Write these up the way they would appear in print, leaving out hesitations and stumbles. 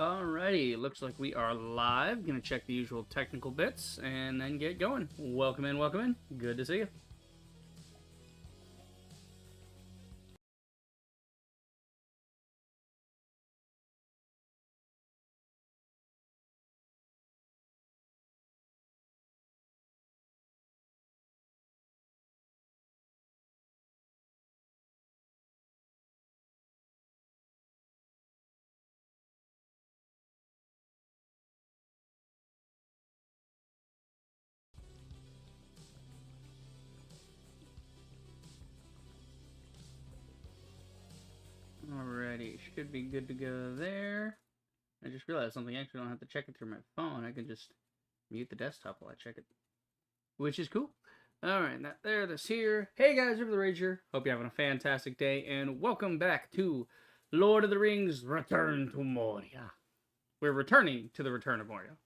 Alrighty, looks like we are live. Gonna check the usual technical bits and then get going. Welcome in, welcome in. Good to see you. Alrighty, should be good to go there. I just realized something. I actually don't have to check it through my phone. I can just mute the desktop while I check it, which is cool. Alright, that there, this here. Hey guys, River the Rager. Hope you're having a fantastic day, and welcome back to Lord of the Rings Return to Moria. We're returning to the Return of Moria.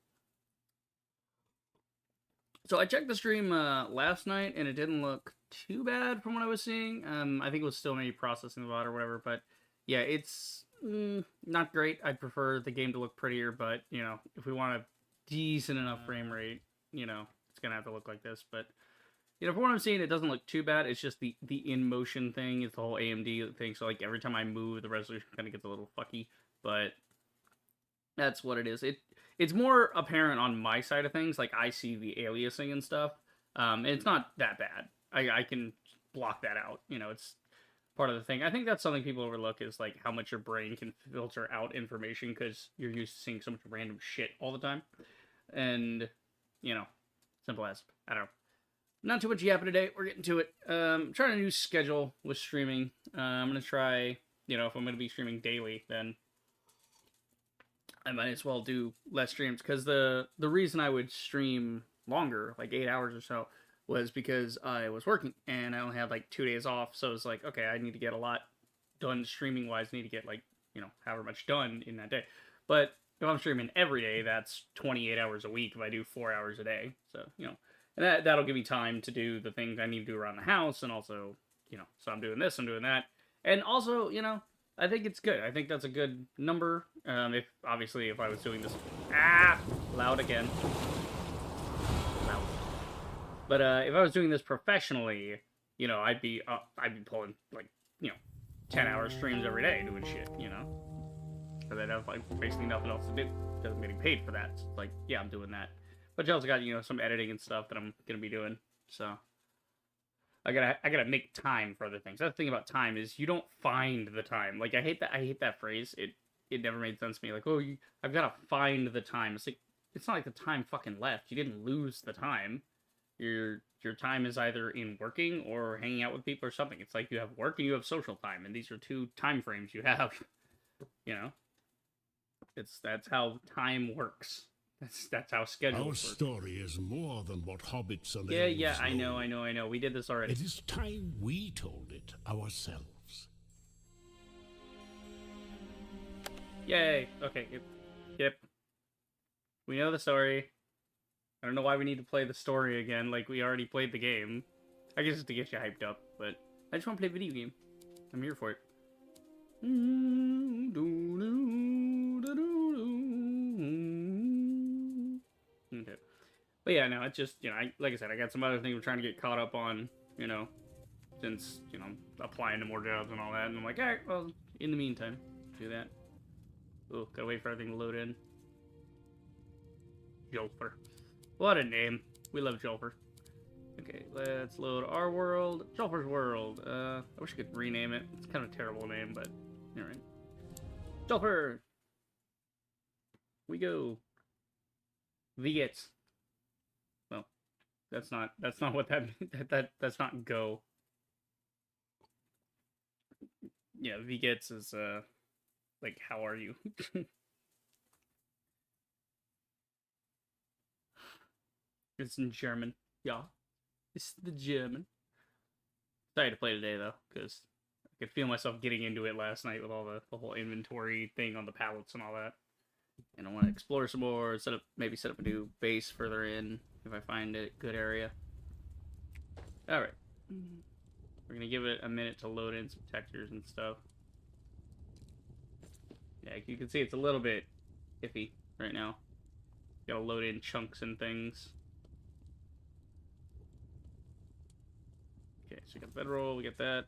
So I checked the stream last night, and it didn't look too bad from what I was seeing. I think it was still maybe processing the VOD or whatever, but yeah, it's not great. I'd prefer the game to look prettier, but, you know, if we want a decent enough frame rate, you know, it's going to have to look like this. But, you know, from what I'm seeing, it doesn't look too bad. It's just the in-motion thing. It's the whole AMD thing. So, like, every time I move, the resolution kind of gets a little fucky. But that's what it is. It's more apparent on my side of things. Like, I see the aliasing and stuff. And it's not that bad. I can block that out. You know, it's part of the thing. I think that's something people overlook is, like, how much your brain can filter out information because you're used to seeing so much random shit all the time. And, you know, simple as. I don't know. Not too much yapping today. We're getting to it. Trying a new schedule with streaming. I'm going to try, you know, if I'm going to be streaming daily, then I might as well do less streams, because the reason I would stream longer, like 8 hours or so, was because I was working and I only had like 2 days off. So it's like, okay, I need to get a lot done streaming wise. I need to get, like, you know, however much done in that day. But if I'm streaming every day, that's 28 hours a week if I do 4 hours a day. So, you know, and that'll give me time to do the things I need to do around the house, and also, you know, so I'm doing this, I'm doing that. And also, you know, I think it's good. I think that's a good number. If obviously if I was doing this, loud again, loud. But if I was doing this professionally, you know, I'd be pulling, like, you know, 10-hour streams every day doing shit, you know, because I'd have, like, basically nothing else to do because I'm getting paid for that. So it's like, yeah, I'm doing that. But you also got, you know, some editing and stuff that I'm gonna be doing. So I gotta make time for other things. That's the thing about time is you don't find the time. Like, I hate that phrase. It never made sense to me. Like, oh, I've gotta find the time. It's like, it's not like the time fucking left. You didn't lose the time. Your time is either in working or hanging out with people or something. It's like you have work and you have social time, and these are two time frames you have. You know, that's how time works. That's how schedules Our work. story is more than what hobbits and Yeah, elves I know. I know. We did this already. It is time we told it ourselves. Yay. Okay. Yep. We know the story. I don't know why we need to play the story again. Like, we already played the game. I guess it's to get you hyped up, but I just want to play a video game. I'm here for it. Okay. But yeah, no, it's just, you know, like I said, I got some other things we're trying to get caught up on, you know, since, you know, applying to more jobs and all that. And I'm like, all right, well, in the meantime, do that. Oh, gotta wait for everything to load in. Jolfer. What a name. We love Jolfer. Okay, let's load our world. Jolfer's world. I wish I could rename it. It's kind of a terrible name, but alright. Jolfer! We go. Vigets. Well, that's not what that that's not go. Yeah, Vigets is like, how are you? It's in German. Yeah. It's the German. Excited to play today, though, because I could feel myself getting into it last night with all the whole inventory thing on the pallets and all that. And I want to explore some more, maybe set up a new base further in if I find a good area. Alright. We're going to give it a minute to load in some textures and stuff. Yeah, you can see it's a little bit iffy right now. Gotta load in chunks and things. Okay, so we got bedroll, we got that.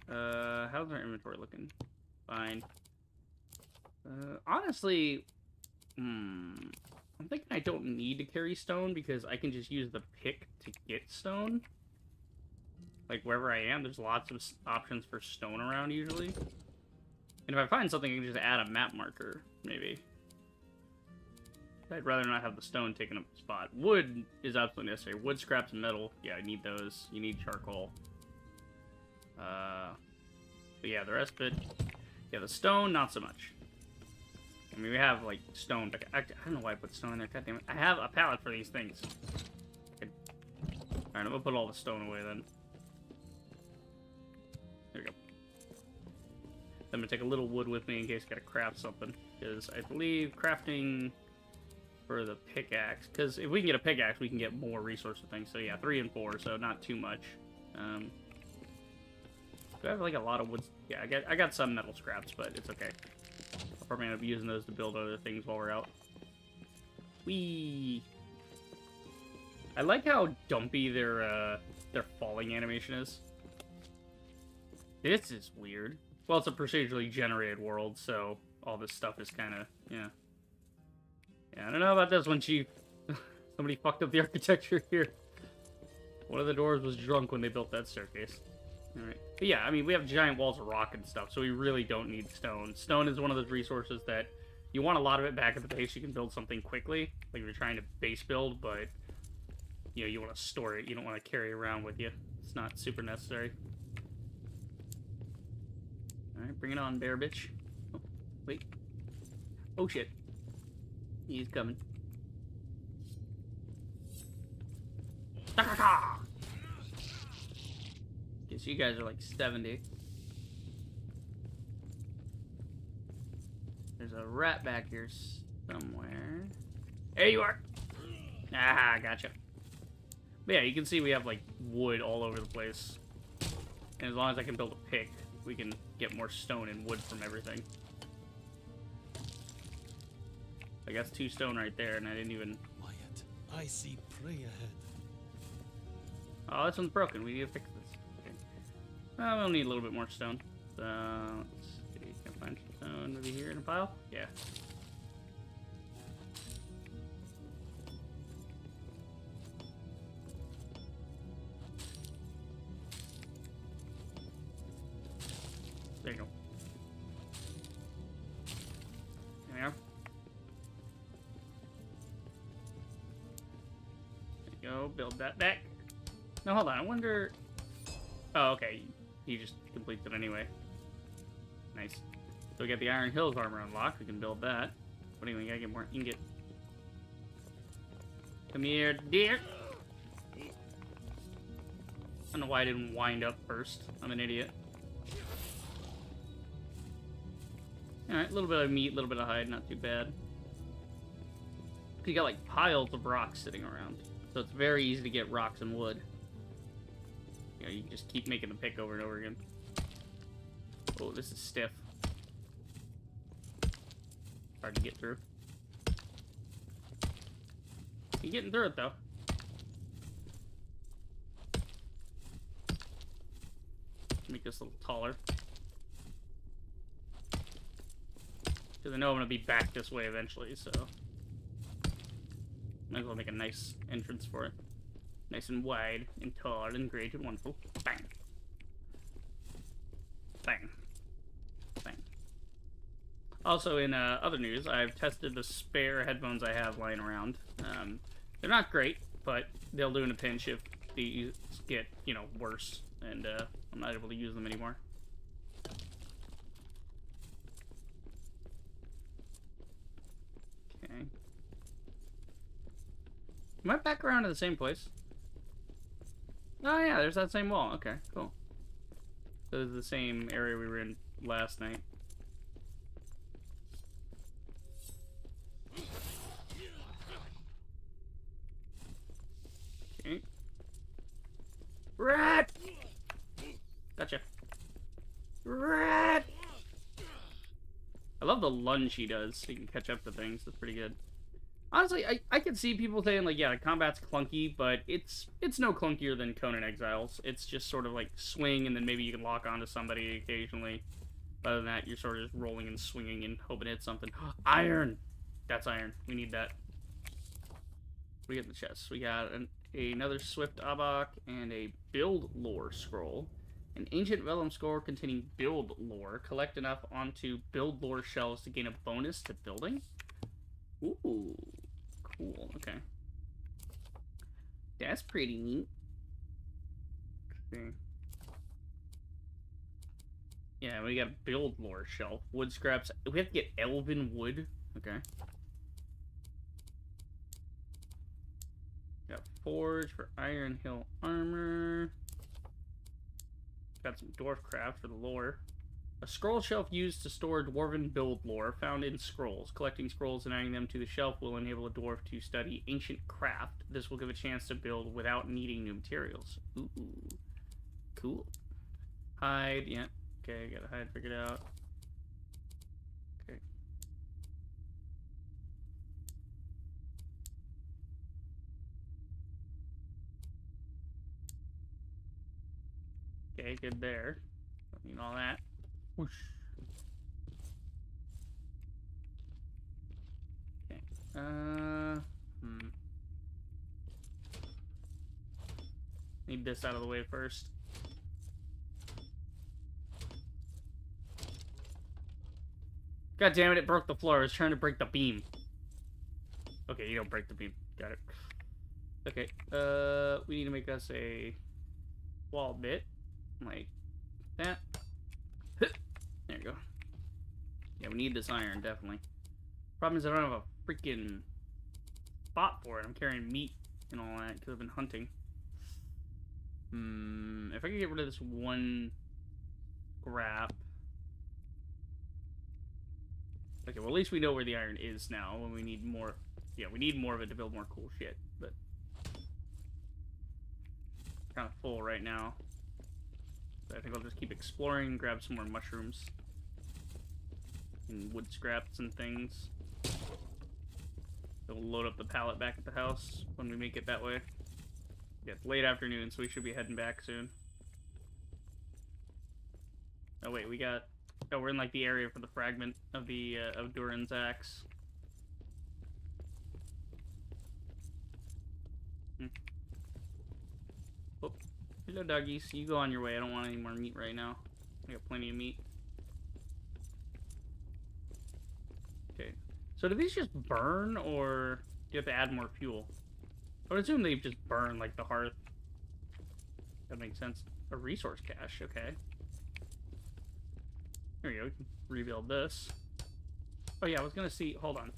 How's our inventory looking? Fine. Honestly, I'm thinking I don't need to carry stone because I can just use the pick to get stone. Like, wherever I am, there's lots of options for stone around, usually. And if I find something, I can just add a map marker, maybe. I'd rather not have the stone taking up the spot. Wood is absolutely necessary. Wood, scraps, and metal. Yeah, I need those. You need charcoal. But yeah, the rest of it... Yeah, the stone, not so much. I mean, we have, like, stone. But I don't know why I put stone in there. God damn it. I have a pallet for these things. Alright, I'm gonna put all the stone away, then. There we go. I'm gonna take a little wood with me in case I gotta craft something. Because I believe crafting for the pickaxe... Because if we can get a pickaxe, we can get more resource things. So yeah, 3 and 4, so not too much. Do I have, like, a lot of wood? Yeah, I got some metal scraps, but it's okay. I'll probably end up using those to build other things while we're out. Whee! I like how dumpy their falling animation is. This is weird. Well, it's a procedurally generated world, so all this stuff is kind of, yeah. Yeah, I don't know about this one, Chief. Somebody fucked up the architecture here. One of the dwarves was drunk when they built that staircase. Alright. But yeah, I mean, we have giant walls of rock and stuff, so we really don't need stone. Stone is one of those resources that you want a lot of it back at the base. You can build something quickly, like if you're trying to base build, but, you know, you want to store it. You don't want to carry it around with you. It's not super necessary. Alright, bring it on, bear bitch. Oh, wait. Oh, shit. He's coming. Okay, so you guys are like 70. There's a rat back here somewhere. There you are! Ah, gotcha. But yeah, you can see we have like wood all over the place. And as long as I can build a pick, we can get more stone and wood from everything. I got 2 stone right there, and I didn't even... Wyatt, I see prey ahead. Oh, this one's broken. We need to fix this. Okay. Well, we'll need a little bit more stone. So, let's see. Can I find some stone maybe here in a pile? Yeah. There you go. There we are. There you go. Build that back. No, hold on. I wonder... Oh, okay. He just completes it anyway. Nice. So we got the Iron Hills armor unlocked. We can build that. What do you think? I gotta get more ingot. Come here, dear. I don't know why I didn't wind up first. I'm an idiot. Alright, a little bit of meat, a little bit of hide. Not too bad. You got like piles of rocks sitting around. So it's very easy to get rocks and wood. You know, you just keep making the pick over and over again. Oh, this is stiff. Hard to get through. You're getting through it, though. Make this a little taller. Because I know I'm going to be back this way eventually, so... Might as well make a nice entrance for it. Nice and wide, and tall, and great, and wonderful. Bang. Bang. Bang. Also, in other news, I've tested the spare headphones I have lying around. They're not great, but they'll do in a pinch if these get, you know, worse, and I'm not able to use them anymore. Okay. Am I back around to the same place? Oh yeah, there's that same wall. Okay, cool. So this is the same area we were in last night. Okay. Rat! Gotcha. Rat! I love the lunge he does. So you can catch up to things. That's pretty good. Honestly, I can see people saying, like, yeah, the combat's clunky, but it's no clunkier than Conan Exiles. It's just sort of like swing, and then maybe you can lock onto somebody occasionally. Other than that, you're sort of just rolling and swinging and hoping to hit something. Iron! That's iron. We need that. We get the chest. We got another Swift Abak and a Build Lore Scroll. An ancient vellum scroll containing build lore. Collect enough onto build lore shelves to gain a bonus to building. Ooh, cool. Okay, that's pretty neat. Okay. Yeah, we got build lore shelf. Wood scraps. We have to get elven wood. Okay. Got forge for Iron Hill armor. Got some dwarf craft for the lore. A scroll shelf used to store dwarven build lore found in scrolls. Collecting scrolls and adding them to the shelf will enable a dwarf to study ancient craft. This will give a chance to build without needing new materials. Ooh. Cool. Hide, yeah. Okay, gotta hide figured out. Okay. Okay, good there. Don't need all that. Whoosh. Okay. Need this out of the way first. God damn it, it broke the floor. I was trying to break the beam. Okay, you don't break the beam. Got it. Okay, we need to make us a wall bit. Like that. There you go. Yeah, we need this iron, definitely. Problem is I don't have a freaking spot for it. I'm carrying meat and all that because I've been hunting. If I could get rid of this one scrap. Okay, well at least we know where the iron is now when we need more. Yeah, we need more of it to build more cool shit, but kind of full right now. So I think I'll just keep exploring and grab some more mushrooms. And wood scraps and things. We'll load up the pallet back at the house when we make it that way. Yeah, it's late afternoon, so we should be heading back soon. Oh wait, we got... Oh, we're in like the area for the fragment of the of Durin's axe. Oh, hello doggies. You go on your way. I don't want any more meat right now. I got plenty of meat. Okay. So do these just burn, or do you have to add more fuel? I would assume they just burn like the hearth. That makes sense. A resource cache, okay. There we go, we can rebuild this. Oh yeah, I was gonna see, hold on.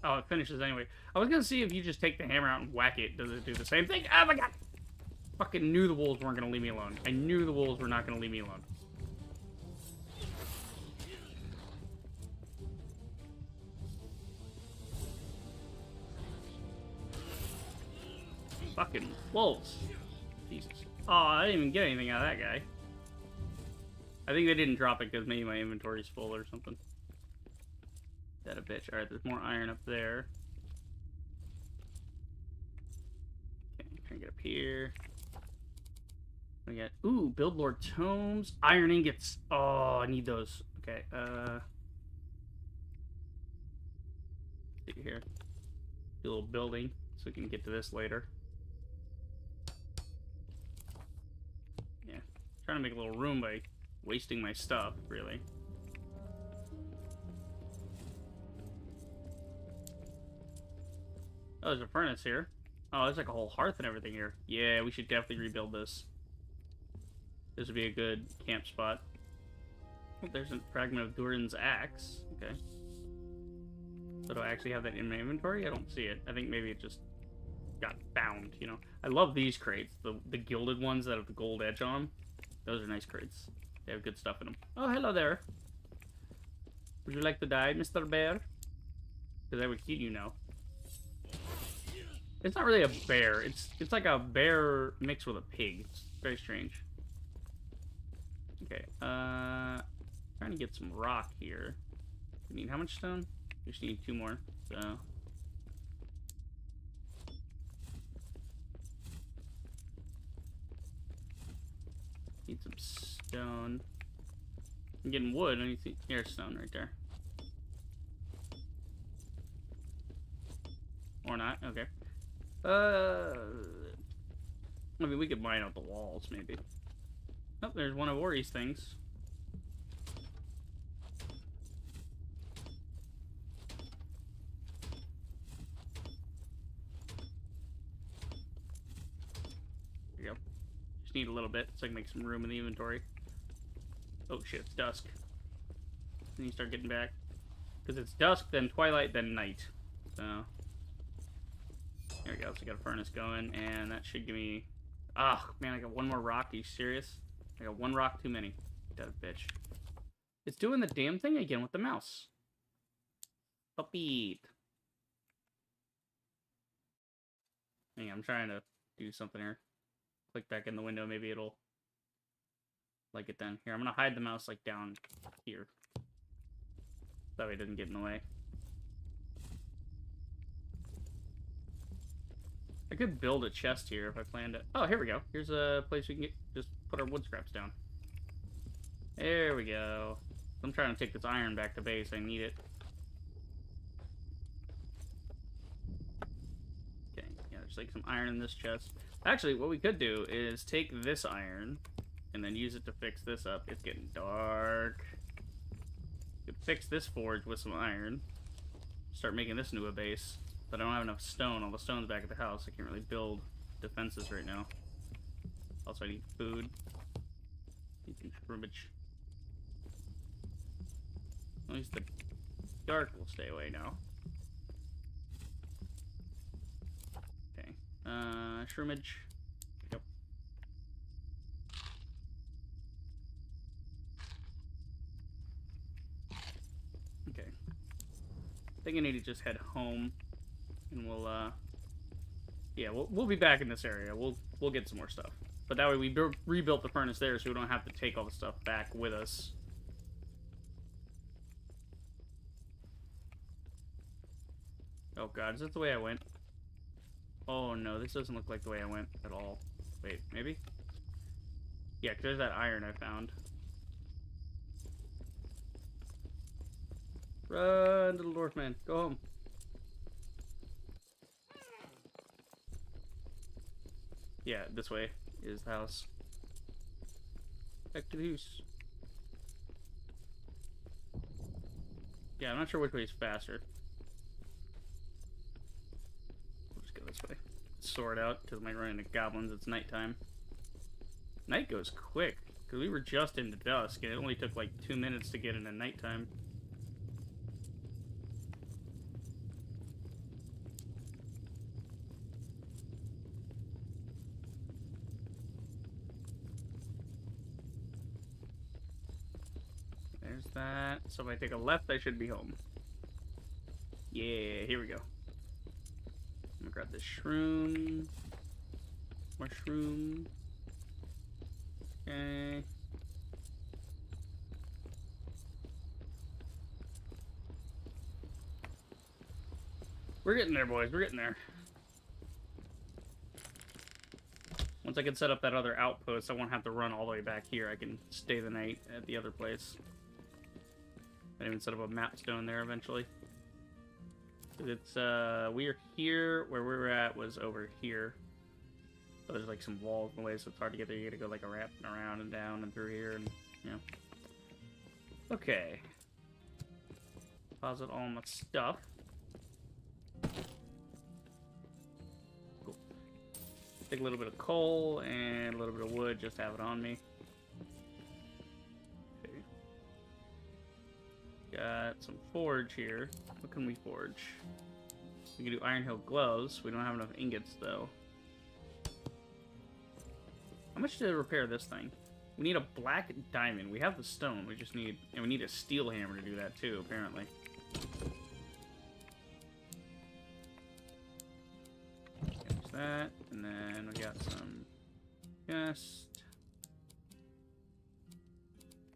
Oh, it finishes anyway. I was gonna see if you just take the hammer out and whack it, does it do the same thing? Oh my god! Fucking knew the wolves weren't gonna leave me alone. I knew the wolves were not gonna leave me alone. Fucking wolves. Jesus. Oh, I didn't even get anything out of that guy. I think they didn't drop it because maybe my inventory's full or something. That a bitch. Alright, there's more iron up there. Okay, trying to get up here. We got, ooh, build lore tomes. Iron ingots. Oh, I need those. Okay, see here. Do a little building so we can get to this later. Yeah, trying to make a little room by wasting my stuff, really. Oh, there's a furnace here. Oh, there's like a whole hearth and everything here. Yeah, we should definitely rebuild this. This would be a good camp spot. Oh, there's a fragment of Durin's axe. Okay. So do I actually have that in my inventory? I don't see it. I think maybe it just got bound, you know. I love these crates. The gilded ones that have the gold edge on them. Those are nice crates. They have good stuff in them. Oh, hello there. Would you like to die, Mr. Bear? Because I would kill you now. It's not really a bear. It's like a bear mixed with a pig. It's very strange. Okay, trying to get some rock here. We need how much stone? We just need 2 more, so... Need some stone. I'm getting wood. I need to... Here's stone right there. Or not. Okay. I mean, we could mine out the walls, maybe. Oh, there's one of Ori's things. There you go. Just need a little bit so I can make some room in the inventory. Oh shit, it's dusk. Then you start getting back. Because it's dusk, then twilight, then night. So... There we go, so I got a furnace going, and that should give me... Ah, man, I got 1 more rock. Are you serious? I got 1 rock too many. That bitch. It's doing the damn thing again with the mouse. Puppy. Hang on, I'm trying to do something here. Click back in the window, maybe it'll... like it then. Here, I'm gonna hide the mouse, like, down here. That way it doesn't get in the way. I could build a chest here if I planned it. Oh, here we go. Here's a place we can just put our wood scraps down. There we go. I'm trying to take this iron back to base. I need it. Okay, yeah, there's like some iron in this chest. Actually, what we could do is take this iron and then use it to fix this up. It's getting dark. We could fix this forge with some iron. Start making this into a base. But I don't have enough stone. All the stone's back at the house. I can't really build defenses right now. Also, I need food. Need some shrimpage. At least the dark will stay away now. Okay. Shrimpage. Yep. Okay. I think I need to just head home. And we'll, yeah, we'll be back in this area. We'll get some more stuff. But that way we rebuilt the furnace there so we don't have to take all the stuff back with us. Oh god, is this the way I went? Oh no, this doesn't look like the way I went at all. Wait, maybe? Yeah, because there's that iron I found. Run, little dwarf man. Go home. Yeah, this way is the house. Back to the house. Yeah, I'm not sure which way is faster. We'll just go this way. Sort out, because I might run into goblins. It's nighttime. Night goes quick, because we were just into dusk, and it only took like 2 minutes to get into nighttime. There's that. So if I take a left, I should be home. Yeah, here we go. I'm gonna grab this shroom. Mushroom. Okay. We're getting there, boys. We're getting there. Once I can set up that other outpost, I won't have to run all the way back here. I can stay the night at the other place. I even set up a map stone there eventually. It's, we're here. Where we were at was over here. But there's like some walls in the way, so it's hard to get there. You gotta go like around and down and through here, and, you know. Okay. Deposit all my stuff. Cool. Take a little bit of coal and a little bit of wood, just have it on me. Okay. Got some forge here. What can we forge? We can do Iron Hill gloves. We don't have enough ingots, though. How much to repair this thing? We need a black diamond. We have the stone. We just need... And we need a steel hammer to do that, too, apparently. There's that. And then we got some... Just...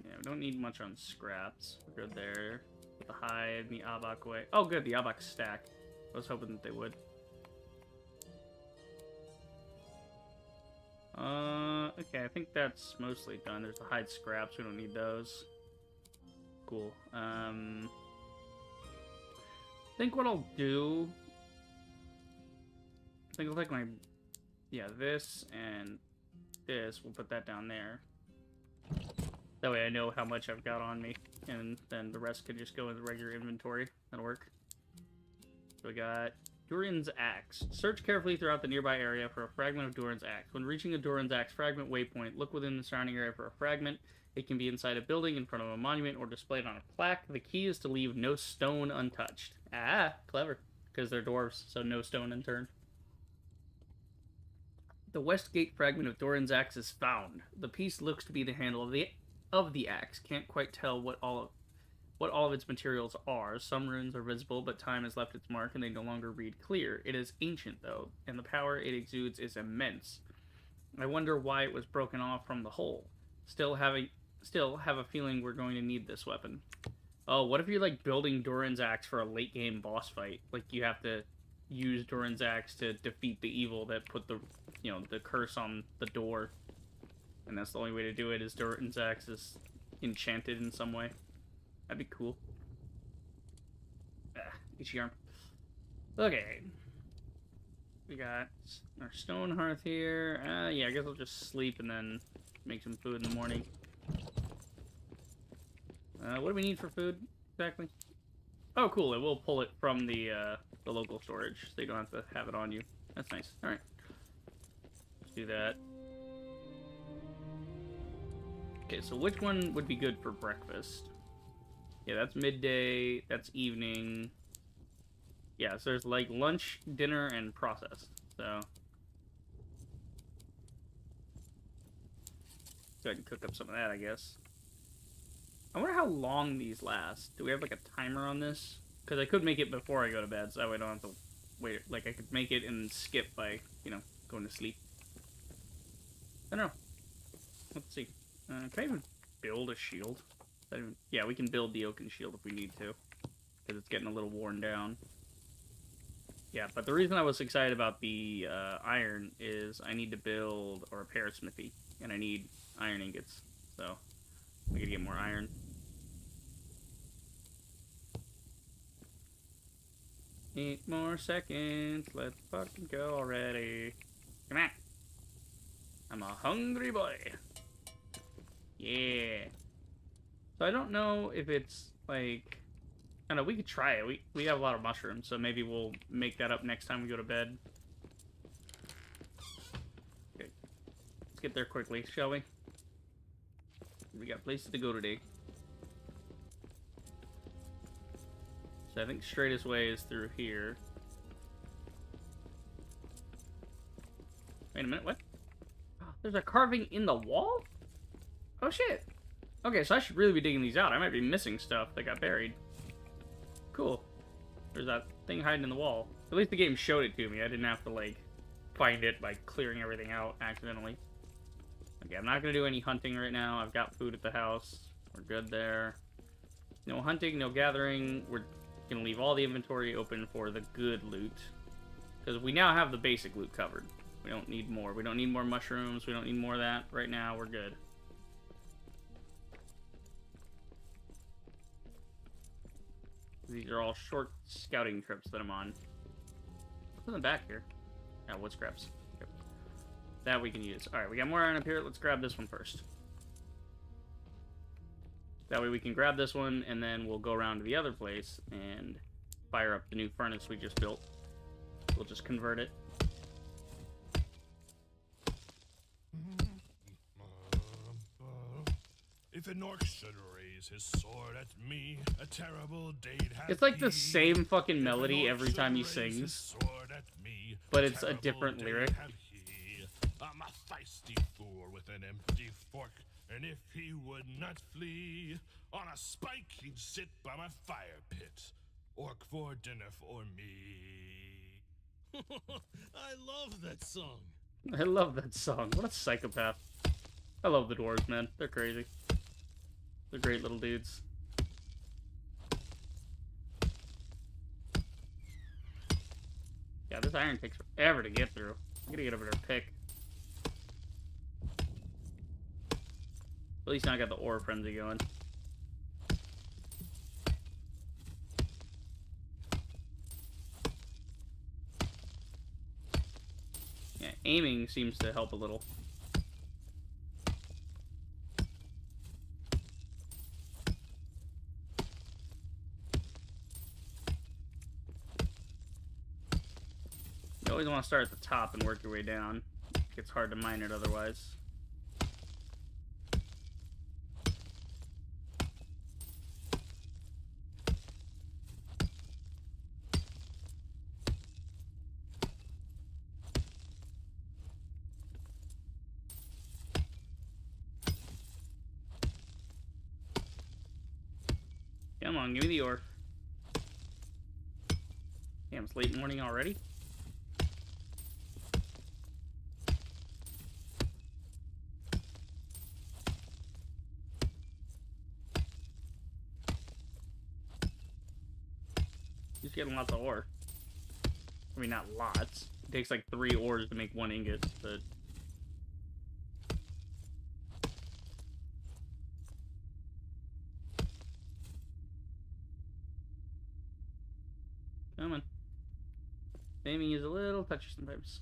Yeah, we don't need much on scraps. We're good there. Put the hide and the Abak away. Oh, good, the Abak stack. I was hoping that they would. Okay, I think that's mostly done. There's the hide scraps. We don't need those. Cool. I think what I'll do... I think I'll take my... Yeah, this and this. We'll put that down there. That way I know how much I've got on me. And then the rest can just go in the regular inventory. That'll work. So we got... Durin's Axe. Search carefully throughout the nearby area for a fragment of Durin's Axe. When reaching a Durin's Axe fragment waypoint, look within the surrounding area for a fragment. It can be inside a building, in front of a monument, or displayed on a plaque. The key is to leave no stone untouched. Ah, clever. Because they're dwarves, so no stone unturned. The west gate fragment of Durin's Axe is found. The piece looks to be the handle of the axe. Can't quite tell what all of its materials are. Some runes are visible, but time has left its mark and they no longer read clear. It is ancient, though, and the power it exudes is immense. I wonder why it was broken off from the whole. Still have a feeling we're going to need this weapon. Oh, what if you're, like, building Durin's Axe for a late-game boss fight? Like, you have to use Durin's Axe to defeat the evil that put the, you know, the curse on the door. And that's the only way to do it, is Durin's Axe is enchanted in some way. That'd be cool. Itchy arm. Okay. We got our stone hearth here. Yeah, I guess I'll just sleep and then make some food in the morning. What do we need for food, exactly? Oh, cool. It will pull it from the local storage, so you don't have to have it on you. That's nice. Alright. Let's do that. Okay, so which one would be good for breakfast? Yeah, that's midday, that's evening. Yeah, so there's like lunch, dinner, and processed. So go ahead and cook up some of that, I guess. I wonder how long these last. Do we have like a timer on this? Because I could make it before I go to bed, so that way I don't have to wait. Like I could make it and skip by, you know, going to sleep. I don't know. Let's see. Can I even build a shield? Yeah, we can build the oaken shield if we need to, because it's getting a little worn down. Yeah, but the reason I was excited about the iron is I need to build or repair a smithy, and I need iron ingots, so we gotta get more iron. Eight more seconds, let's fucking go already. Come on. I'm a hungry boy. Yeah. So I don't know if it's, like... I don't know, we could try it. We have a lot of mushrooms, so maybe we'll make that up next time we go to bed. Okay. Let's get there quickly, shall we? We got places to go today. So I think straightest way is through here. Wait a minute, what? There's a carving in the wall? Oh shit! Okay, so I should really be digging these out. I might be missing stuff that got buried. Cool. There's that thing hiding in the wall. At least the game showed it to me. I didn't have to, like, find it by clearing everything out accidentally. Okay, I'm not going to do any hunting right now. I've got food at the house. We're good there. No hunting, no gathering. We're going to leave all the inventory open for the good loot. Because we now have the basic loot covered. We don't need more. We don't need more mushrooms. We don't need more of that. Right now, we're good. These are all short scouting trips that I'm on. What's in the back here? Oh, wood scraps. Yep. That we can use. Alright, we got more iron up here. Let's grab this one first. That way we can grab this one, and then we'll go around to the other place and fire up the new furnace we just built. We'll just convert it. If an orc should raise his sword at me, a terrible day'd have It's like the he. same fucking If an melody orc every should time he raise his sings, sword at me, but it's a terrible different day'd lyric. have he. I'm a feisty fool with an empty fork, and if he would not flee, on a spike he'd sit by my fire pit. Orc for dinner for me. I love that song. I love that song. What a psychopath. I love the dwarves, man. They're crazy. They're great little dudes. God, this iron takes forever to get through. I gotta get over there pick. At least now I got the ore frenzy going. Yeah, aiming seems to help a little. You always want to start at the top and work your way down. It's hard to mine it otherwise. Come on, give me the ore. Damn, it's late morning already. Just getting lots of ore. I mean, not lots. It takes like 3 ores to make 1 ingot, but... Come on. Aiming is a little touchy sometimes.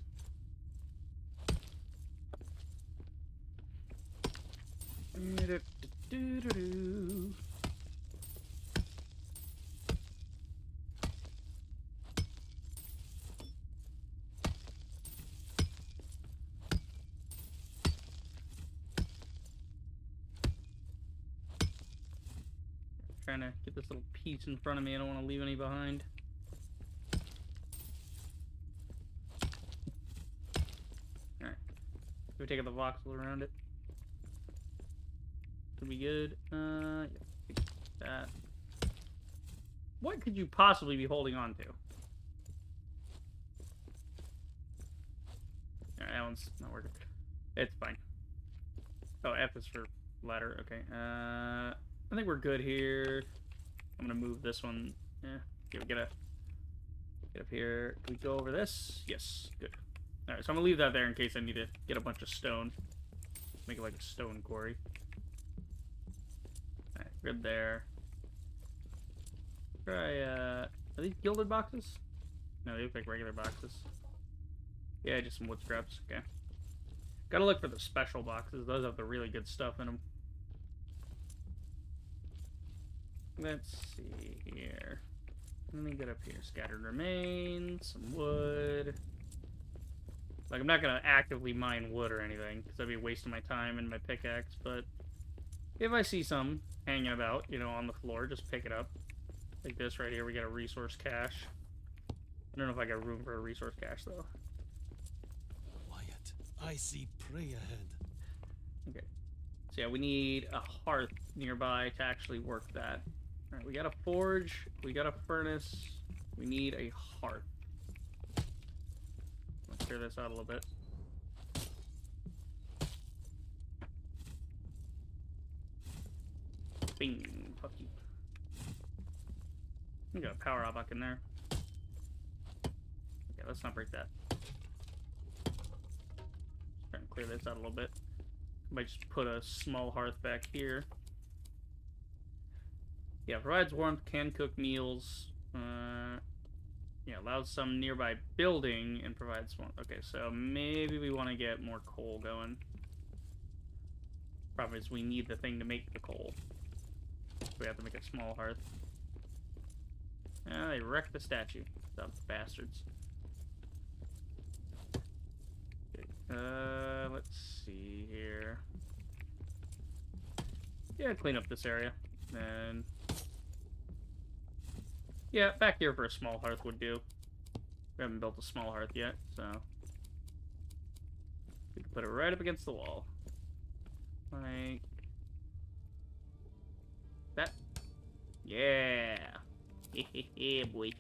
Trying to get this little piece in front of me. I don't want to leave any behind. Alright. We take out the voxel around it. Could be good. Yeah, that. What could you possibly be holding on to? Alright, that one's not working. It's fine. Oh, F is for ladder. Okay. I think we're good here. I'm gonna move this one. Yeah. Get up here. Can we go over this? Yes. Good. Alright, so I'm gonna leave that there in case I need to get a bunch of stone. Make it like a stone quarry. Alright, good there. Try, are these gilded boxes? No, they look like regular boxes. Yeah, just some wood scraps. Okay. Gotta look for the special boxes. Those have the really good stuff in them. Let's see here. Let me get up here. Scattered remains, some wood. Like, I'm not gonna actively mine wood or anything, because that'd be wasting my time and my pickaxe, but if I see some hanging about, you know, on the floor, just pick it up. Like this right here, we got a resource cache. I don't know if I got room for a resource cache, though. Quiet. I see prey ahead. Okay. So yeah, we need a hearth nearby to actually work that. Alright, we got a forge, we got a furnace, we need a hearth. Let's clear this out a little bit. Bing, fuck you. We got a power outback in there. Okay, let's not break that. Try and clear this out a little bit. Might just put a small hearth back here. Yeah, provides warmth, can cook meals. Yeah, allows some nearby building and provides warmth. Okay, so maybe we want to get more coal going. Problem is we need the thing to make the coal. So we have to make a small hearth. Ah, they wrecked the statue. Those bastards. Okay, let's see here. Yeah, clean up this area. And yeah, back here for a small hearth would do. We haven't built a small hearth yet, so we can put it right up against the wall. Like that. Yeah. Yeah, boy.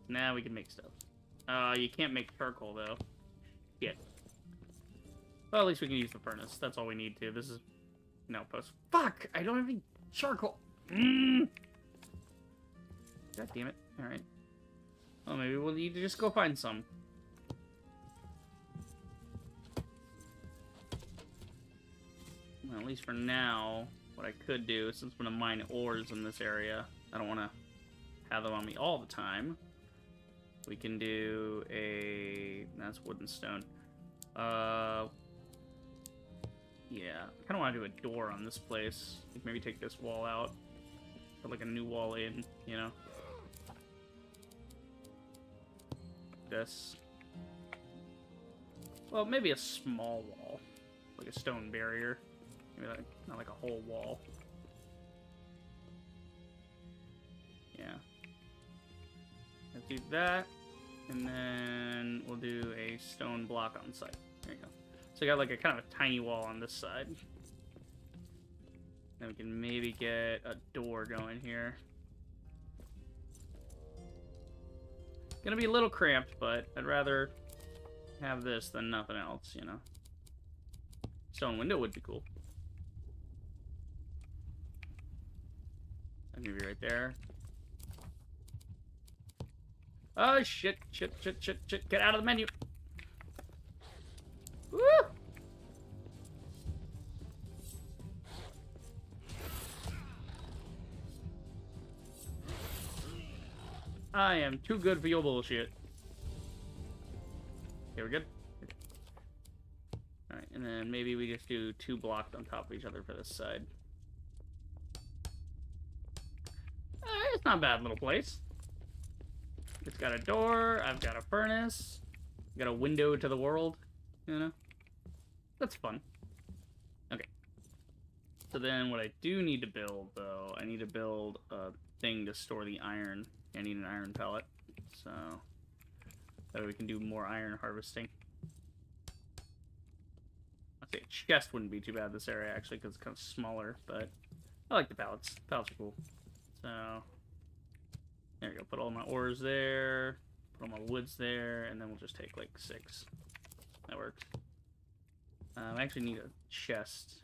Now we can make stuff. You can't make charcoal, though. Yet. Well, at least we can use the furnace. That's all we need to. This is an outpost. Fuck! I don't have any charcoal. God damn it. Alright. Oh, maybe we'll need to just go find some. Well, at least for now, what I could do, since I'm going to mine ores in this area, I don't want to have them on me all the time. We can do a... That's wood and stone. Yeah, I kind of want to do a door on this place. Like maybe take this wall out. Put like a new wall in, you know? This. Well, maybe a small wall. Like a stone barrier. Maybe like, not like a whole wall. Yeah. Let's do that. And then we'll do a stone block on site. There you go. So we got like a kind of a tiny wall on this side. Then we can maybe get a door going here. Gonna be a little cramped, but I'd rather have this than nothing else, you know. Stone window would be cool. That maybe right there. Oh shit, shit, shit, shit, shit. Get out of the menu. Woo! I am too good for your bullshit. Okay, we're good? Okay. Alright, and then maybe we just do 2 blocks on top of each other for this side. It's not a bad little place. It's got a door, I've got a furnace, got a window to the world, you know? That's fun. Okay. So then what I do need to build, though, I need to build a thing to store the iron. I need an iron pellet, so that way we can do more iron harvesting. I'd say a chest wouldn't be too bad in this area, actually, because it's kind of smaller, but I like the pallets. Pallets are cool. So, there we go. Put all my ores there, put all my woods there, and then we'll just take, like, 6. That works. I actually need a chest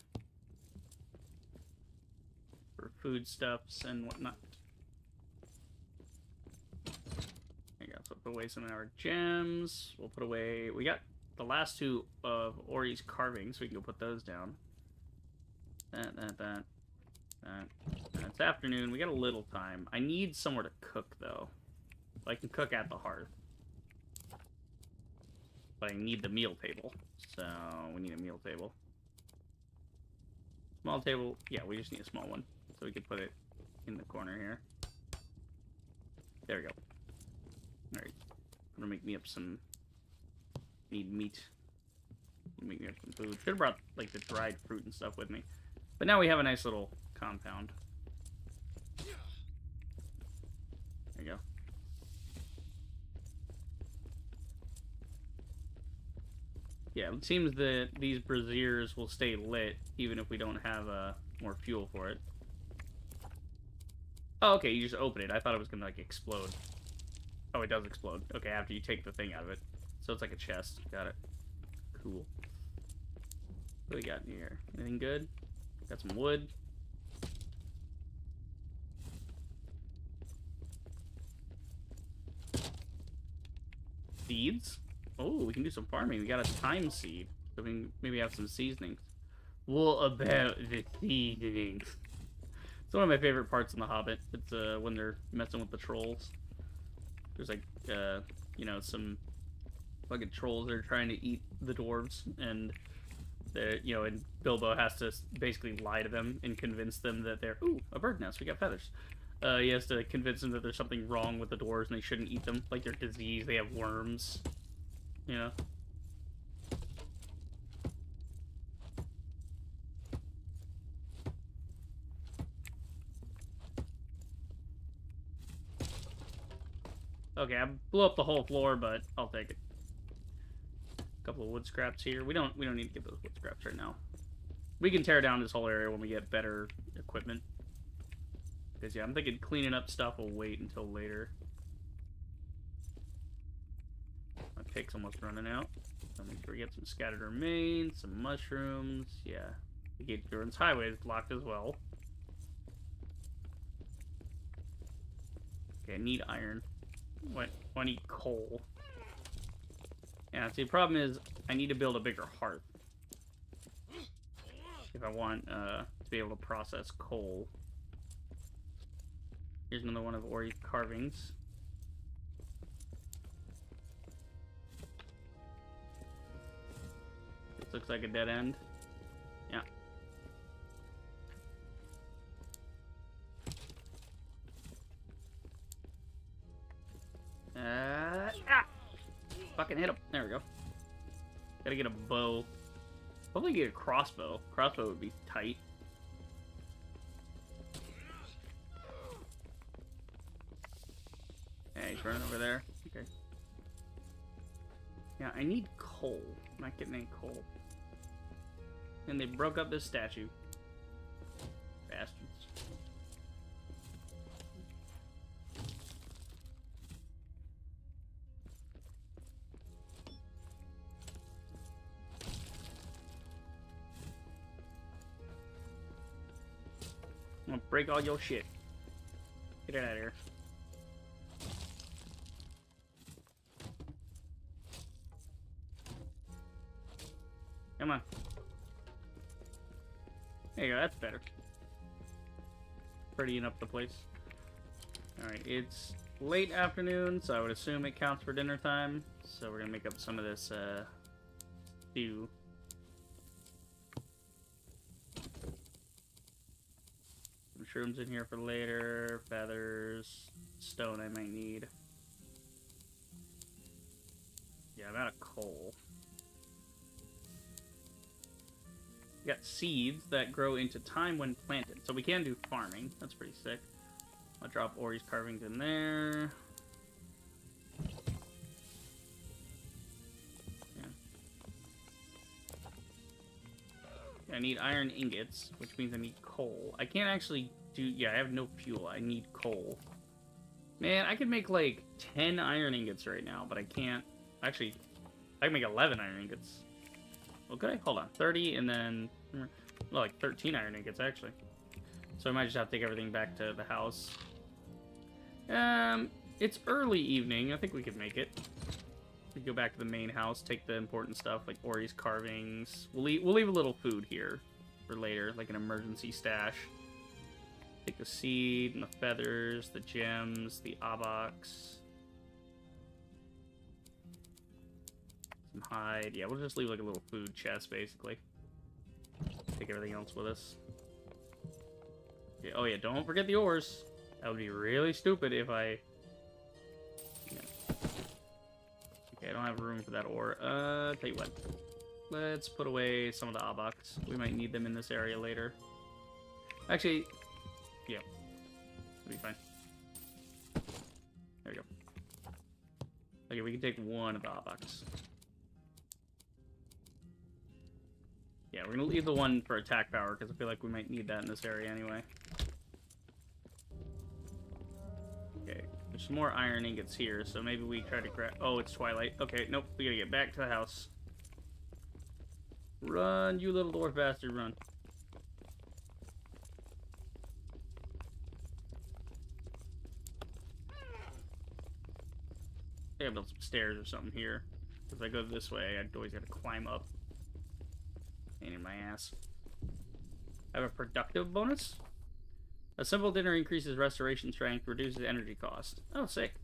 for foodstuffs and whatnot. There you go. So put away some of our gems. We'll put away... We got the last 2 of Ori's carvings, so we can go put those down. That. It's afternoon. We got a little time. I need somewhere to cook, though. I can cook at the hearth. But I need the meal table. So, we need a meal table. Small table. Yeah, we just need a small one. So we can put it in the corner here. There we go. Alright. I'm gonna make me up some... Need meat. Make me up some food. Should have brought, like, the dried fruit and stuff with me. But now we have a nice little compound. There you go. Yeah, it seems that these braziers will stay lit even if we don't have more fuel for it. Oh, okay, you just open it. I thought it was gonna, like, explode. Oh, it does explode. Okay, after you take the thing out of it. So it's like a chest. Got it. Cool. What do we got in here? Anything good? Got some wood. Seeds? Oh, we can do some farming. We got a thyme seed. So we can maybe have some seasonings. What about the seasonings? It's one of my favorite parts in The Hobbit. It's when they're messing with the trolls. There's like, you know, some fucking trolls that are trying to eat the dwarves, and you know, and Bilbo has to basically lie to them and convince them that they're, ooh, a bird nest, we got feathers. He has to convince them that there's something wrong with the dwarves and they shouldn't eat them, like they're diseased, they have worms, you know. Okay, I blew up the whole floor, but I'll take it. Couple of wood scraps here. We don't need to get those wood scraps right now. We can tear down this whole area when we get better equipment. Because yeah, I'm thinking cleaning up stuff will wait until later. My pick's almost running out. So make sure we get some scattered remains, some mushrooms. Yeah, the Gate Durance Highway is blocked as well. Okay, I need iron. What? I need coal. Yeah, see, the problem is I need to build a bigger hearth if I want to be able to process coal. Here's another one of Ori's carvings. This looks like a dead end. Yeah. Fucking hit him. There we go. Gotta get a bow. Hopefully get a crossbow. Crossbow would be tight. Hey, he's running over there. Okay. Yeah, I need coal. I'm not getting any coal. And they broke up this statue. Bastards. I'm gonna break all your shit. Get it out of here. Come on. There you go, that's better. Prettying up the place. Alright, it's late afternoon, so I would assume it counts for dinner time. So we're gonna make up some of this stew. Mushrooms in here for later, feathers, stone I might need. Yeah, I'm out of coal. We got seeds that grow into time when planted, so we can do farming. That's pretty sick. I'll drop Ori's carvings in there. Yeah. I need iron ingots, which means I need coal. I can't actually do... Yeah, I have no fuel. I need coal. Man, I could make like 10 iron ingots right now, but I can't... Actually, I can make 11 iron ingots. Okay, hold on. 30 and then... Well, like 13 iron ingots, actually. So I might just have to take everything back to the house. It's early evening. I think we could make it. We go back to the main house, take the important stuff, like Ori's carvings. We'll leave a little food here for later, like an emergency stash. Take the seed and the feathers, the gems, the abox. Some hide. Yeah, we'll just leave like a little food chest, basically. Take everything else with us. Yeah, oh yeah, don't forget the ores. That would be really stupid if I... Yeah. Okay, I don't have room for that ore. Tell you what. Let's put away some of the abox. We might need them in this area later. Actually, yeah. It'll be fine. There we go. Okay, we can take one of the abox. Yeah, we're gonna leave the one for attack power, because I feel like we might need that in this area anyway. Okay, there's some more iron ingots here, so maybe we try to grab... Oh, it's twilight. Okay, nope, we gotta get back to the house. Run, you little dwarf bastard, run. I gotta build some stairs or something here. If I go this way, I'd always gotta climb up. Pain in my ass. I have a productive bonus? A simple dinner increases restoration strength, reduces energy cost. Oh, sick.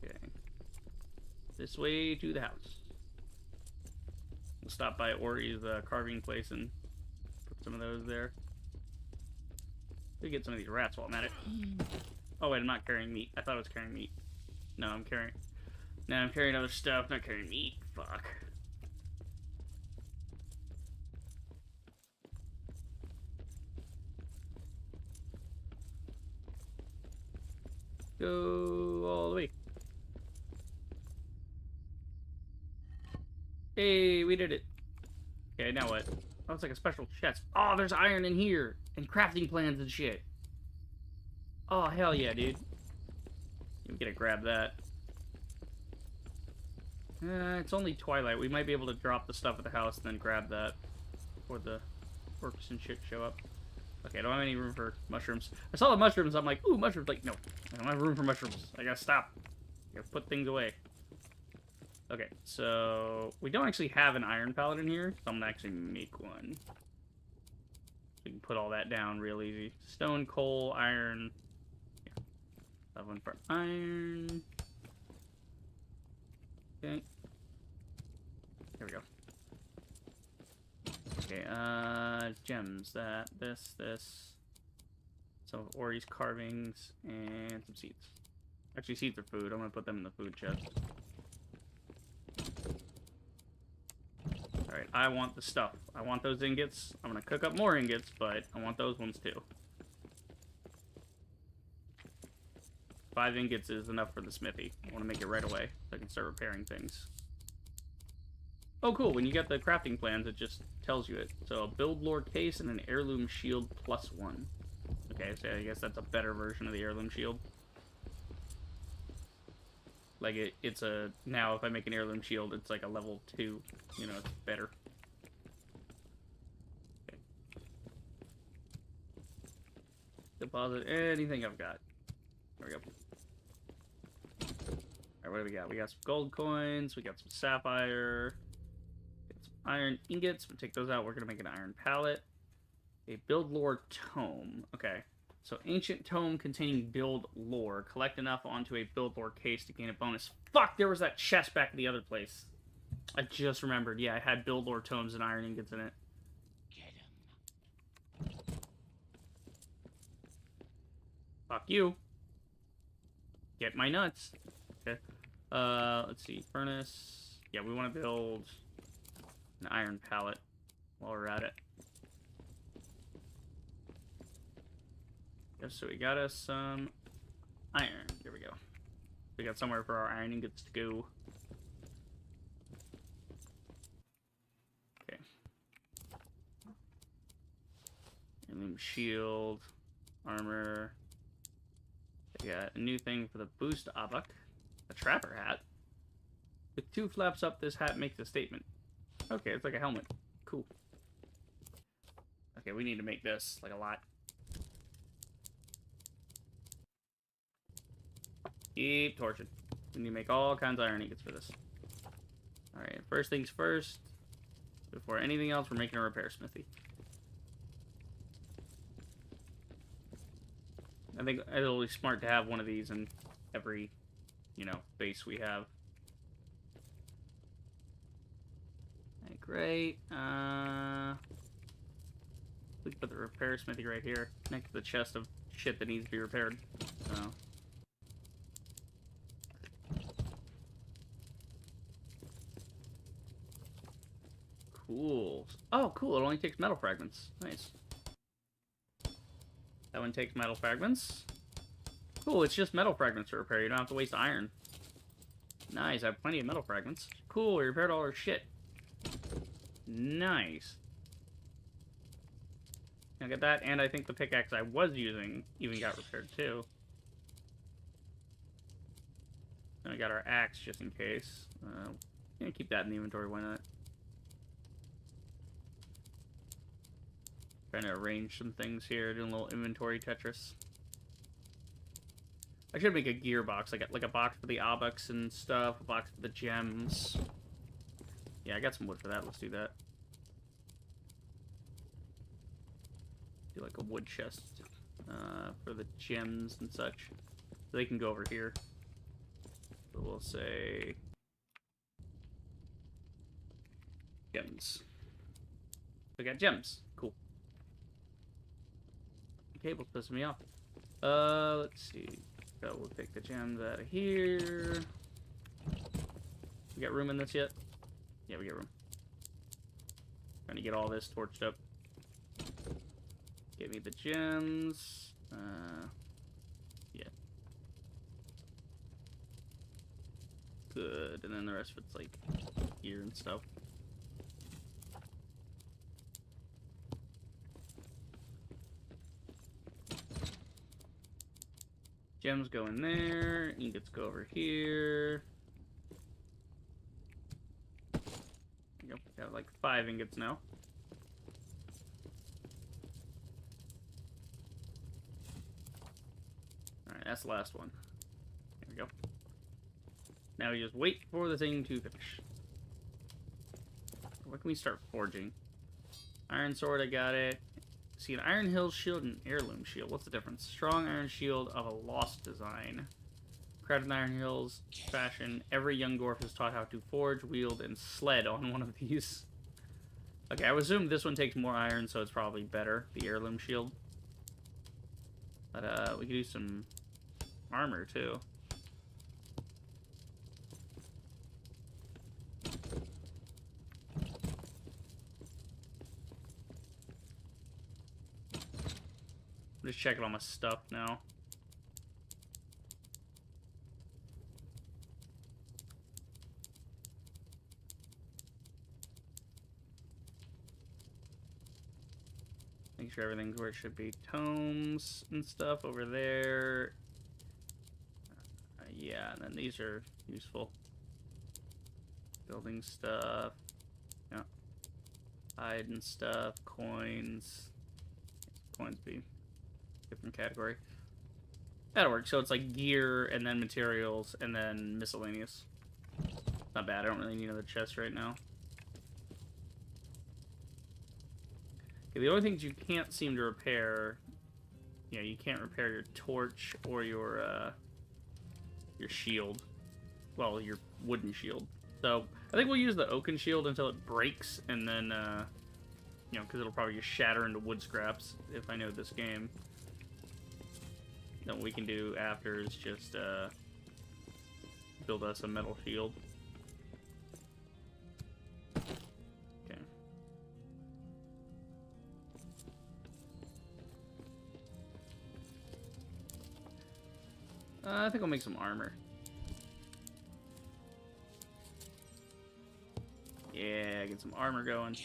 Okay. This way to the house. We'll stop by Ori's carving place and put some of those there. Maybe get some of these rats while I'm at it. Oh wait, I'm not carrying meat. I thought I was carrying meat. No, I'm carrying... No, I'm carrying other stuff, not carrying meat. Fuck. Go all the way. Hey, we did it. Okay, now what? Oh, it's like a special chest. Oh, there's iron in here. And crafting plans and shit. Oh, hell yeah, dude. I'm gonna grab that. It's only twilight. We might be able to drop the stuff at the house and then grab that before orcs and shit show up. Okay, I don't have any room for mushrooms. I saw the mushrooms, I'm like, ooh, mushrooms. Like, no, I don't have room for mushrooms. I gotta stop. I gotta put things away. Okay, so we don't actually have an iron pallet in here, so I'm gonna actually make one. We can put all that down real easy. Stone, coal, iron. Yeah. That one for iron. Okay. There we go. Okay, gems. This. Some of Ori's carvings, and some seeds. Actually, seeds are food. I'm gonna put them in the food chest. Alright, I want the stuff. I want those ingots. I'm gonna cook up more ingots, but I want those ones too. 5 ingots is enough for the smithy. I want to make it right away so I can start repairing things. Oh, cool. When you get the crafting plans, it just tells you it. So, a build lore case and an heirloom shield +1. Okay, so I guess that's a better version of the heirloom shield. Like, it's a... Now, if I make an heirloom shield, it's like a level 2. You know, it's better. Okay. Deposit anything I've got. There we go. Alright, what do we got? We got some gold coins. We got some sapphire. Got some iron ingots. We'll take those out. We're going to make an iron pallet. A build lore tome. Okay. So, ancient tome containing build lore. Collect enough onto a build lore case to gain a bonus. Fuck! There was that chest back at the other place. I just remembered. Yeah, I had build lore tomes and iron ingots in it. Get him. Fuck you. Get my nuts. Okay. Let's see. Furnace. Yeah, we want to build an iron pallet while we're at it. Yep, so we got us some iron. There we go. We got somewhere for our iron ingots to go. Okay. Heirloom shield. Armor. We got a new thing for the boost abak. A trapper hat. With 2 flaps up, this hat makes a statement. Okay, it's like a helmet. Cool. Okay, we need to make this, like, a lot. Keep torching. We need to make all kinds of iron ingots for this. Alright, first things first. Before anything else, we're making a repair smithy. I think it'll be smart to have one of these in every, you know, base we have. Okay, great. We can put the repair smithy right here, next to the chest of shit that needs to be repaired. So. Cool. Oh, cool. It only takes metal fragments. Nice. That one takes metal fragments. Cool, it's just metal fragments to repair. You don't have to waste iron. Nice, I have plenty of metal fragments. Cool, we repaired all our shit. Nice. Look at that, and I think the pickaxe I was using even got repaired too. Then we got our axe just in case. Yeah, keep that in the inventory, why not? Trying to arrange some things here, doing a little inventory Tetris. I should make a gearbox, like a box for the abaks and stuff, a box for the gems. Yeah, I got some wood for that. Let's do that. Do like a wood chest for the gems and such. So they can go over here. So we'll say gems. We got gems. Cool. The cable's pissing me off. Let's see. So we'll take the gems out of here. We got room in this yet? Yeah, we got room. Trying to get all this torched up. Give me the gems. Yeah. Good. And then the rest of it's like here and stuff. Gems go in there. Ingots go over here. There you go. Got like 5 ingots now. That's the last one. There we go. Now we just wait for the thing to finish. What can we start forging? Iron sword, I got it. See, an iron hill shield and heirloom shield. What's the difference? Strong iron shield of a lost design. Crafted in iron hills fashion. Every young dwarf is taught how to forge, wield, and sled on one of these. Okay, I would assume this one takes more iron, so it's probably better, the heirloom shield. But, we could do some armor, too. I'm just checking all my stuff now. Make sure everything's where it should be. Tomes and stuff over there. Yeah, and then these are useful. Building stuff. Yeah. Hide and stuff. Coins. Coins be different category. That'll work. So it's like gear and then materials and then miscellaneous. Not bad. I don't really need another chest right now. Okay, the only things you can't seem to repair, you know, you can't repair your torch or your shield. Well, your wooden shield. So I think we'll use the oaken shield until it breaks, and then you know, because it'll probably just shatter into wood scraps if I know this game. Then what we can do after is just build us a metal shield. Okay. I think I'll make some armor. Yeah, get some armor going.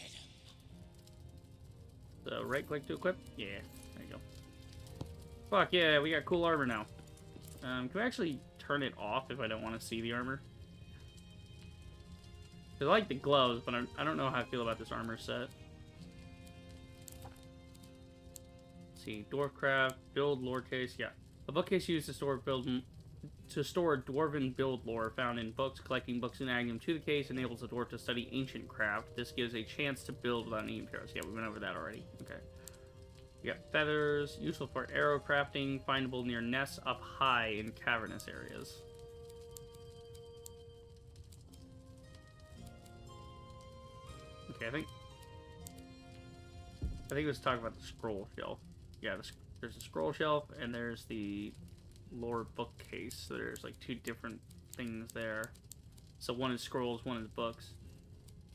So right click to equip. Yeah, there you go. Fuck yeah, we got cool armor now. Can we actually turn it off if I don't want to see the armor? I like the gloves, but I don't know how I feel about this armor set. Let's see, Dwarfcraft, build lore case. Yeah, a bookcase used to store dwarven build lore found in books. Collecting books and adding them to the case enables the dwarf to study ancient craft. This gives a chance to build without any materials. Yeah, we went over that already. Okay. We got feathers, useful for arrow crafting, findable near nests up high in cavernous areas. Okay, I think let's talk about the scroll shelf. Yeah, there's a scroll shelf and there's the lore bookcase. So there's like two different things there. So one is scrolls, one is books.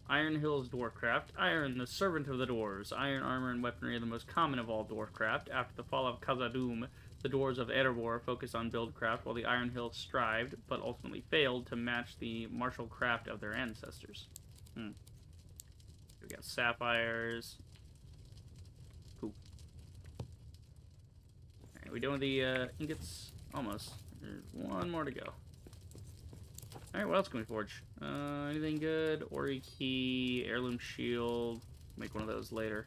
Iron Hills Dwarfcraft. Iron, the servant of the dwarves. Iron armor and weaponry are the most common of all dwarfcraft. After the fall of Khazad-dûm, the dwarves of Erebor focused on buildcraft, while the Iron Hills strived, but ultimately failed, to match the martial craft of their ancestors. We got sapphires. Cool. Alright, we doing the ingots? Almost. There's one more to go. Alright, what else can we forge? Anything good? Ori key, heirloom shield. Make one of those later.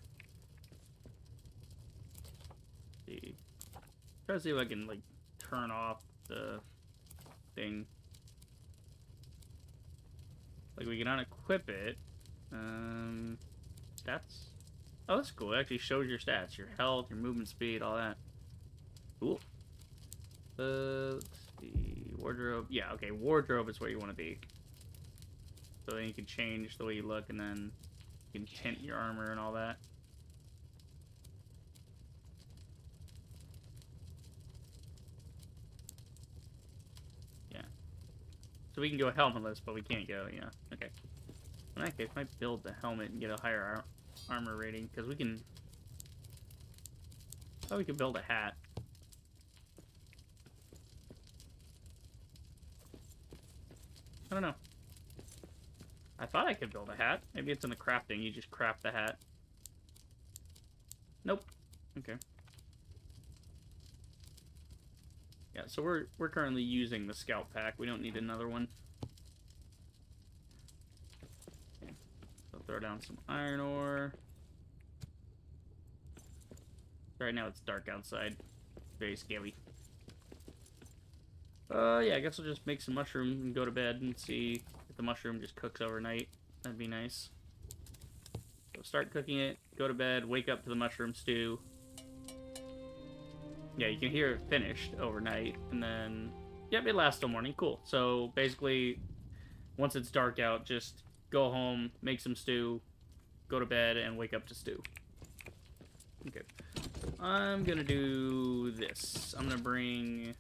Let's see. Try to see if I can, like, turn off the thing. Like, we can unequip it. Stats? Oh, that's cool. It actually shows your stats. Your health, your movement speed, all that. Cool. Let's see. Wardrobe. Yeah, okay. Wardrobe is where you want to be. So then you can change the way you look, and then you can tint your armor and all that. Yeah. So we can go helmetless, but we can't go, yeah. Okay. In that case, I might build the helmet and get a higher armor rating, because we can... Oh, we could build a hat. I don't know. I thought I could build a hat. Maybe it's in the crafting. You just craft the hat. Nope. Okay. Yeah, so we're currently using the scout pack. We don't need another one. Okay. So throw down some iron ore. Right now it's dark outside. Very scary. Yeah, I guess I'll just make some mushroom and go to bed and see if the mushroom just cooks overnight. That'd be nice. So start cooking it, go to bed, wake up to the mushroom stew. Yeah, you can hear it finished overnight, and then... Yep, it lasts till morning. Cool. So, basically, once it's dark out, just go home, make some stew, go to bed, and wake up to stew. Okay. I'm gonna do this. I'm gonna bring...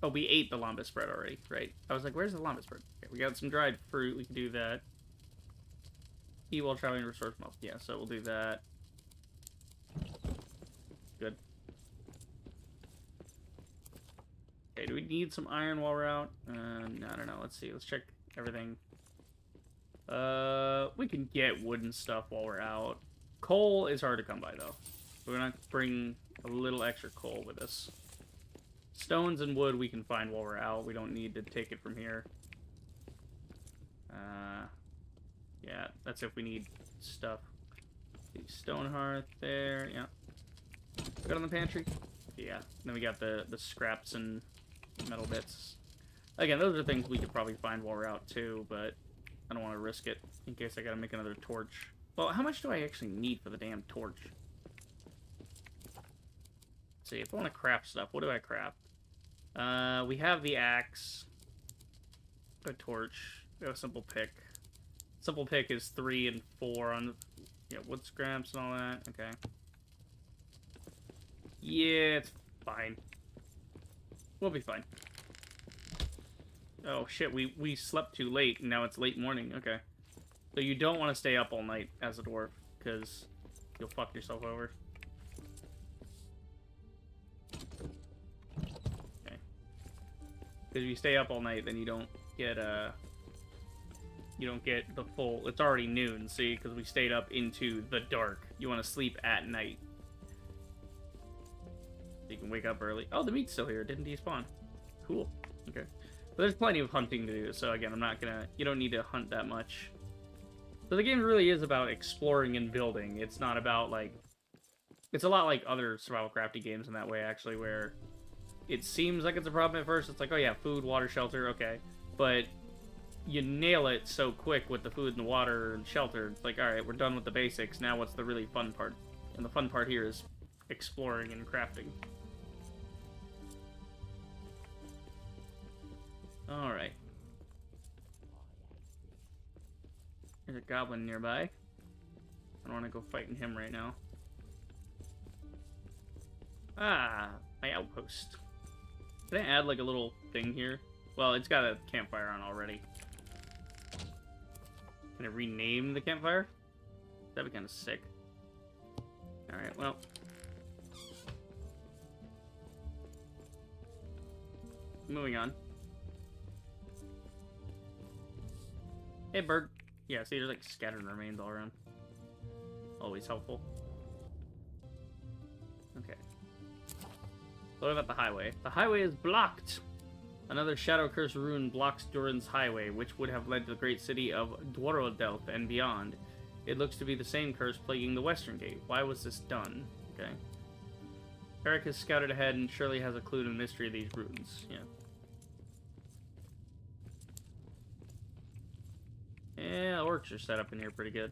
Oh, we ate the lambas spread already, right? I was like, where's the lambas spread? Okay, we got some dried fruit. We can do that. Eat while traveling restores health. Yeah, so we'll do that. Good. Okay, do we need some iron while we're out? No, I don't know. Let's see. Let's check everything. We can get wooden stuff while we're out. Coal is hard to come by, though. We're gonna bring a little extra coal with us. Stones and wood we can find while we're out. We don't need to take it from here. Yeah, that's if we need stuff. Stone hearth there, yeah. Got on the pantry? Yeah. Then we got the scraps and metal bits. Again, those are things we could probably find while we're out too, but I don't want to risk it in case I gotta make another torch. Well, how much do I actually need for the damn torch? Let's see, if I want to craft stuff, what do I craft? We have the axe, a torch, we have a simple pick. Simple pick is 3 and 4 on, yeah, wood scraps and all that. Okay. Yeah, it's fine. We'll be fine. Oh shit, we slept too late and now it's late morning. Okay. So you don't want to stay up all night as a dwarf, because you'll fuck yourself over. Okay. Because if you stay up all night, then you don't get the full... It's already noon, see? Because we stayed up into the dark. You want to sleep at night. So you can wake up early. Oh, the meat's still here. It didn't despawn. Cool. Okay. But there's plenty of hunting to do, so again, I'm not gonna... You don't need to hunt that much. So the game really is about exploring and building. It's not about, like... It's a lot like other survival crafty games in that way, actually, where it seems like it's a problem at first. It's like, oh yeah, food, water, shelter, okay. But you nail it so quick with the food and the water and shelter. It's like, alright, we're done with the basics. Now what's the really fun part? And the fun part here is exploring and crafting. Alright. There's a goblin nearby. I don't want to go fighting him right now. Ah, my outpost. Can I add like a little thing here? Well, it's got a campfire on already. Can I rename the campfire? That'd be kind of sick. Alright, well. Moving on. Hey, bird. Yeah, see, there's like scattered remains all around. Always helpful. Okay. What about the highway? The highway is blocked! Another Shadow Curse rune blocks Durin's highway, which would have led to the great city of Dwarves and beyond. It looks to be the same curse plaguing the Western Gate. Why was this done? Okay. Eric has scouted ahead and surely has a clue to the mystery of these runes. Yeah. Yeah, orcs are set up in here pretty good.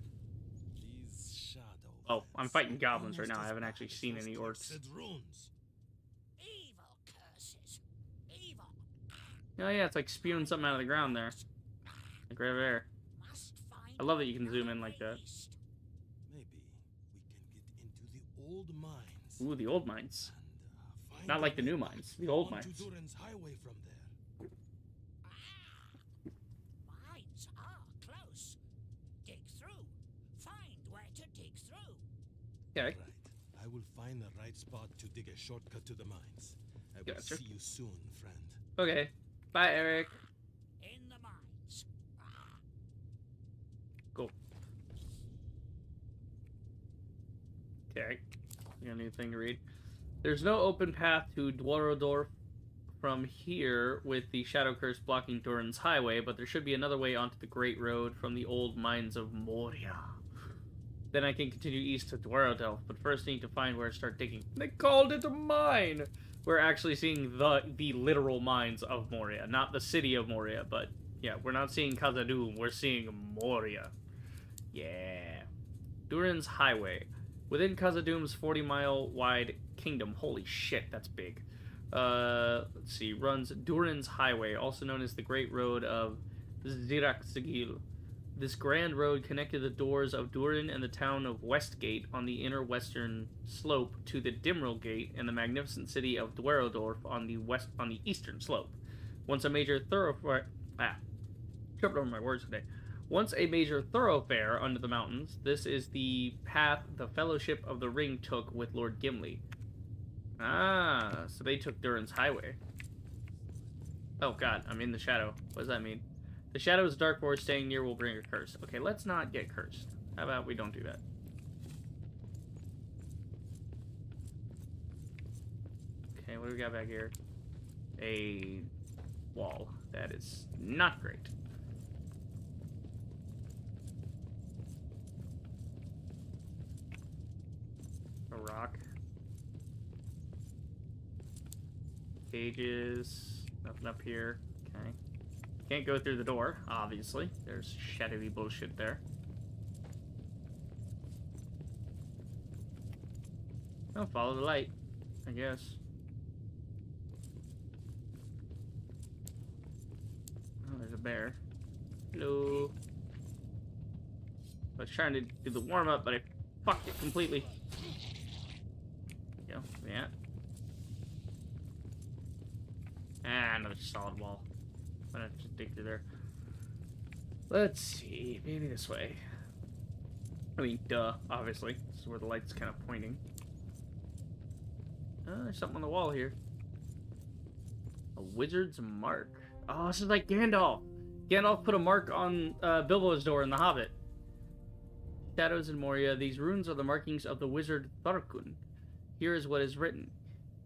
These shadows. Oh, I'm fighting goblins right now. I haven't actually seen any orcs. Evil curses. Evil. Oh yeah, it's like spewing something out of the ground there. Like right over there. Must find I love that you can zoom in like that. east. Maybe we can get into the old mines. Ooh, the old mines. And, find Not a like the way new mines. The old onto mines. Durin's highway from there. Mines are close. Dig through. Find where to dig through. Okay. Right. I will find the right spot to dig a shortcut to the mines. I will Gotcha. see you soon, friend. Okay. Bye, Eric. In the mines. Cool. Okay. You got anything to read? There's no open path to Dwarodorf from here with the Shadow Curse blocking Durin's highway, but there should be another way onto the Great Road from the old mines of Moria. Then I can continue east to Dwarodorf, but first I need to find where to start digging. They called it a mine! we're actually seeing the literal mines of Moria, not the city of Moria, but yeah, we're not seeing Khazad-dûm, we're seeing Moria. Yeah. Durin's Highway. Within Khazad-dûm's 40-mile wide kingdom. Holy shit, that's big. Let's see. Runs Durin's Highway, also known as the Great Road of Zirak-Sigil. This grand road connected the doors of Durin and the town of Westgate on the inner western slope to the Dimril Gate and the magnificent city of Dwarodorf on the eastern slope. Once a major thoroughfare tripped over my words today. Once a major thoroughfare under the mountains, this is the path the Fellowship of the Ring took with Lord Gimli. Ah, so they took Durin's Highway. Oh god, I'm in the shadow. What does that mean? The shadow's dark forest staying near will bring a curse. Okay, let's not get cursed. How about we don't do that? Okay, what do we got back here? A wall. That is not great. A rock. Cages. Nothing up here. Okay. Can't go through the door, obviously. There's shadowy bullshit there. Oh, follow the light, I guess. Oh, there's a bear. Hello. I was trying to do the warm-up, but I fucked it completely. There you go. Yeah. Ah, another solid wall. I'm gonna just dig through there. Let's see. Maybe this way. I mean, duh, obviously. This is where the light's kind of pointing. Oh, there's something on the wall here. A wizard's mark. Oh, this is like Gandalf. Gandalf put a mark on Bilbo's door in The Hobbit. Shadows in Moria. These runes are the markings of the wizard Tharkun. Here is what is written.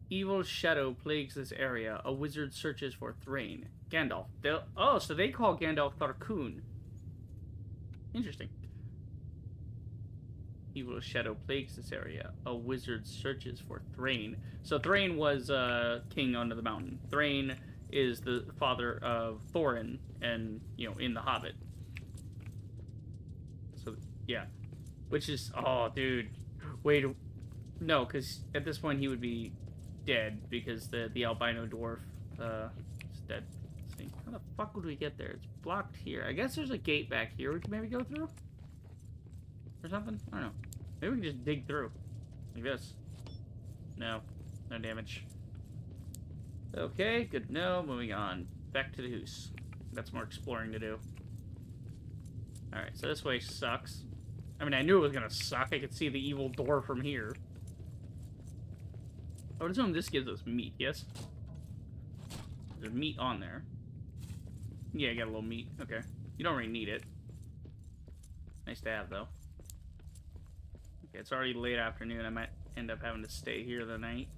Evil shadow plagues this area. A wizard searches for Thrain. Gandalf. Oh, so they call Gandalf Tharkun. Interesting. Evil shadow plagues this area. A wizard searches for Thrain. So Thrain was king under the mountain. Thrain is the father of Thorin, and in The Hobbit. So yeah, which is dude, wait, no, because at this point he would be dead because the albino dwarf is dead. Let's see, how the fuck would we get there? It's blocked here. I guess there's a gate back here we can maybe go through or something. I don't know. Maybe we can just dig through like this. No damage. Okay, good to know. Moving on back to the house. That's more exploring to do. All right, so this way sucks. I mean, I knew it was gonna suck. I could see the evil door from here. I would assume this gives us meat, yes? There's meat on there. Yeah, I got a little meat. Okay. You don't really need it. Nice to have, though. Okay, it's already late afternoon. I might end up having to stay here the night.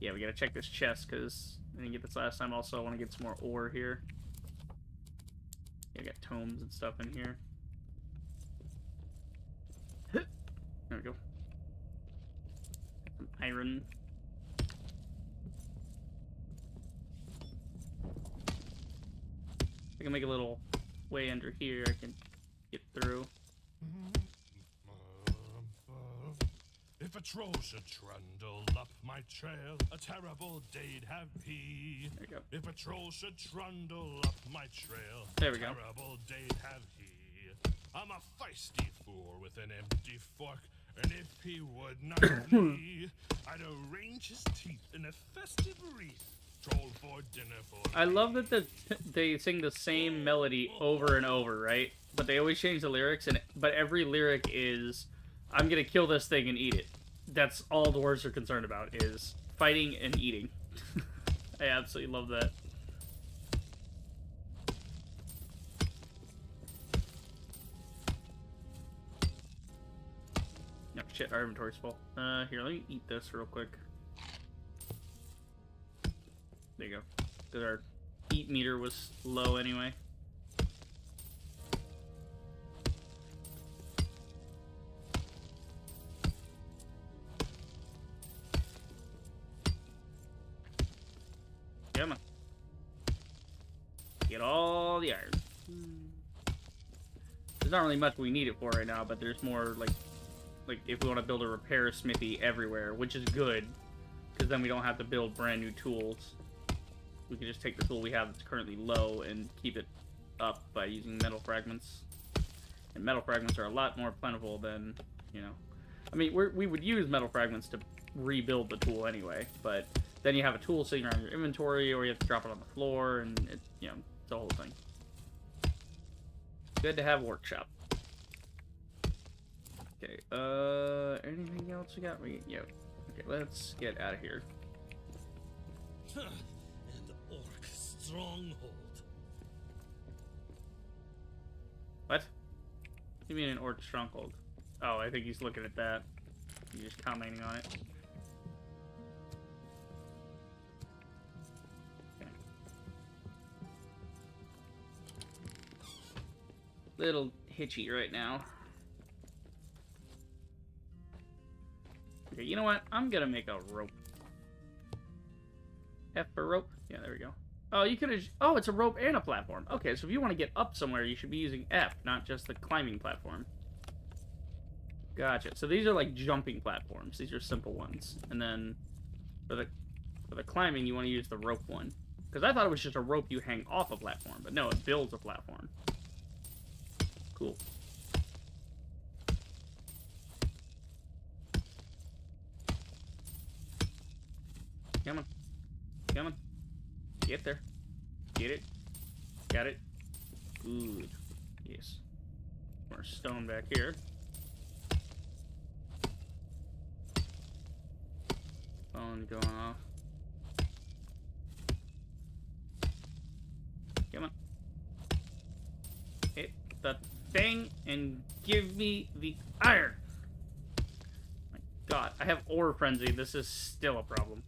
Yeah, we gotta check this chest, because I didn't get this last time. Also, I want to get some more ore here. Yeah, I got tomes and stuff in here. There we go. Some iron. I can make a little way under here I can get through. If a troll should trundle up my trail, a terrible day'd have he. There you go. If a troll should trundle up my trail, There we go. terrible day'd have he. I'm a feisty fool with an empty fork, and if he would not flee, I'd arrange his teeth in a festive wreath. Troll for dinner for I love that they sing the same melody over and over, right? But they always change the lyrics, but every lyric is, I'm gonna kill this thing and eat it. That's all dwarves are concerned about, is fighting and eating. I absolutely love that. No, shit, our inventory's full. Here, let me eat this real quick. There you go. Because our eat meter was low anyway. Come on. Get all the iron. There's not really much we need it for right now, but there's more, like if we want to build a repair smithy everywhere, which is good, because then we don't have to build brand new tools. We can just take the tool we have that's currently low and keep it up by using metal fragments. And metal fragments are a lot more plentiful than, you know... I mean, we would use metal fragments to rebuild the tool anyway, but then you have a tool sitting around your inventory, or you have to drop it on the floor, and it, you know, it's the whole thing. Good to have a workshop. Okay, anything else we got? Yeah. Okay, let's get out of here. And orc stronghold. What? What do you mean an orc stronghold? Oh, I think he's looking at that. He's just commenting on it. Okay. Little hitchy right now. Okay, you know what? I'm gonna make a rope. F for rope? Yeah, there we go. Oh, you could have... Oh, it's a rope and a platform. Okay, so if you want to get up somewhere, you should be using F, not just the climbing platform. Gotcha. So these are like jumping platforms. These are simple ones. And then for the climbing, you want to use the rope one. Because I thought it was just a rope you hang off a platform. But no, it builds a platform. Cool. Come on. Come on. Get there. Get it. Got it. Good. Yes. More stone back here. Phone going off. Come on. Hit the thing and give me the iron. My God, I have ore frenzy. This is still a problem.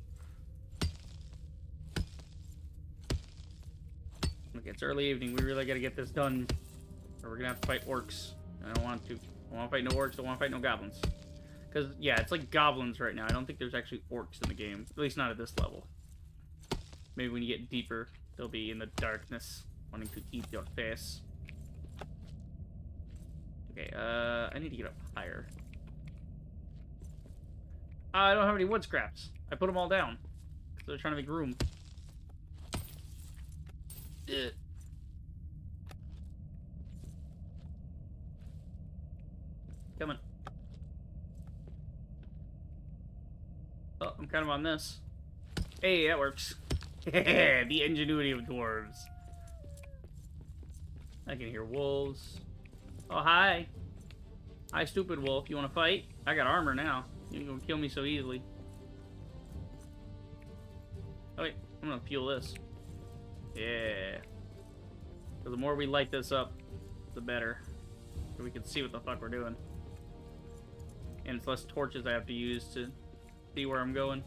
Okay, it's early evening. We really gotta get this done, or we're gonna have to fight orcs. I don't want to. I want to fight no orcs. I want to fight no goblins. Because, yeah, it's like goblins right now. I don't think there's actually orcs in the game. At least not at this level. Maybe when you get deeper, they'll be in the darkness, wanting to eat your face. Okay, I need to get up higher. I don't have any wood scraps. I put them all down. So they're trying to make room. Ugh. Come on. Oh, I'm kind of on this. Hey, that works. The ingenuity of dwarves. I can hear wolves. Oh, hi. Hi, stupid wolf. You want to fight? I got armor now. You ain't gonna kill me so easily. Oh, wait. I'm gonna fuel this. Yeah. So the more we light this up, the better. So we can see what the fuck we're doing. And it's less torches I have to use to see where I'm going.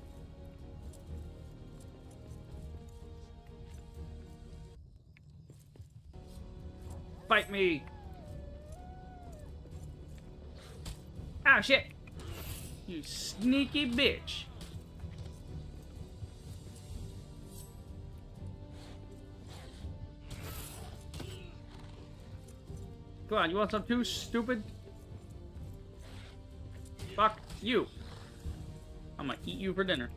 Fight me! Ah, shit! You sneaky bitch! Come on, you want some too, stupid? Fuck you! I'm gonna eat you for dinner.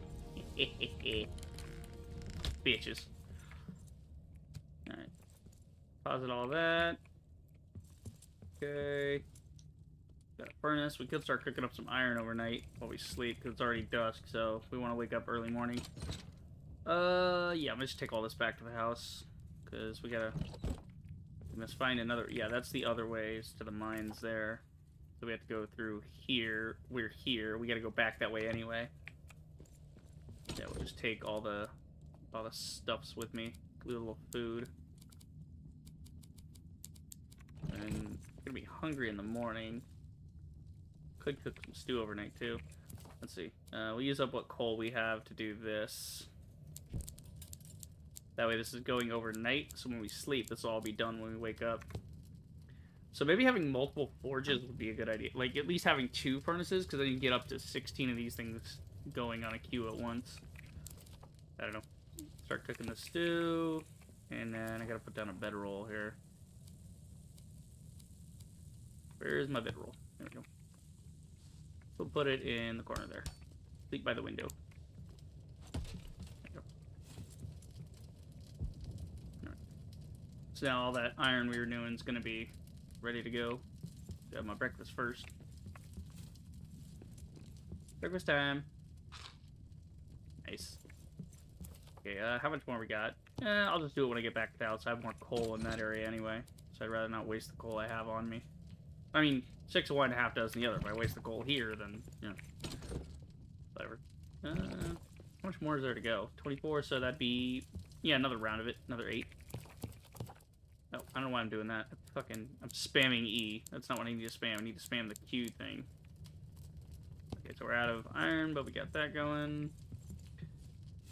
Bitches. Alright. Deposit all that. Okay. Got a furnace. We could start cooking up some iron overnight while we sleep, because it's already dusk, so we want to wake up early morning. Yeah, I'm gonna just take all this back to the house, because we must find another... Yeah, that's the other ways to the mines there. So we have to go through here. We're here. We gotta go back that way anyway. Yeah, we'll just take all the stuffs with me. A little food. And I'm gonna be hungry in the morning. Could cook some stew overnight too. Let's see. We'll use up what coal we have to do this. That way this is going overnight, so when we sleep, this will all be done when we wake up. So maybe having multiple forges would be a good idea. Like, at least having 2 furnaces, because then you can get up to 16 of these things going on a queue at once. I don't know. start cooking the stew. And then I gotta put down a bedroll here. Where's my bedroll? There we go. We'll put it in the corner there. Sleep by the window. Right. So now all that iron we were doing is gonna be ready to go. Have my breakfast first. Breakfast time. Nice. Okay, how much more we got? I'll just do it when I get back to the house. I have more coal in that area anyway, so I'd rather not waste the coal I have on me. I mean, 6 of one, half dozen the other. If I waste the coal here, then, you know, whatever. How much more is there to go? 24, so that'd be, yeah, another round of it. Another 8. No, I don't know why I'm doing that. I'm spamming E. That's not what I need to spam. I need to spam the Q thing. Okay, so we're out of iron, but we got that going.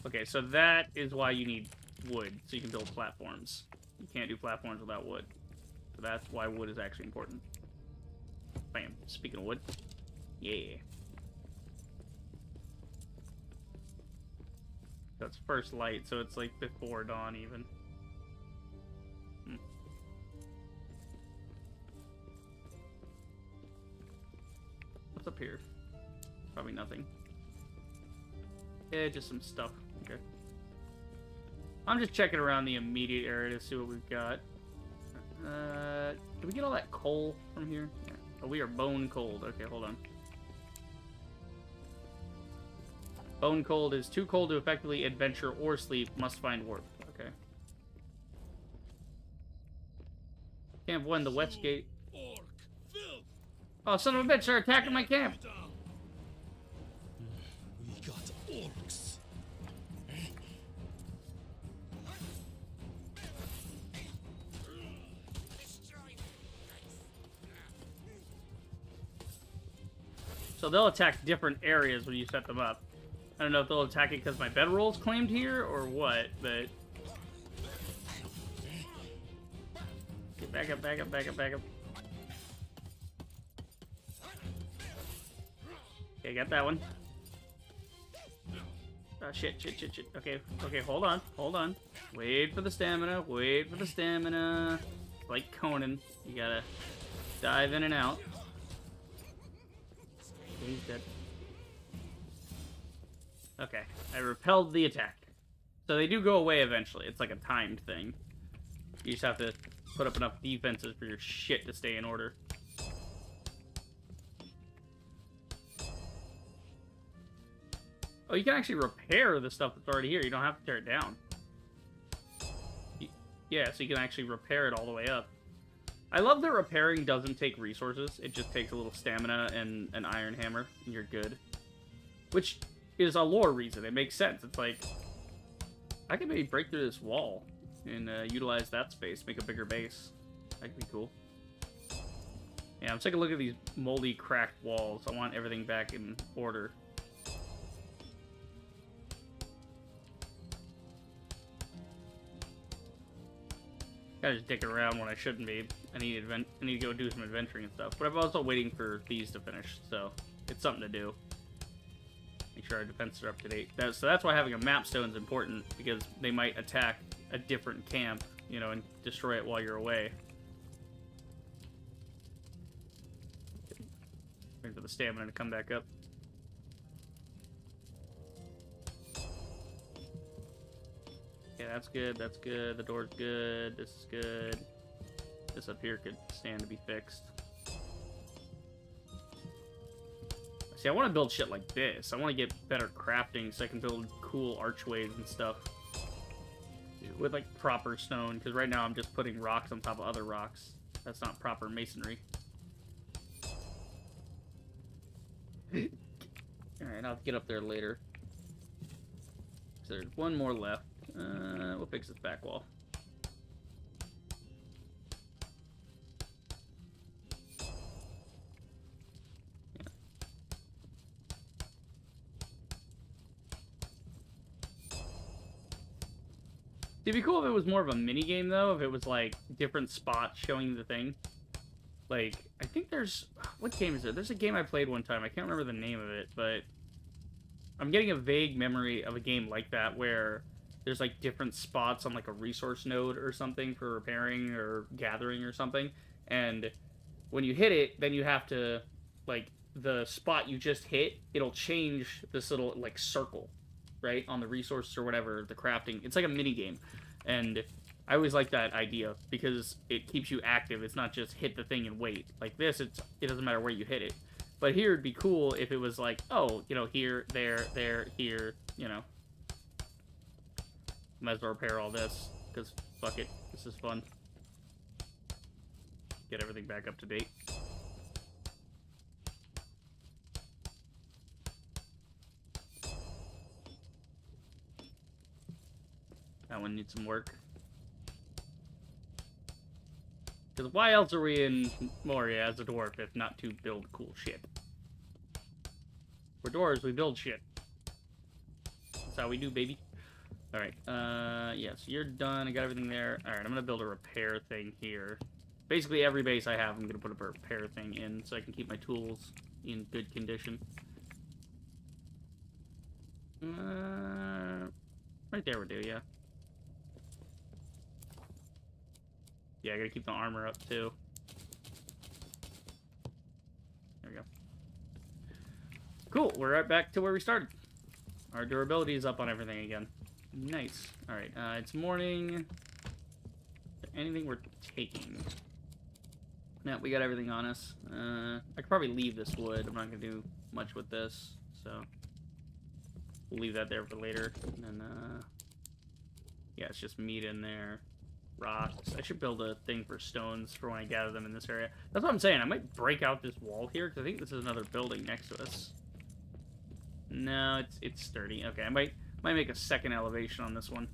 Okay, so that is why you need wood, so you can build platforms. You can't do platforms without wood. So that's why wood is actually important. Bam. Speaking of wood. Yeah. That's first light, so it's like before dawn even. What's up here? Probably nothing. Yeah, just some stuff. Okay. I'm just checking around the immediate area to see what we've got. Did we get all that coal from here? Yeah. Oh, we are bone cold. Okay, hold on. Bone cold is too cold to effectively adventure or sleep. Must find warmth. Okay. Camp 1, the Westgate. Oh, son of a bitch, they're attacking my camp. We got orcs. So they'll attack different areas when you set them up. I don't know if they'll attack it because my bedroll's claimed here or what, but... Okay, back up, back up, back up, back up. Okay, got that one. Oh, shit. Okay, hold on. Wait for the stamina, Like Conan, you gotta dive in and out. He's dead. Okay, I repelled the attack. So they do go away eventually. It's like a timed thing. You just have to put up enough defenses for your shit to stay in order. Oh, you can actually repair the stuff that's already here. You don't have to tear it down. Yeah, so you can actually repair it all the way up. I love that repairing doesn't take resources. It just takes a little stamina and an iron hammer, and you're good. Which is a lore reason. It makes sense. It's like, I could maybe break through this wall and utilize that space, make a bigger base. That could be cool. Yeah, let's take a look at these moldy, cracked walls. I want everything back in order. Gotta just dick around when I shouldn't be. I need to go do some adventuring and stuff. But I'm also waiting for these to finish, so it's something to do. Make sure our defenses are up to date. So that's why having a map stone is important, because they might attack a different camp, you know, and destroy it while you're away. Waiting for the stamina to come back up. Okay, that's good, that's good. The door's good, this is good. This up here could stand to be fixed. See, I want to build shit like this. I want to get better crafting so I can build cool archways and stuff. With, like, proper stone, because right now I'm just putting rocks on top of other rocks. That's not proper masonry. Alright, I'll get up there later. So there's one more left. We'll fix this back wall. Yeah. It'd be cool if it was more of a mini game, though. If it was like different spots showing the thing. Like, I think there's... What game is it? There's a game I played one time. I can't remember the name of it, but... I'm getting a vague memory of a game like that where there's like different spots on like a resource node or something for repairing or gathering or something, and when you hit it, then you have to, like, the spot you just hit, it'll change this little like circle, right, on the resources or whatever, the crafting. It's like a mini game, and I always like that idea because it keeps you active. It's not just hit the thing and wait. Like this, it doesn't matter where you hit it. But here it'd be cool if it was like, oh, you know, here, there, here, you know. Might as well repair all this, because fuck it, this is fun. Get everything back up to date. That one needs some work. Because why else are we in Moria as a dwarf if not to build cool shit? We're dwarves, we build shit. That's how we do, baby. Alright, yeah, so you're done. I got everything there. Alright, I'm gonna build a repair thing here. Basically, every base I have, I'm gonna put a repair thing in so I can keep my tools in good condition. Right there would do, yeah. Yeah, I gotta keep the armor up, too. There we go. Cool, we're right back to where we started. Our durability is up on everything again. Nice. Alright, it's morning. Anything we're taking? No, we got everything on us. I could probably leave this wood. I'm not gonna do much with this, so we'll leave that there for later. And then, yeah, it's just meat in there. Rocks. I should build a thing for stones for when I gather them in this area. That's what I'm saying. I might break out this wall here, because I think this is another building next to us. No, it's sturdy. Okay, I might make a second elevation on this one.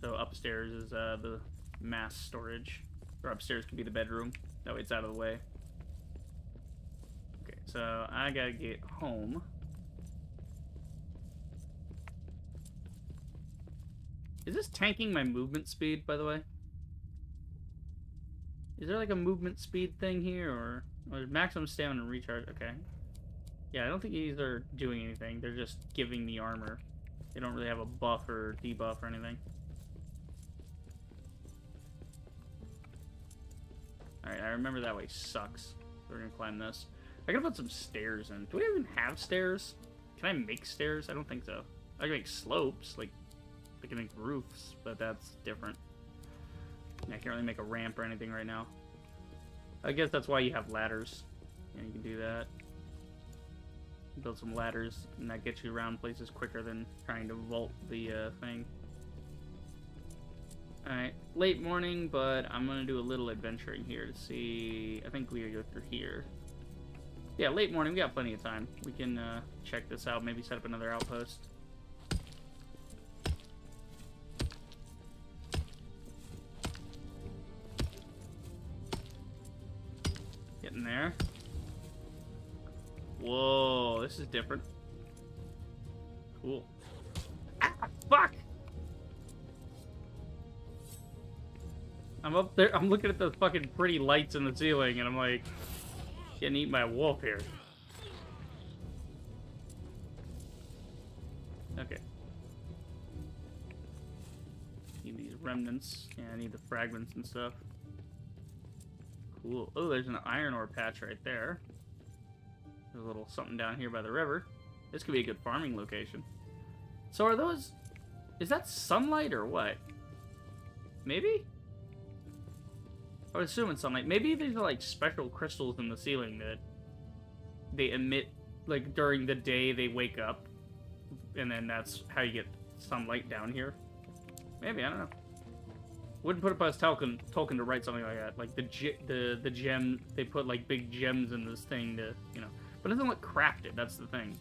So upstairs is the mass storage. Or upstairs could be the bedroom. That way it's out of the way. Okay, so I gotta get home. Is this tanking my movement speed, by the way? Is there like a movement speed thing here, or maximum stamina and recharge? Okay. Yeah, I don't think these are doing anything. They're just giving me armor. They don't really have a buff or debuff or anything. Alright, I remember that way sucks. We're gonna climb this. I gotta put some stairs in. Do we even have stairs? Can I make stairs? I don't think so. I can make slopes, like I can make roofs, but that's different. I can't really make a ramp or anything right now. I guess that's why you have ladders. Yeah, you can do that. Build some ladders, and that gets you around places quicker than trying to vault the thing. Alright, late morning, but I'm gonna do a little adventuring here to see. I think we gotta go through here. Yeah, late morning, we got plenty of time. We can check this out, maybe set up another outpost. Getting there. Whoa, this is different. Cool. Ah, fuck! I'm up there, I'm looking at the fucking pretty lights in the ceiling, and I'm like, getting eaten by a wolf here. Okay. Need these remnants. Yeah, I need the fragments and stuff. Cool. Oh, there's an iron ore patch right there. There's a little something down here by the river. This could be a good farming location. So are those... Is that sunlight or what? Maybe? I would assume it's sunlight. Maybe these are like special crystals in the ceiling that they emit, like during the day they wake up. And then that's how you get sunlight down here. Maybe, I don't know. Wouldn't put it past Tolkien to write something like that. Like the gem, they put like big gems in this thing to, you know. But it doesn't look crafted, that's the thing.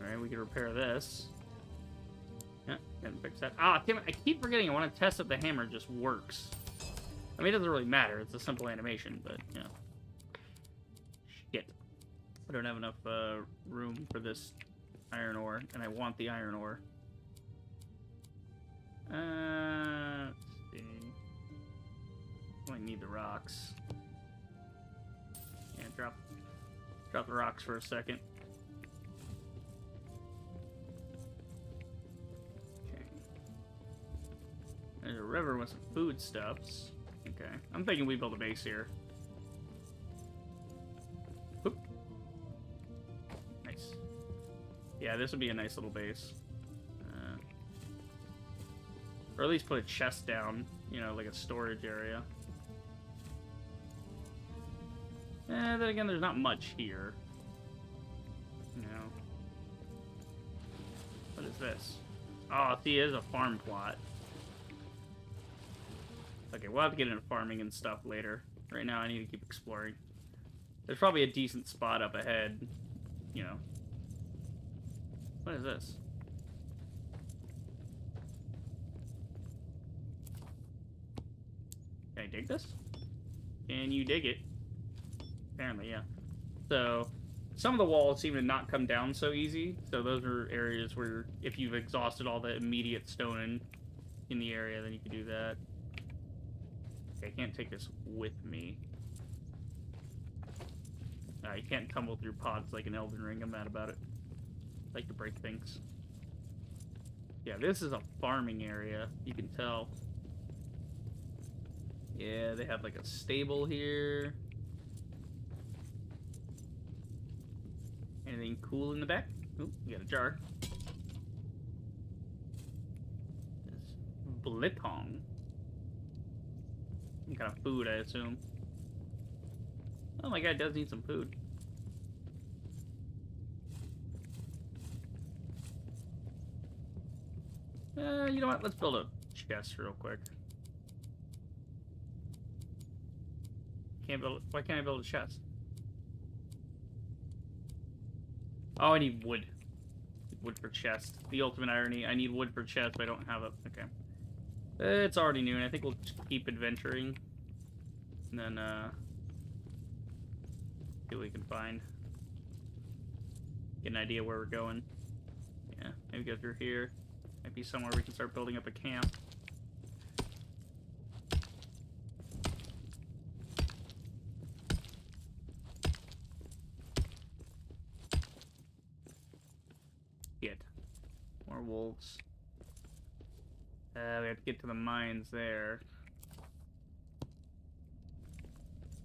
Alright, we can repair this. Yeah, can fix that. Ah, damn it, I keep forgetting I want to test if the hammer just works. I mean, it doesn't really matter, it's a simple animation, but, you know. Shit. I don't have enough room for this iron ore, and I want the iron ore. Let's see. I need the rocks. Yeah, drop. Drop the rocks for a second. Okay. There's a river with some foodstuffs. Okay. I'm thinking we build a base here. Oop. Nice. Yeah, this would be a nice little base. Or at least put a chest down, you know, like a storage area. Then again, there's not much here. You know. What is this? Oh, see, it is a farm plot. Okay, we'll have to get into farming and stuff later. Right now, I need to keep exploring. There's probably a decent spot up ahead, you know. What is this? Can I dig this? Can you dig it? Apparently, yeah. So, some of the walls seem to not come down so easy. So those are areas where if you've exhausted all the immediate stone in the area, then you can do that. Okay, I can't take this with me. You can't tumble through pods like an Elden Ring. I'm mad about it. I like to break things. Yeah, this is a farming area. You can tell. Yeah, they have like a stable here. Anything cool in the back? Ooh, we got a jar. It's Blipong. Some kind of food, I assume. Oh my god, it does need some food. You know what? Let's build a chest real quick. Can't build. Why can't I build a chest? Oh, I need wood. Wood for chest. The ultimate irony. I need wood for chest, but I don't have it. Okay. It's already noon. I think we'll just keep adventuring. And then, see what we can find. Get an idea where we're going. Yeah, maybe go through here. Might be somewhere we can start building up a camp. Get more wolves. We have to get to the mines there.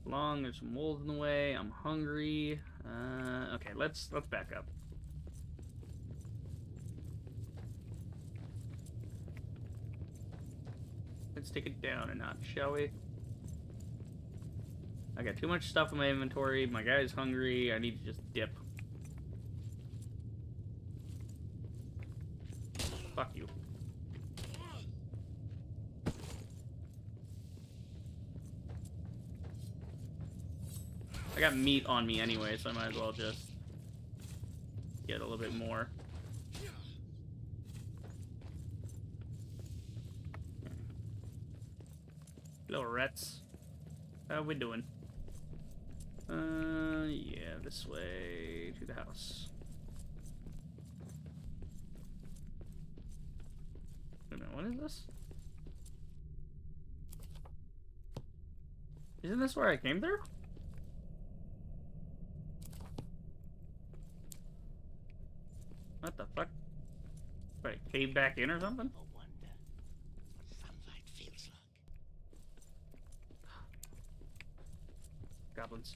Long, there's some wolves in the way. I'm hungry. Okay, let's back up. Let's take it down a notch, shall we? I got too much stuff in my inventory. My guy's hungry. I need to just dip. Fuck you. I got meat on me anyway, so I might as well just get a little bit more. Hello, rats. How we doing? Yeah, this way to the house. Wait a minute, what is this? Isn't this where I came through? What the fuck? Wait, cave back in or something? I wonder what sunlight feels like. Goblins.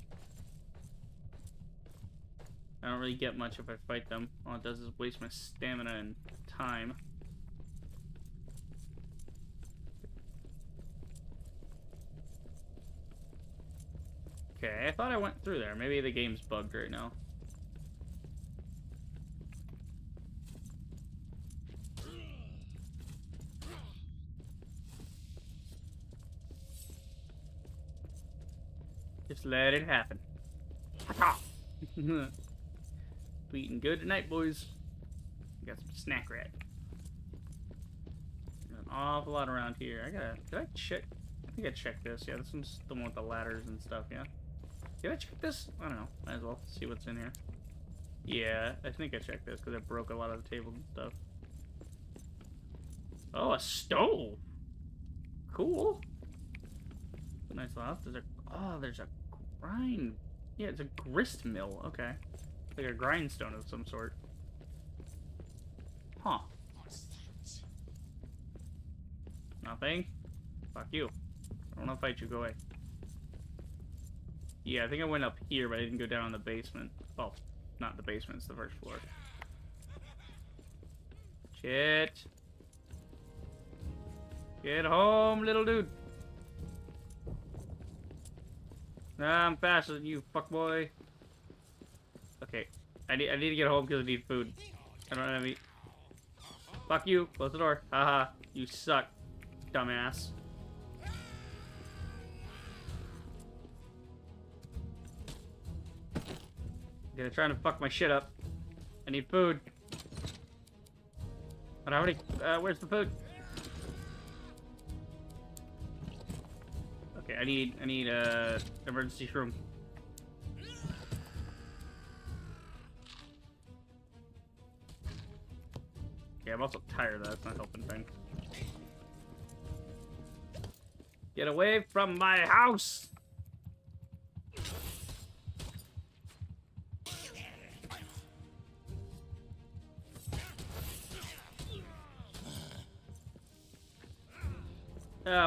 I don't really get much if I fight them. All it does is waste my stamina and time. Okay, I thought I went through there. Maybe the game's bugged right now. Just let it happen. We eating good tonight, boys. Got some snack rat. An awful lot around here. Did I check? I think I checked this. Yeah, this one's the one with the ladders and stuff, yeah. Did I check this? I don't know. Might as well see what's in here. Yeah, I think I checked this because it broke a lot of the tables and stuff. Oh, a stove! Cool. Nice loft. There's a grind Yeah, it's a grist mill. Okay. Like a grindstone of some sort. Huh. Nothing? Fuck you. I don't want to fight you. Go away. Yeah, I think I went up here, but I didn't go down in the basement. Well, not the basement. It's the first floor. Shit. Get home, little dude. Nah, I'm faster than you, fuckboy. Okay. I need to get home because I need food. I don't have any. Fuck you. Close the door. Haha. You suck, dumbass. They're trying to fuck my shit up. I need food. I don't have any. Where's the food? Okay, I need emergency room. Yeah, I'm also tired. That's not helping thing. Get away from my house!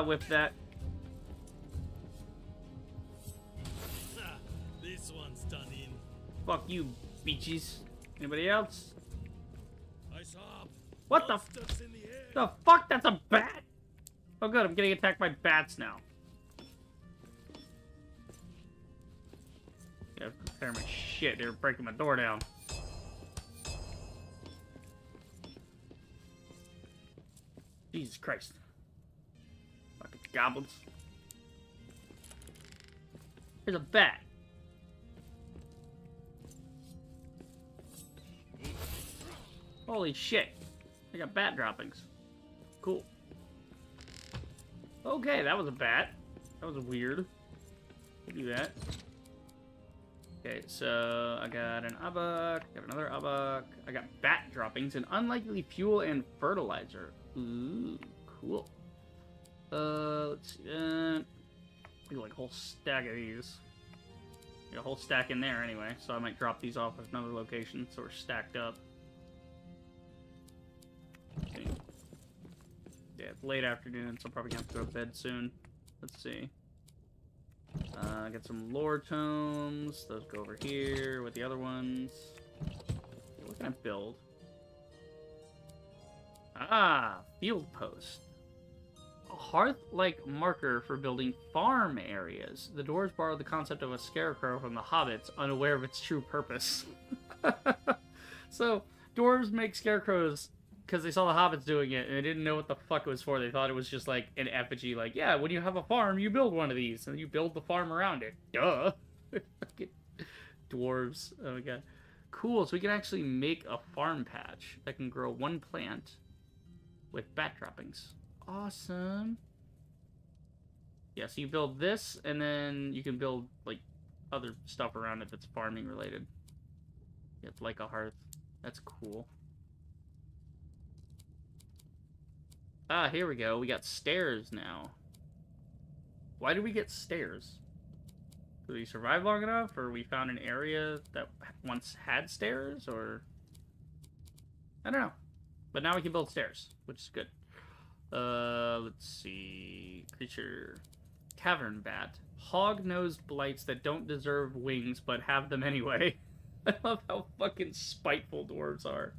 Whip that. This one's done in. Fuck you, beaches. Anybody else? I saw What the monsters in the air. the fuck? That's a bat! Oh good, I'm getting attacked by bats now. Gotta prepare my shit. They were breaking my door down. Jesus Christ. Fucking goblins. There's a bat. Holy shit. I got bat droppings. Cool. Okay, that was a bat. That was weird. Do that. Okay, so I got an abak, got another abak. I got bat droppings and unlikely fuel and fertilizer. Ooh, cool. Let's see that. Like a whole stack of these. Got a whole stack in there anyway, so I might drop these off at another location so we're stacked up. Okay. Yeah, it's late afternoon, so I'm probably gonna have to go to bed soon. Let's see. Get some lore tomes. Those go over here with the other ones. What can I build? Ah, field post. A hearth-like marker for building farm areas. The dwarves borrowed the concept of a scarecrow from the hobbits, unaware of its true purpose. So, dwarves make scarecrows because they saw the hobbits doing it, and they didn't know what the fuck it was for. They thought it was just like an effigy, like, yeah, when you have a farm, you build one of these, and you build the farm around it. Duh! Dwarves. Oh my god. Cool, so we can actually make a farm patch that can grow one plant with bat droppings. Awesome. Yeah, so you build this, and then you can build, like, other stuff around it that's farming related. It's like a hearth. That's cool. Ah, here we go. We got stairs now. Why did we get stairs? Did we survive long enough, or we found an area that once had stairs, or... I don't know. But now we can build stairs, which is good. Let's see. Creature. Cavern bat. Hog-nosed blights that don't deserve wings, but have them anyway. I love how fucking spiteful dwarves are.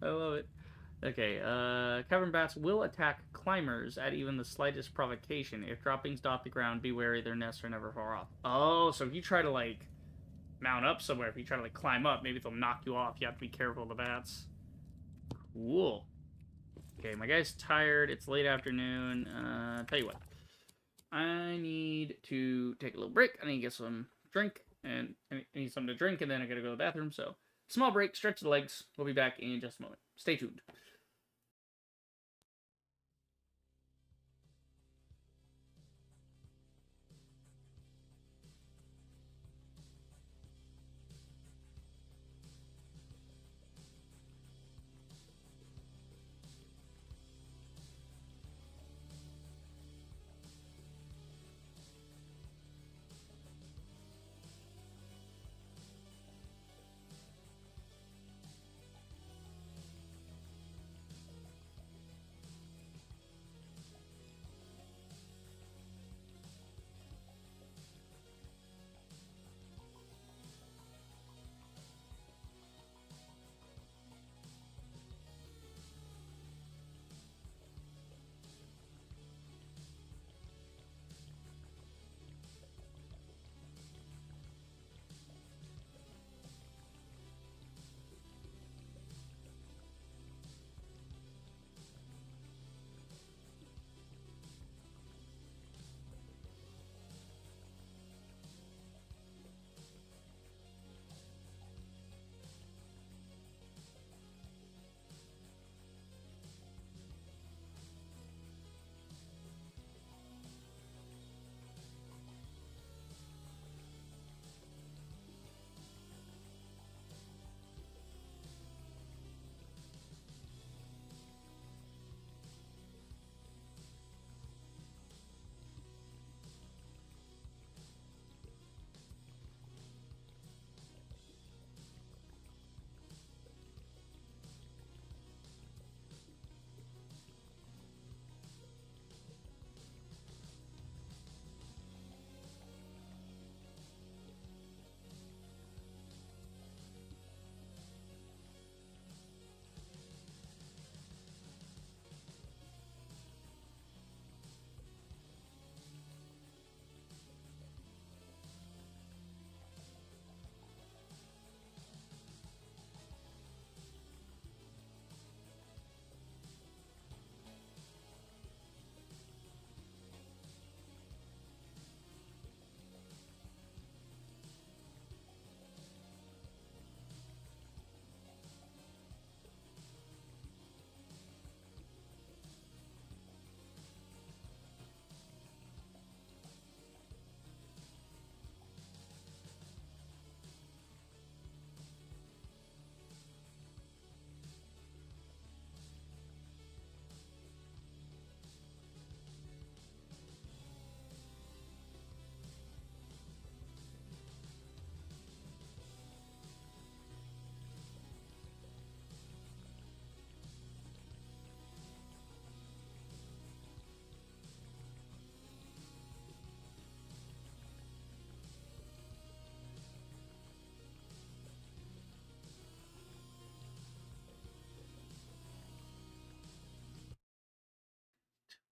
I love it. Okay, cavern bats will attack climbers at even the slightest provocation. If droppings dot the ground, be wary their nests are never far off. Oh, so if you try to, like, mount up somewhere, if you try to, like, climb up, maybe they'll knock you off. You have to be careful of the bats. Cool. Okay, my guy's tired. It's late afternoon. Tell you what. I need to take a little break. I need to get some drink, and I need something to drink, and then I gotta go to the bathroom, so... Small break, stretch the legs. We'll be back in just a moment. Stay tuned.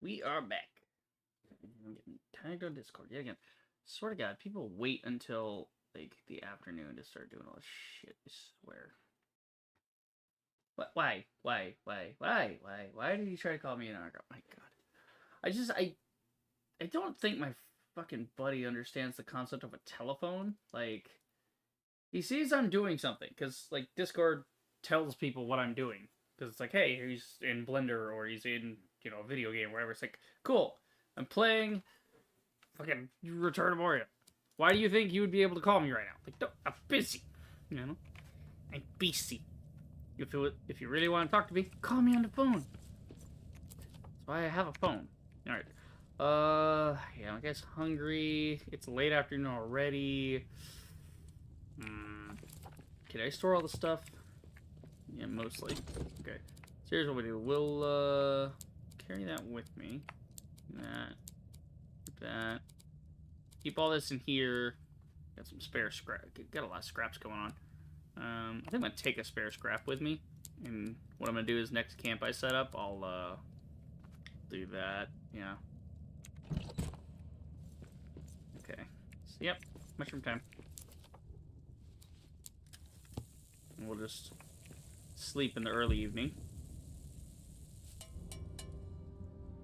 We are back. I'm getting tagged on Discord yet again. Swear to God, people wait until like the afternoon to start doing all this shit. I swear. What? Why? Why did you try to call me an argo? My God. I don't think my fucking buddy understands the concept of a telephone. Like, he sees I'm doing something because like Discord tells people what I'm doing because it's like, hey, he's in Blender or he's in a video game or whatever. It's like, cool, I'm playing fucking Return to Moria. Why do you think you would be able to call me right now? Like, no, I'm busy. I'm busy. If you really want to talk to me, call me on the phone. That's why I have a phone. All right. Yeah, I guess hungry. It's late afternoon already. Can I store all the stuff? Yeah, mostly. Okay. So here's what we do. We'll, carry that with me. That. Keep all this in here. Got some spare scrap. Got a lot of scraps going on. I think I'm gonna take a spare scrap with me. And what I'm gonna do is next camp I set up, I'll, do that. Yeah. Okay. So, yep. Mushroom time. And we'll just sleep in the early evening.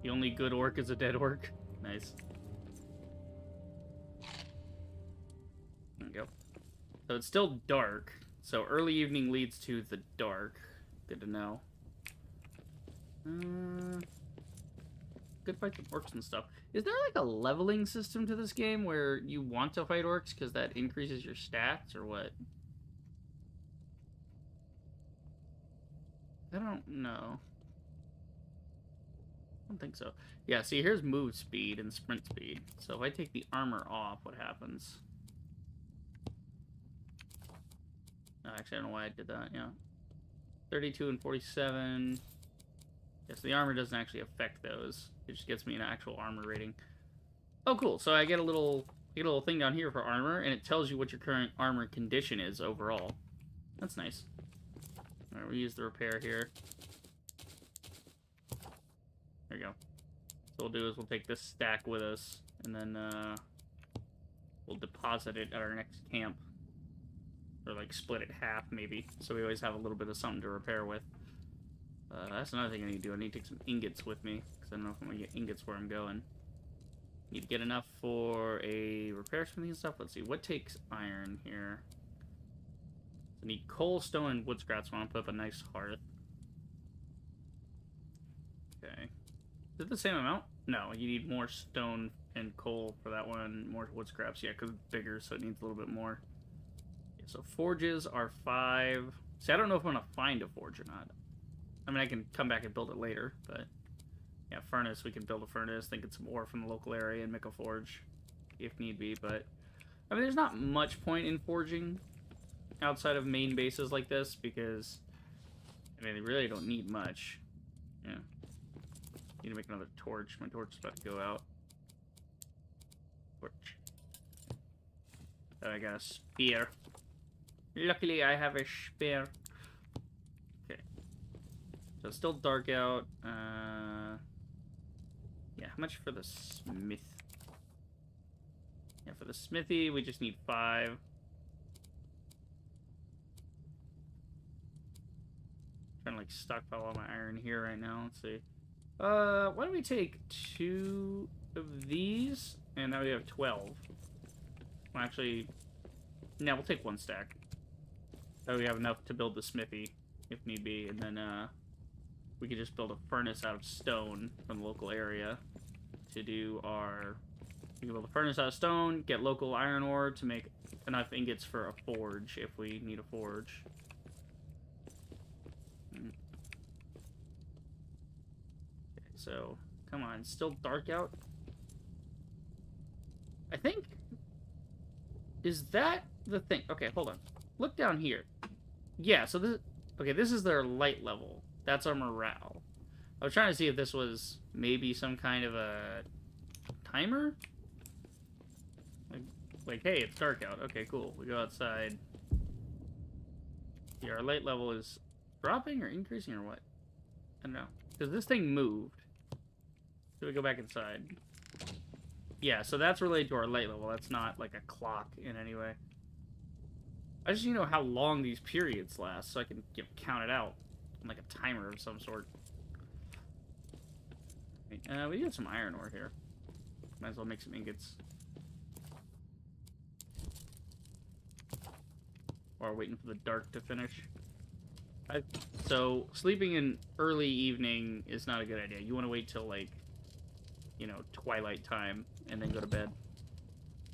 The only good orc is a dead orc. Nice. There we go. So it's still dark. So early evening leads to the dark. Good to know. Good fight some orcs and stuff. Is there like a leveling system to this game where you want to fight orcs because that increases your stats or what? I don't know. I don't think so. Yeah, see, here's move speed and sprint speed. So if I take the armor off, what happens? Oh, actually, I don't know why I did that, yeah. 32 and 47. Yes, the armor doesn't actually affect those. It just gets me an actual armor rating. Oh, cool. So I get a little thing down here for armor, and it tells you what your current armor condition is overall. That's nice. All right, we'll use the repair here. There we go. So what we'll do is we'll take this stack with us, and then we'll deposit it at our next camp. Or, like, split it half, maybe. So we always have a little bit of something to repair with. That's another thing I need to do. I need to take some ingots with me, because I don't know if I'm going to get ingots where I'm going. Need to get enough for a repair smithing and stuff. Let's see, what takes iron here? I need coal, stone, and wood scraps. I want to put up a nice hearth. Okay. Is it the same amount? No, you need more stone and coal for that one. More wood scraps, yeah, because it's bigger, so it needs a little bit more. Yeah, so forges are 5. See, I don't know if I'm going to find a forge or not. I mean, I can come back and build it later, but... Yeah, furnace, we can build a furnace, then get some ore from the local area and make a forge, if need be, but... I mean, there's not much point in forging outside of main bases like this, because... I mean, they really don't need much. Yeah. Need to make another torch. My torch is about to go out. Torch. I got a spear. Luckily, I have a spear. Okay. So it's still dark out. Yeah, how much for the smith? Yeah, for the smithy, we just need 5. Trying to like stockpile all my iron here right now. Let's see. Why don't we take 2 of these, and now we have 12. Well, actually, no, we'll take 1 stack. That way we have enough to build the smithy, if need be, and then we could just build a furnace out of stone from the local area to do our... We can build a furnace out of stone, get local iron ore to make enough ingots for a forge if we need a forge. Okay, so, come on, it's still dark out? I think... Is that the thing? Okay, hold on. Look down here. Yeah, so this... Okay, this is their light level. That's our morale. I was trying to see if this was maybe some kind of a timer? Like, hey, it's dark out. Okay, cool. We go outside. Yeah, our light level is dropping or increasing or what? I don't know. Because this thing moved. Do we go back inside? Yeah, so that's related to our light level. That's not like a clock in any way. I just need to know how long these periods last so I can count it out. Like a timer of some sort. We got some iron ore here. Might as well make some ingots. While waiting for the dark to finish. So, sleeping in early evening is not a good idea. You want to wait till, like, you know, twilight time and then go to bed.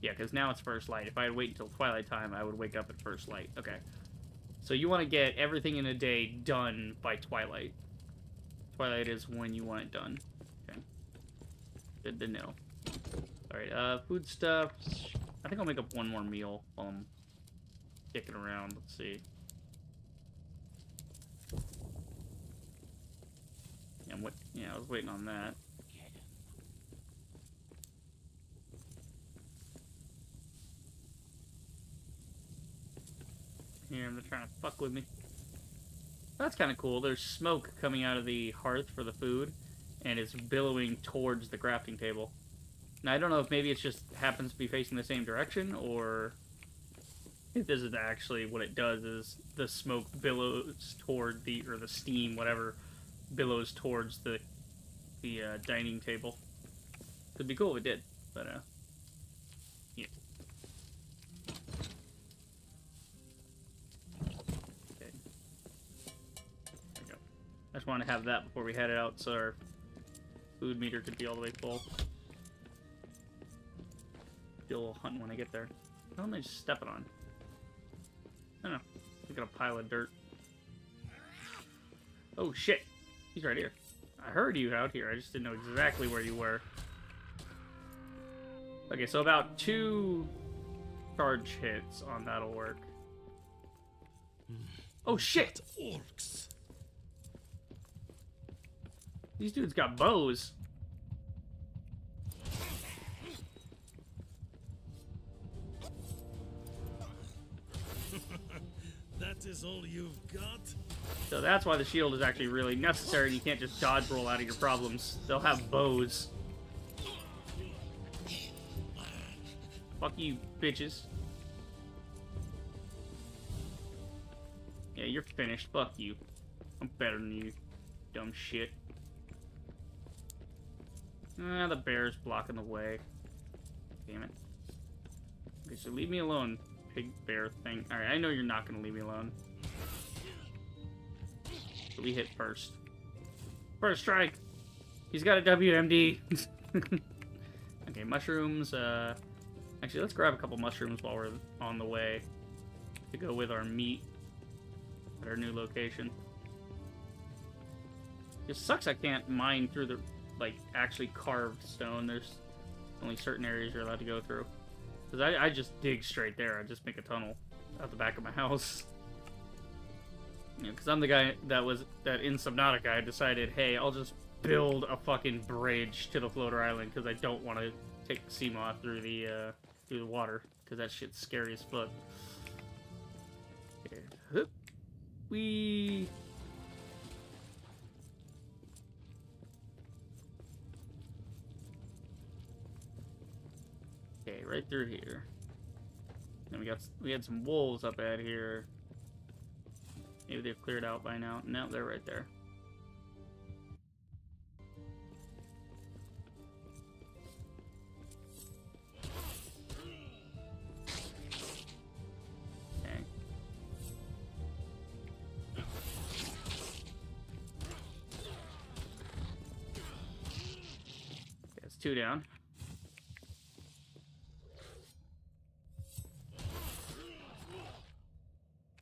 Yeah, because now it's first light. If I had wait until twilight time, I would wake up at first light. Okay. So you want to get everything in a day done by twilight. Twilight is when you want it done. Okay. Good to know. Alright, food stuff. I think I'll make up one more meal while I'm kicking around. Let's see. Yeah, I was waiting on that. Here, they're trying to fuck with me. That's kind of cool. There's smoke coming out of the hearth for the food, and it's billowing towards the crafting table. Now, I don't know if maybe it just happens to be facing the same direction, or if this is actually what it does is the smoke billows toward or the steam, whatever, billows towards the dining table. Could be cool if it did, but, yeah. Okay. There we go. I just want to have that before we head out so our food meter could be all the way full. Do a little hunting when I get there. What am I just stepping on? I don't know. Look at a pile of dirt. Oh shit! He's right here. I heard you out here. I just didn't know exactly where you were. Okay, so about 2 charge hits on that'll work. Oh shit! Orcs. These dudes got bows. That is all you've got? So that's why the shield is actually really necessary. You can't just dodge roll out of your problems. They'll have bows. Fuck you, bitches. Yeah, you're finished. Fuck you. I'm better than you, dumb shit. Ah, the bear's blocking the way. Damn it. Okay, so leave me alone, pig bear thing. Alright, I know you're not gonna leave me alone. So we hit first. First strike! He's got a WMD. Okay, mushrooms. Actually, let's grab a couple mushrooms while we're on the way to go with our meat at our new location. It sucks I can't mine through the, like, actually carved stone. There's only certain areas you're allowed to go through. Because I just dig straight there. I just make a tunnel out the back of my house. You know, because I'm the guy that in Subnautica I decided, hey, I'll just build a fucking bridge to the floater island because I don't want to take the Seamoth through the water because that shit's scary as fuck. Okay. Hup. Wee. Okay, right through here. Then we had some wolves up at here. Maybe they've cleared out by now. No, they're right there. Okay. That's 2 down.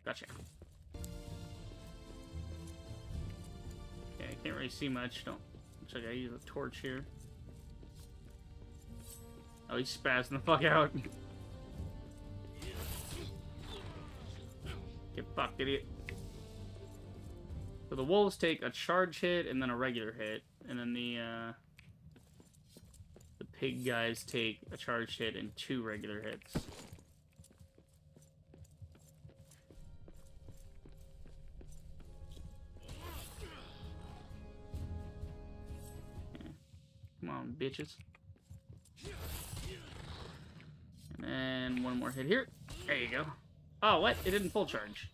Gotcha. Okay, I can't really see much. Looks like I use a torch here. Oh, he's spazzing the fuck out. Get fucked, idiot. So the wolves take a charge hit and then a regular hit, and then the pig guys take a charge hit and 2 regular hits. Come on, down, bitches. And then one more hit here. There you go. Oh, what? It didn't full charge.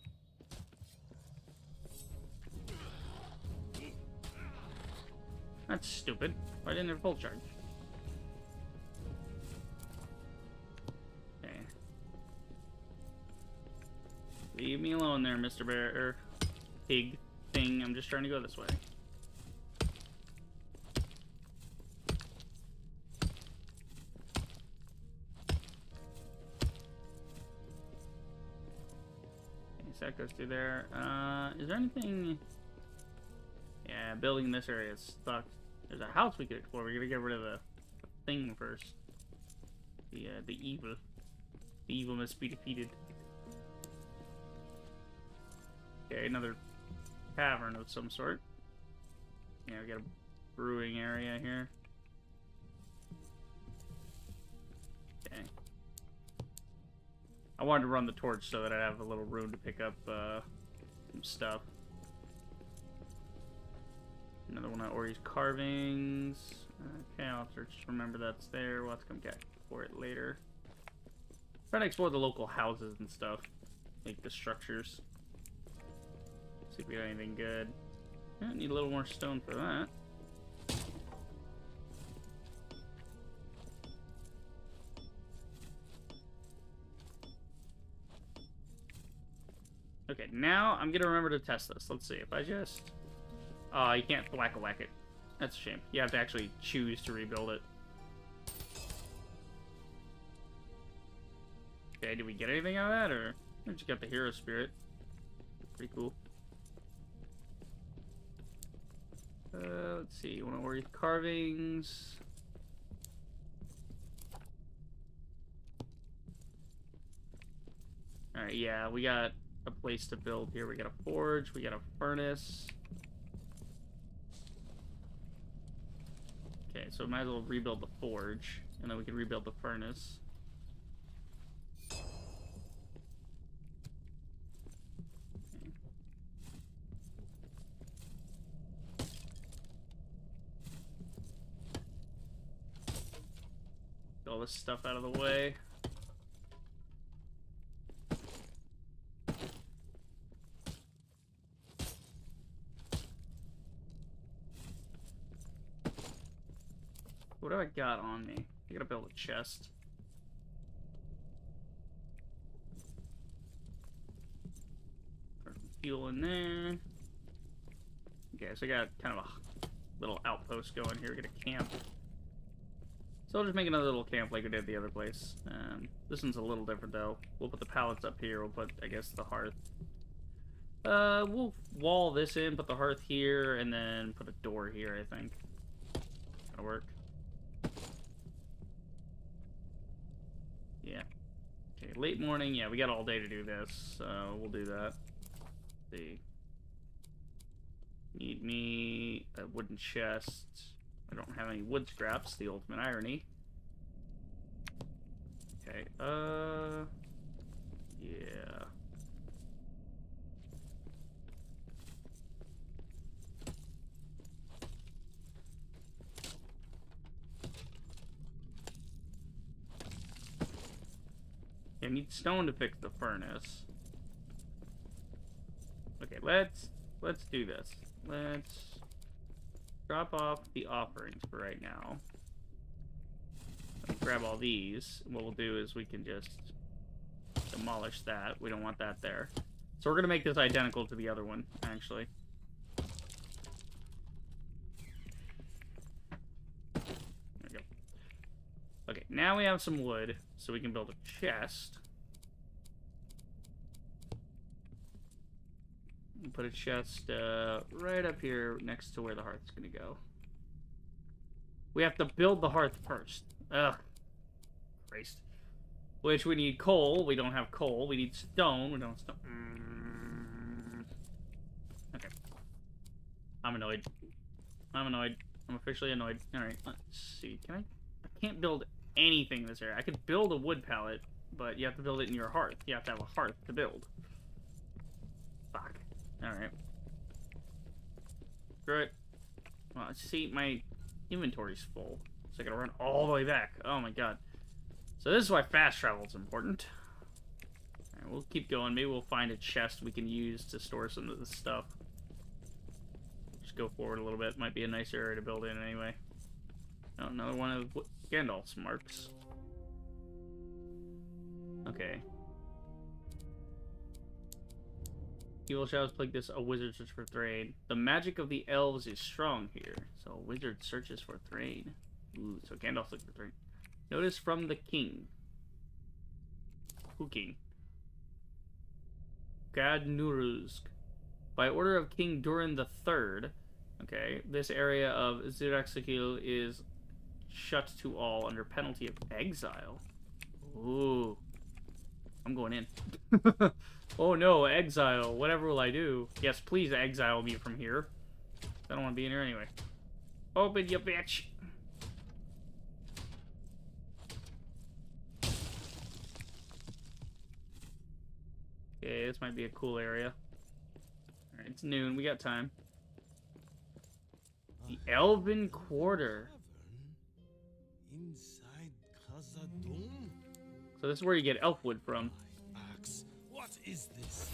That's stupid. Why didn't it full charge? Okay. Leave me alone there, Mr. Bear, or pig thing. I'm just trying to go this way. Okay, so that goes through there. Is there anything? Yeah, building this area sucks. There's a house we could explore. We're gonna get rid of the thing first. The evil. The evil must be defeated. Okay, another tavern of some sort. Yeah, we got a brewing area here. Okay. I wanted to run the torch so that I'd have a little room to pick up some stuff. Another one of Ori's carvings. Okay, I'll have to just remember that's there. We'll have to come back for it later. Try to explore the local houses and stuff. Like the structures. See if we got anything good. Yeah, need a little more stone for that. Okay, now I'm gonna remember to test this. Let's see if I just... Oh, you can't whack-a-whack it. That's a shame. You have to actually choose to rebuild it. Okay, did we get anything out of that, or... We just got the hero spirit. Pretty cool. Let's see. One of Ori's carvings. Alright, yeah, we got a place to build here. We got a forge, we got a furnace. Okay, so we might as well rebuild the forge, and then we can rebuild the furnace. Okay. Get all this stuff out of the way. What have I got on me? I gotta build a chest. Put some fuel in there. Okay, so I got kind of a little outpost going here. We're gonna camp. So I'll just make another little camp like we did the other place. This one's a little different though. We'll put the pallets up here. We'll put, I guess, the hearth. We'll wall this in, put the hearth here, and then put a door here, I think. That'll work. Yeah. Okay, late morning. Yeah, we got all day to do this, so we'll do that. Let's see. Need me a wooden chest. I don't have any wood scraps, the ultimate irony. Okay, yeah. I need stone to fix the furnace. Okay, let's do this. Let's drop off the offerings for right now. Let's grab all these. What we'll do is we can just demolish that. We don't want that there. So we're gonna make this identical to the other one, actually. There we go. Okay, now we have some wood, so we can build a chest. And put a chest right up here next to where the hearth's gonna go. We have to build the hearth first. Ugh. Christ. Which we need coal. We don't have coal. We need stone. We don't have stone. Okay. I'm annoyed. I'm annoyed. I'm officially annoyed. Alright, let's see. Can I can't build anything in this area. I could build a wood pallet, but you have to build it in your hearth. You have to have a hearth to build. Fuck. Alright. Screw it. Well, see, my inventory's full. So I gotta run all the way back. Oh my god. So this is why fast travel is important. Alright, we'll keep going. Maybe we'll find a chest we can use to store some of this stuff. Just go forward a little bit. Might be a nice area to build in anyway. Oh, another one of Gandalf's marks. Okay. Evil shadows plague this. A wizard searches for Thrain. The magic of the elves is strong here. So a wizard searches for Thrain. Ooh, so Gandalf's looking for Thrain. Notice from the king. Who king? Gadnuruzg. By order of King Durin III, okay, this area of Ziraxakil is shut to all under penalty of exile. Ooh. I'm going in. Oh no, exile. Whatever will I do? Yes, please exile me from here. I don't want to be in here anyway. Open, you bitch! Okay, this might be a cool area. Alright, it's noon. We got time. The Elven Quarter. Inside Khazad-dûm? So this is where you get elf wood from. My axe. What is this?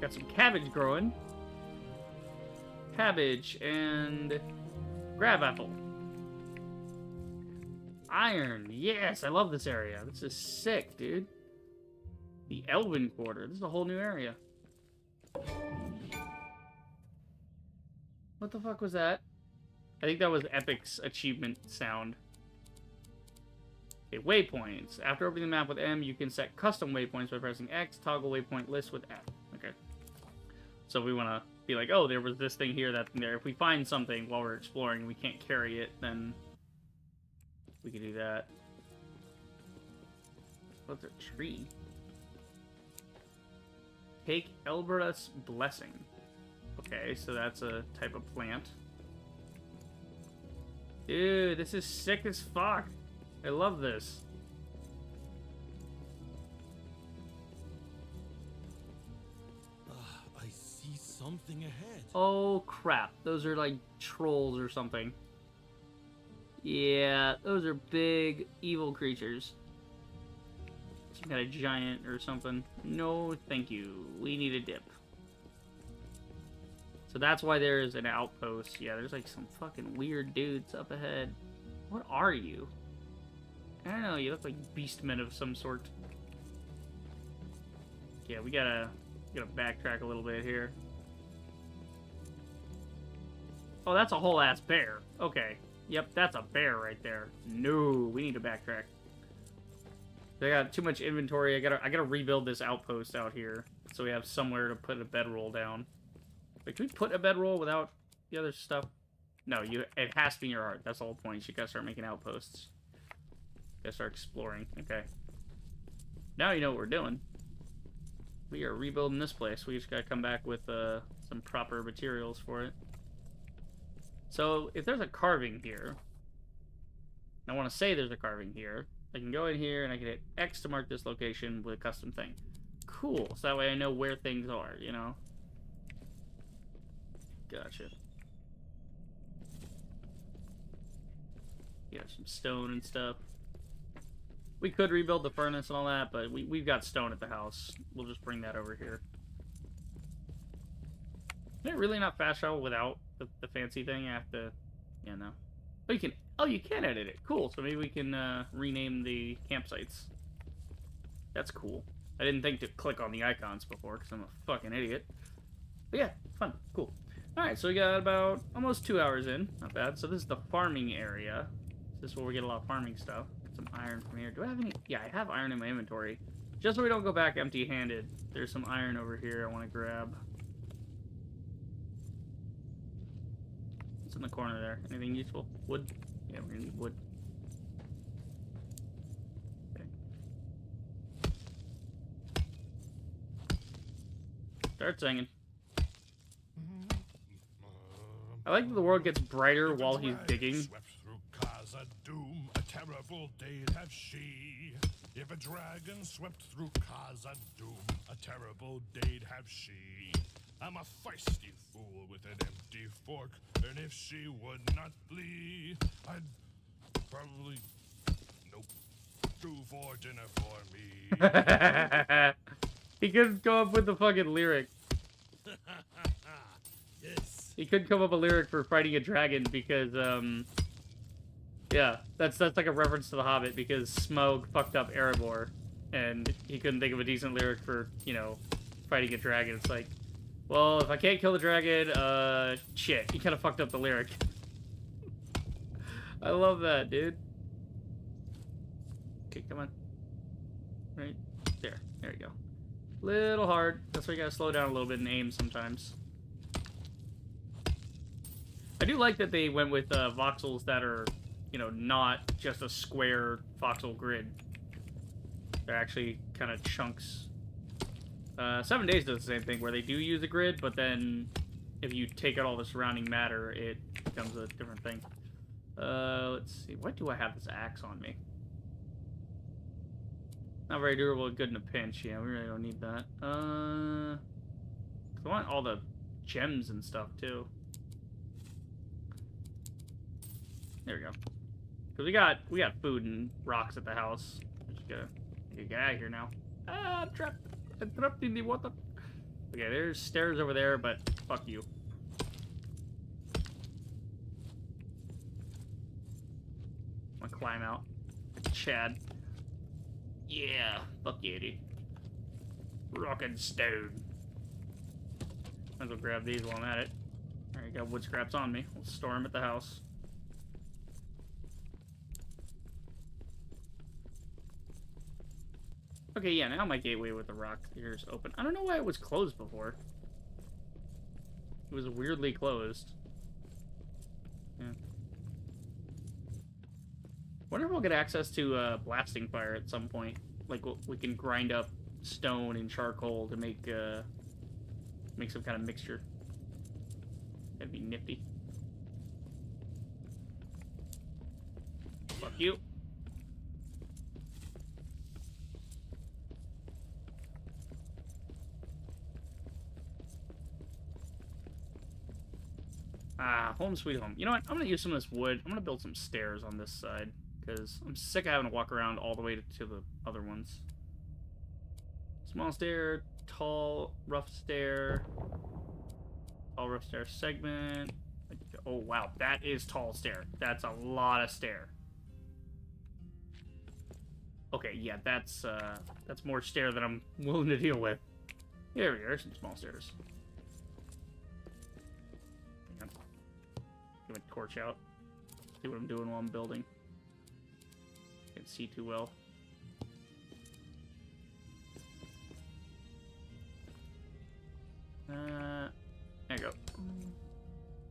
Got some cabbage growing. Cabbage and grab apple. Iron. Yes, I love this area. This is sick, dude. The Elven Quarter. This is a whole new area. What the fuck was that? I think that was Epic's achievement sound. Okay, waypoints. After opening the map with M, you can set custom waypoints by pressing X, toggle waypoint list with F. Okay. So we want to be like, oh, there was this thing here, that thing there. If we find something while we're exploring and we can't carry it, then we can do that. What's a tree? Take Elberus Blessing. Okay, so that's a type of plant. Dude, this is sick as fuck. I love this. I see something ahead. Oh crap, those are like trolls or something. Yeah, those are big evil creatures. Some kind of giant or something. No, thank you. We need a dip. So that's why there is an outpost. Yeah, there's like some fucking weird dudes up ahead. What are you? I don't know, you look like beastmen of some sort. Yeah, we gotta backtrack a little bit here. Oh, that's a whole ass bear. Okay. Yep, that's a bear right there. No, we need to backtrack. I got too much inventory. I gotta rebuild this outpost out here so we have somewhere to put a bedroll down. Wait, can we put a bedroll without the other stuff? No, it has to be in your heart. That's the whole point. You gotta start making outposts. Gotta start exploring. Okay. Now you know what we're doing. We are rebuilding this place. We just gotta come back with some proper materials for it. So, if there's a carving here, I want to say there's a carving here, I can go in here and I can hit X to mark this location with a custom thing. Cool. So that way I know where things are, you know? Gotcha. You got some stone and stuff. We could rebuild the furnace and all that, but we've got stone at the house. We'll just bring that over here. Can I really not fast travel without the fancy thing? I have to... Yeah, no. Oh, you can... Oh, you can edit it. Cool. So maybe we can rename the campsites. That's cool. I didn't think to click on the icons before because I'm a fucking idiot. But yeah, fun. Cool. Alright, so we got about almost 2 hours in. Not bad. So this is the farming area. This is where we get a lot of farming stuff. Get some iron from here. Do I have any... Yeah, I have iron in my inventory. Just so we don't go back empty-handed. There's some iron over here I want to grab. What's in the corner there? Anything useful? Wood? Yeah, we're gonna need wood. Okay. Start singing. I like that the world gets brighter while he's digging. Swept through Khazad-dûm, a terrible day'd have she. If a dragon swept through Khazad-dûm, a terrible day'd have she. I'm a feisty fool with an empty fork, and if she would not flee, I'd probably, nope, do for dinner for me. He couldn't come up with the fucking lyric. Yes. He couldn't come up with a lyric for fighting a dragon because, yeah, that's like a reference to The Hobbit because Smaug fucked up Erebor, and he couldn't think of a decent lyric for, you know, fighting a dragon. It's like, well, if I can't kill the dragon, shit, he kind of fucked up the lyric. I love that, dude. Okay, come on. Right there. There you go. Little hard. That's why you gotta slow down a little bit and aim sometimes. I do like that they went with voxels that are, you know, not just a square voxel grid. They're actually kind of chunks. 7 Days does the same thing, where they do use a grid, but then if you take out all the surrounding matter, it becomes a different thing. Let's see. Why do I have this axe on me? Not very durable, good in a pinch. Yeah, we really don't need that. 'Cause I want all the gems and stuff, too. There we go. Because we got food and rocks at the house. Just gotta get out of here now. Ah, I'm trapped. I'm trapped in the water. Okay, there's stairs over there, but fuck you. I'm gonna climb out. Chad. Yeah, fuck yeah, dude. Rock and stone. Might as well grab these while I'm at it. Alright, got wood scraps on me. We'll store them at the house. Okay, yeah, now my gateway with the rock here is open. I don't know why it was closed before. It was weirdly closed. Yeah. Wonder if we'll get access to blasting fire at some point. Like, we can grind up stone and charcoal to make some kind of mixture. That'd be nifty. Fuck you. Ah, home sweet home. You know what? I'm gonna use some of this wood. I'm gonna build some stairs on this side, because I'm sick of having to walk around all the way to the other ones. Small stair, tall, rough stair. Tall, rough stair segment. Oh, wow. That is tall stair. That's a lot of stair. Okay, yeah, that's more stair than I'm willing to deal with. Here we go. There's some small stairs. Give a torch out. See what I'm doing while I'm building. Can't see too well. There you go.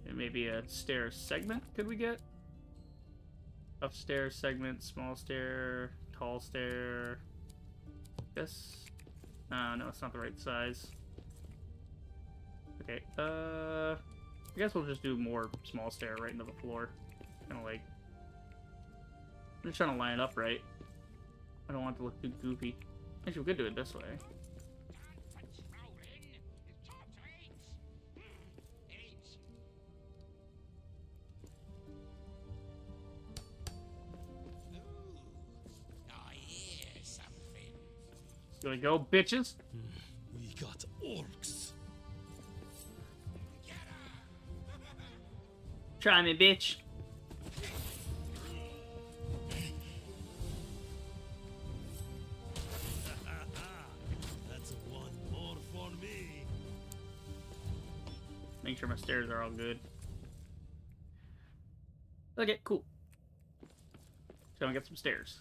And maybe a stair segment could we get? Upstairs segment, small stair, tall stair. This? No, it's not the right size. Okay, I guess we'll just do more small stair right into the floor. Kind of like... I'm just trying to line it up right. I don't want it to look too goofy. Actually, we could do it this way. Here we go, bitches. We got orcs. Try me, bitch. That's one more for me. Make sure my stairs are all good. Okay, cool. So I got some stairs.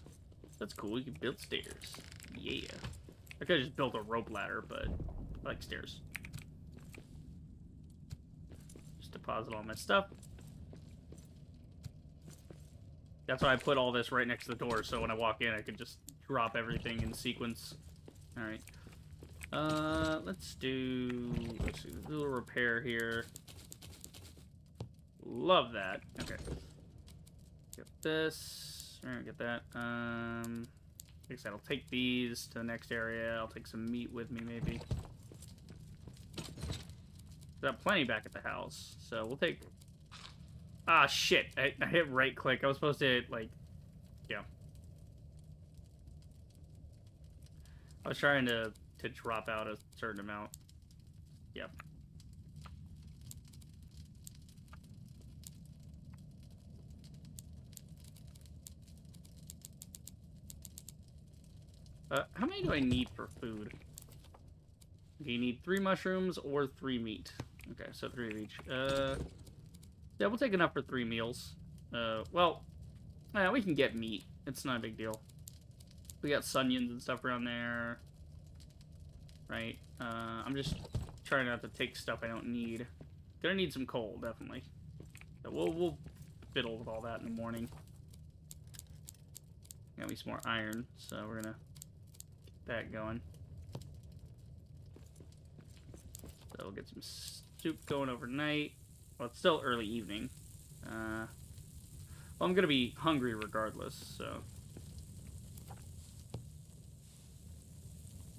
That's cool. You can build stairs. Yeah. I could have just built a rope ladder, but I like stairs. Just deposit all my stuff. That's why I put all this right next to the door, so when I walk in, I could just drop everything in sequence. Alright. Let's do a little repair here. Love that. Okay. Get this. Alright, get that. Like I said, I'll take these to the next area. I'll take some meat with me, maybe. Got plenty back at the house, so we'll take... Ah, shit. I hit right click. I was supposed to hit, like... Yeah. I was trying to drop out a certain amount. Yep. How many do I need for food? Okay, you need 3 mushrooms or 3 meat. Okay, so 3 of each. Yeah, we'll take enough for 3 meals. Well, yeah, we can get meat. It's not a big deal. We got Sunions and stuff around there. Right? I'm just trying not to take stuff I don't need. Gonna need some coal, definitely. So we'll fiddle with all that in the morning. Got me some more iron, so we're gonna get that going. So we'll get some soup going overnight. Well, it's still early evening. Well, I'm gonna be hungry regardless, so...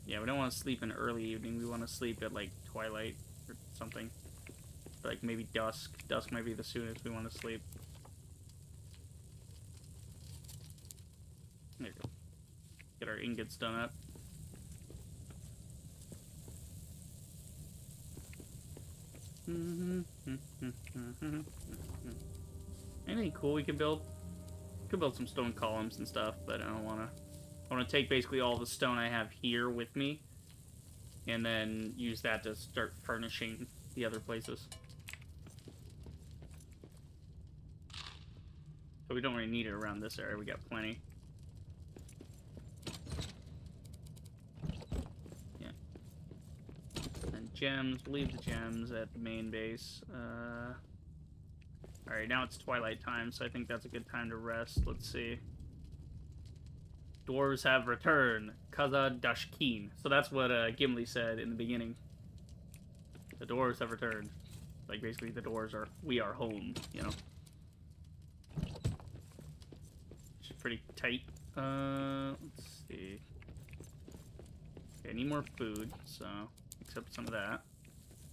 Yeah, we don't want to sleep in early evening. We want to sleep at, like, twilight or something. Like, maybe dusk. Dusk might be the soonest we want to sleep. There you go. Get our ingots done up. Anything cool we can build? Could build some stone columns and stuff, but I don't want to... I want to take basically all the stone I have here with me, and then use that to start furnishing the other places. But we don't really need it around this area. We got plenty. Yeah. And gems. Leave the gems at the main base. Alright, now it's twilight time, so I think that's a good time to rest. Let's see. Dwarves have returned. Kaza Dashkin. So that's what Gimli said in the beginning. The dwarves have returned. Like, basically, the dwarves are... We are home, you know? Which is pretty tight. Let's see. Okay, I need more food, so... Except some of that.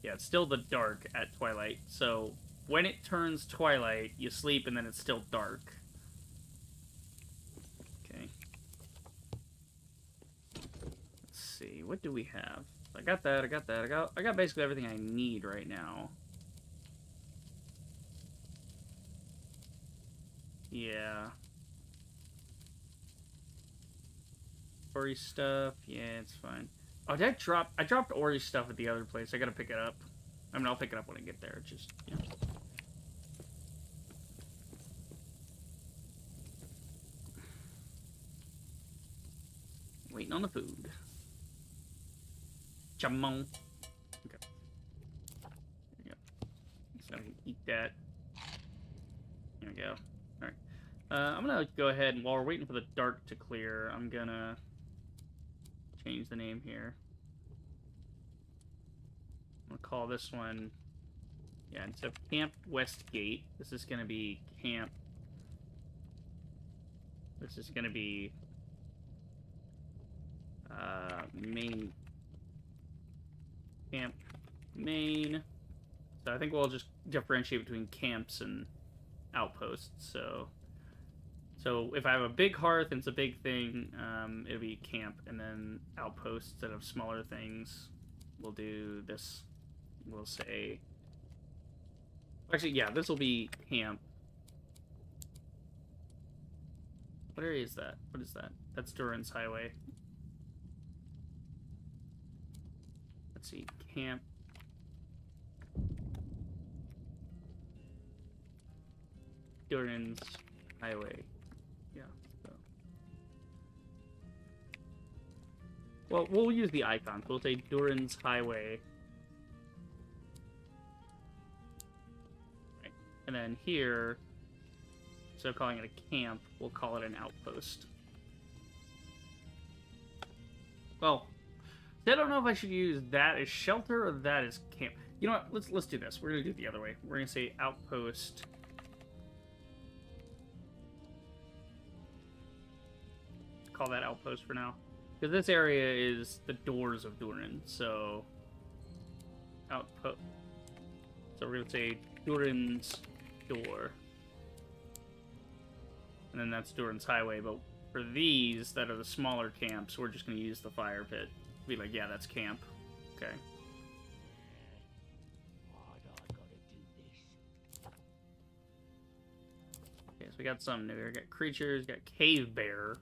Yeah, it's still the dark at twilight. So, when it turns twilight, you sleep and then it's still dark. See, what do we have? I got that, I got that, I got basically everything I need right now. Yeah. Ori stuff, yeah, it's fine. Oh, did I dropped Ori stuff at the other place. I gotta pick it up. I mean, I'll pick it up when I get there. It's just, you know. Waiting on the food. Jamon. Okay. There you go. So I can eat that. There we go. Alright. I'm gonna go ahead and while we're waiting for the dark to clear, I'm gonna change the name here. I'm gonna call this one, yeah, instead of Camp Westgate, this is gonna be Camp. This is gonna be main. Camp main. So I think we'll just differentiate between camps and outposts. So if I have a big hearth and it's a big thing, it'll be camp, and then outposts that have smaller things, we'll do this. We'll say, actually, yeah, this will be camp. What area is that? What is that? That's Duran's Highway. Let's see, camp. Duran's Highway. Yeah. So. Well, we'll use the icons. We'll say Duran's Highway. Right. And then here, instead of calling it a camp, we'll call it an outpost. Well, I don't know if I should use that as shelter or that as camp. You know what? Let's do this. We're gonna do it the other way. We're gonna say outpost. Call that outpost for now, because this area is the doors of Durin. So outpost. So we're going to say Durin's Door. And then that's Durin's Highway. But for these that are the smaller camps, we're just going to use the fire pit. Be like, yeah, that's camp. Okay. Okay, so we got some new here. We got creatures, got cave bear.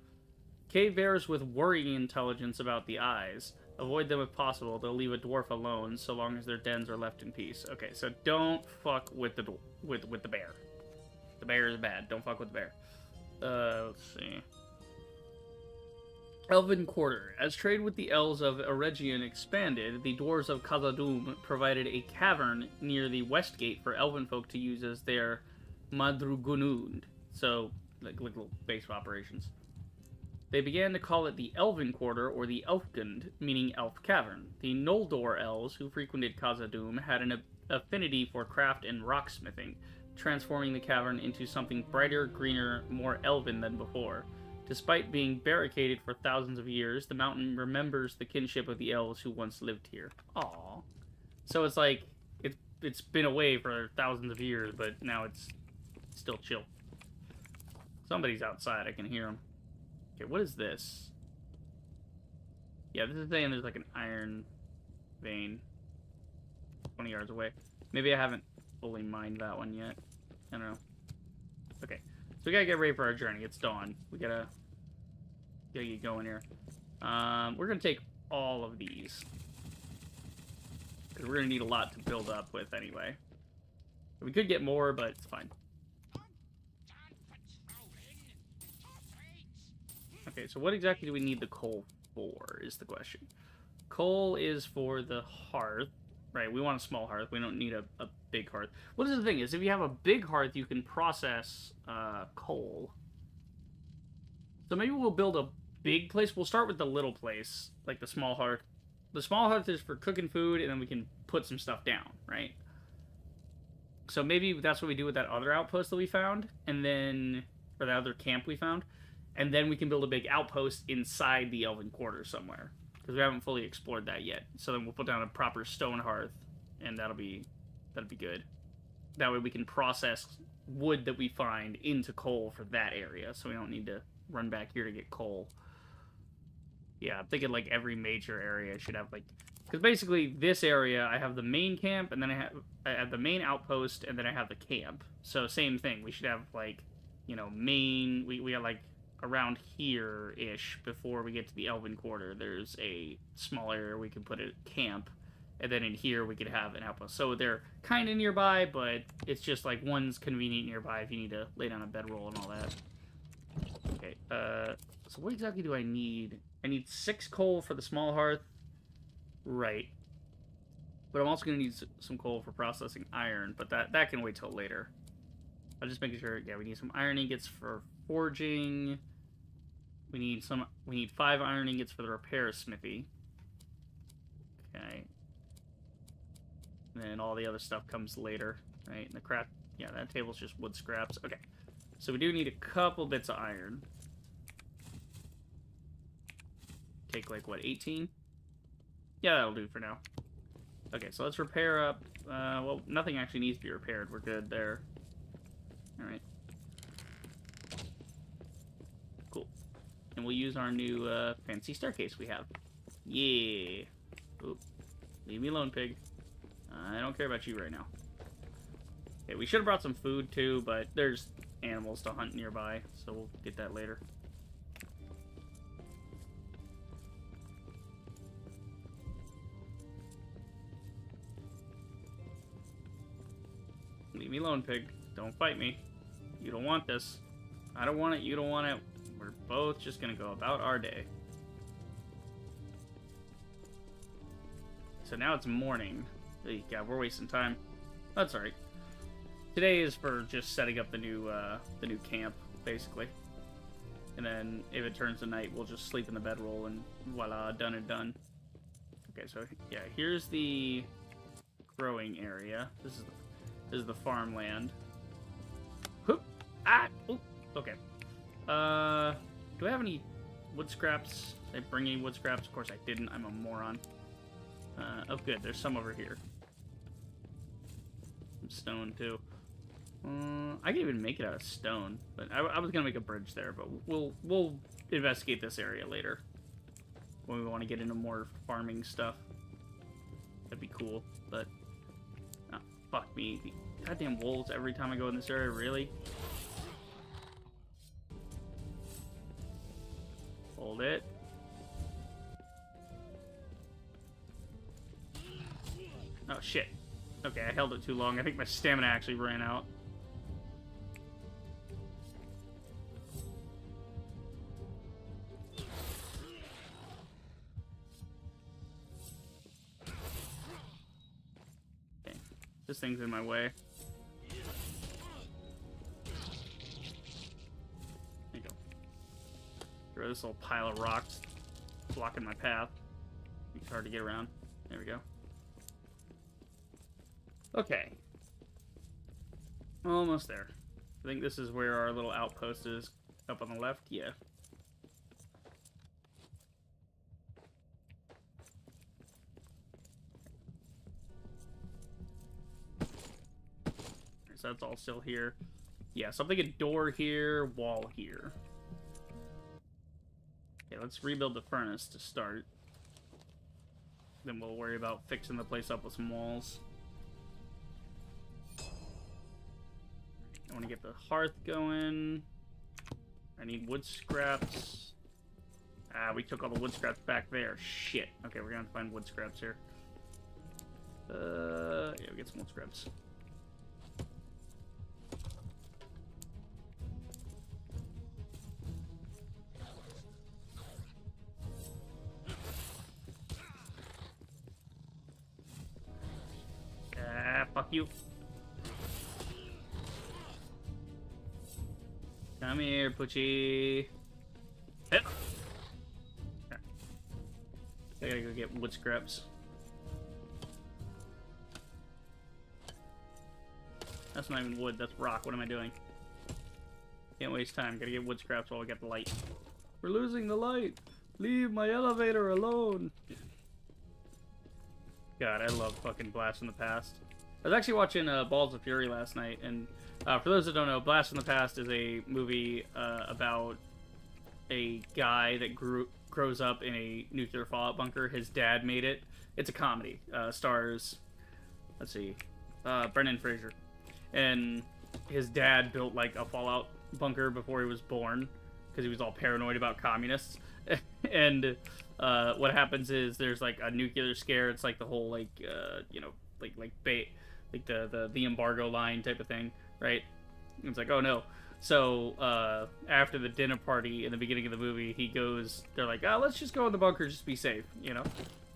Cave bears with worrying intelligence about the eyes. Avoid them if possible. They'll leave a dwarf alone so long as their dens are left in peace. Okay, so don't fuck with the with the bear. The bear is bad. Don't fuck with the bear. Let's see. Elven Quarter. As trade with the elves of Eregion expanded, the dwarves of Khazad-dûm provided a cavern near the west gate for elven folk to use as their Madrugunund. So, like little base of operations. They began to call it the Elven Quarter, or the Elfgund, meaning Elf Cavern. The Noldor elves, who frequented Khazad-dûm, had an affinity for craft and rocksmithing, transforming the cavern into something brighter, greener, more elven than before. Despite being barricaded for thousands of years, the mountain remembers the kinship of the elves who once lived here. Aww. So it's like, it's been away for thousands of years, but now it's still chill. Somebody's outside, I can hear him. Okay, what is this? Yeah, this is saying there's like an iron vein 20 yards away. Maybe I haven't fully mined that one yet. I don't know. Okay, so we gotta get ready for our journey. It's dawn. We gotta get going here. We're gonna take all of these, because we're gonna need a lot to build up with anyway. We could get more, but it's fine. Okay, so what exactly do we need the coal for, is the question. Coal is for the hearth. Right, we want a small hearth. We don't need a big hearth. What is the thing is, if you have a big hearth, you can process coal. So maybe we'll build a big place. We'll start with the little place, like the small hearth. The small hearth is for cooking food, and then we can put some stuff down, right? So maybe that's what we do with that other outpost that we found, and then, or the other camp we found. And then we can build a big outpost inside the Elven Quarter somewhere, because we haven't fully explored that yet. So then we'll put down a proper stone hearth, and that'll be good. That way we can process wood that we find into coal for that area, so we don't need to run back here to get coal. Yeah, I'm thinking like every major area should have like, because basically this area I have the main camp, and then I have the main outpost, and then I have the camp. So same thing. We should have like, you know, main. We have like, around here-ish, before we get to the Elven Quarter, there's a small area we can put a camp, and then in here we could have an outpost. So they're kind of nearby, but it's just like one's convenient nearby if you need to lay down a bedroll and all that. Okay, so what exactly do I need? I need 6 coal for the small hearth. Right. But I'm also going to need some coal for processing iron, but that can wait till later. I'm just making sure, yeah, we need some iron ingots for forging. We need 5 iron ingots for the repair smithy. Okay. And then all the other stuff comes later, right? And the craft, yeah, that table's just wood scraps. Okay. So we do need a couple bits of iron. Take like, what, 18? Yeah, that'll do for now. Okay, so let's repair up. Well, nothing actually needs to be repaired. We're good there. Alright. Cool. And we'll use our new fancy staircase we have. Yeah. Oop. Leave me alone, pig. I don't care about you right now. Okay, we should have brought some food too, but there's animals to hunt nearby, so we'll get that later. Leave me alone, pig. Don't fight me. You don't want this. I don't want it, you don't want it. We're both just gonna go about our day. So now it's morning. God, we're wasting time. That's alright. Today is for just setting up the new camp, basically. And then if it turns to night, we'll just sleep in the bedroll and voila, done and done. Okay, so yeah, here's the growing area. This is the farmland. Whoop! Ah! Oop! Okay. Do I have any wood scraps? Did I bring any wood scraps? Of course I didn't. I'm a moron. Oh, good. There's some over here. some stone too. I can even make it out of stone, but I was gonna make a bridge there, but we'll investigate this area later when we want to get into more farming stuff. That'd be cool, but oh, fuck me, the goddamn wolves every time I go in this area, really? Hold it. Oh shit. Okay, I held it too long. I think my stamina actually ran out. Okay, this thing's in my way. There you go. Get rid of this little pile of rocks blocking my path. It's hard to get around. There we go. Okay. Almost there. I think this is where our little outpost is. Up on the left? Yeah. So that's all still here. Yeah, something a door here, wall here. Okay, let's rebuild the furnace to start. Then we'll worry about fixing the place up with some walls. I want to get the hearth going. I need wood scraps. Ah, we took all the wood scraps back there. Shit. Okay, we're gonna have to find wood scraps here. Yeah, we get some wood scraps. Ah, fuck you. Come here, Poochie. Hit. I gotta go get wood scraps. That's not even wood, that's rock. What am I doing? Can't waste time. Gotta get wood scraps while we get the light. We're losing the light. Leave my elevator alone. God, I love fucking Blast from the Past. I was actually watching Balls of Fury last night, and for those that don't know, Blast from the Past is a movie about a guy that grows up in a nuclear fallout bunker. His dad made it. It's a comedy. Stars, let's see, Brendan Fraser. And his dad built like a fallout bunker before he was born because he was all paranoid about communists. And what happens is there's like a nuclear scare. It's like the whole like you know, like the embargo line type of thing, right? And it's like, oh no. So after the dinner party in the beginning of the movie, he goes, they're like, oh, let's just go in the bunker, just be safe, you know,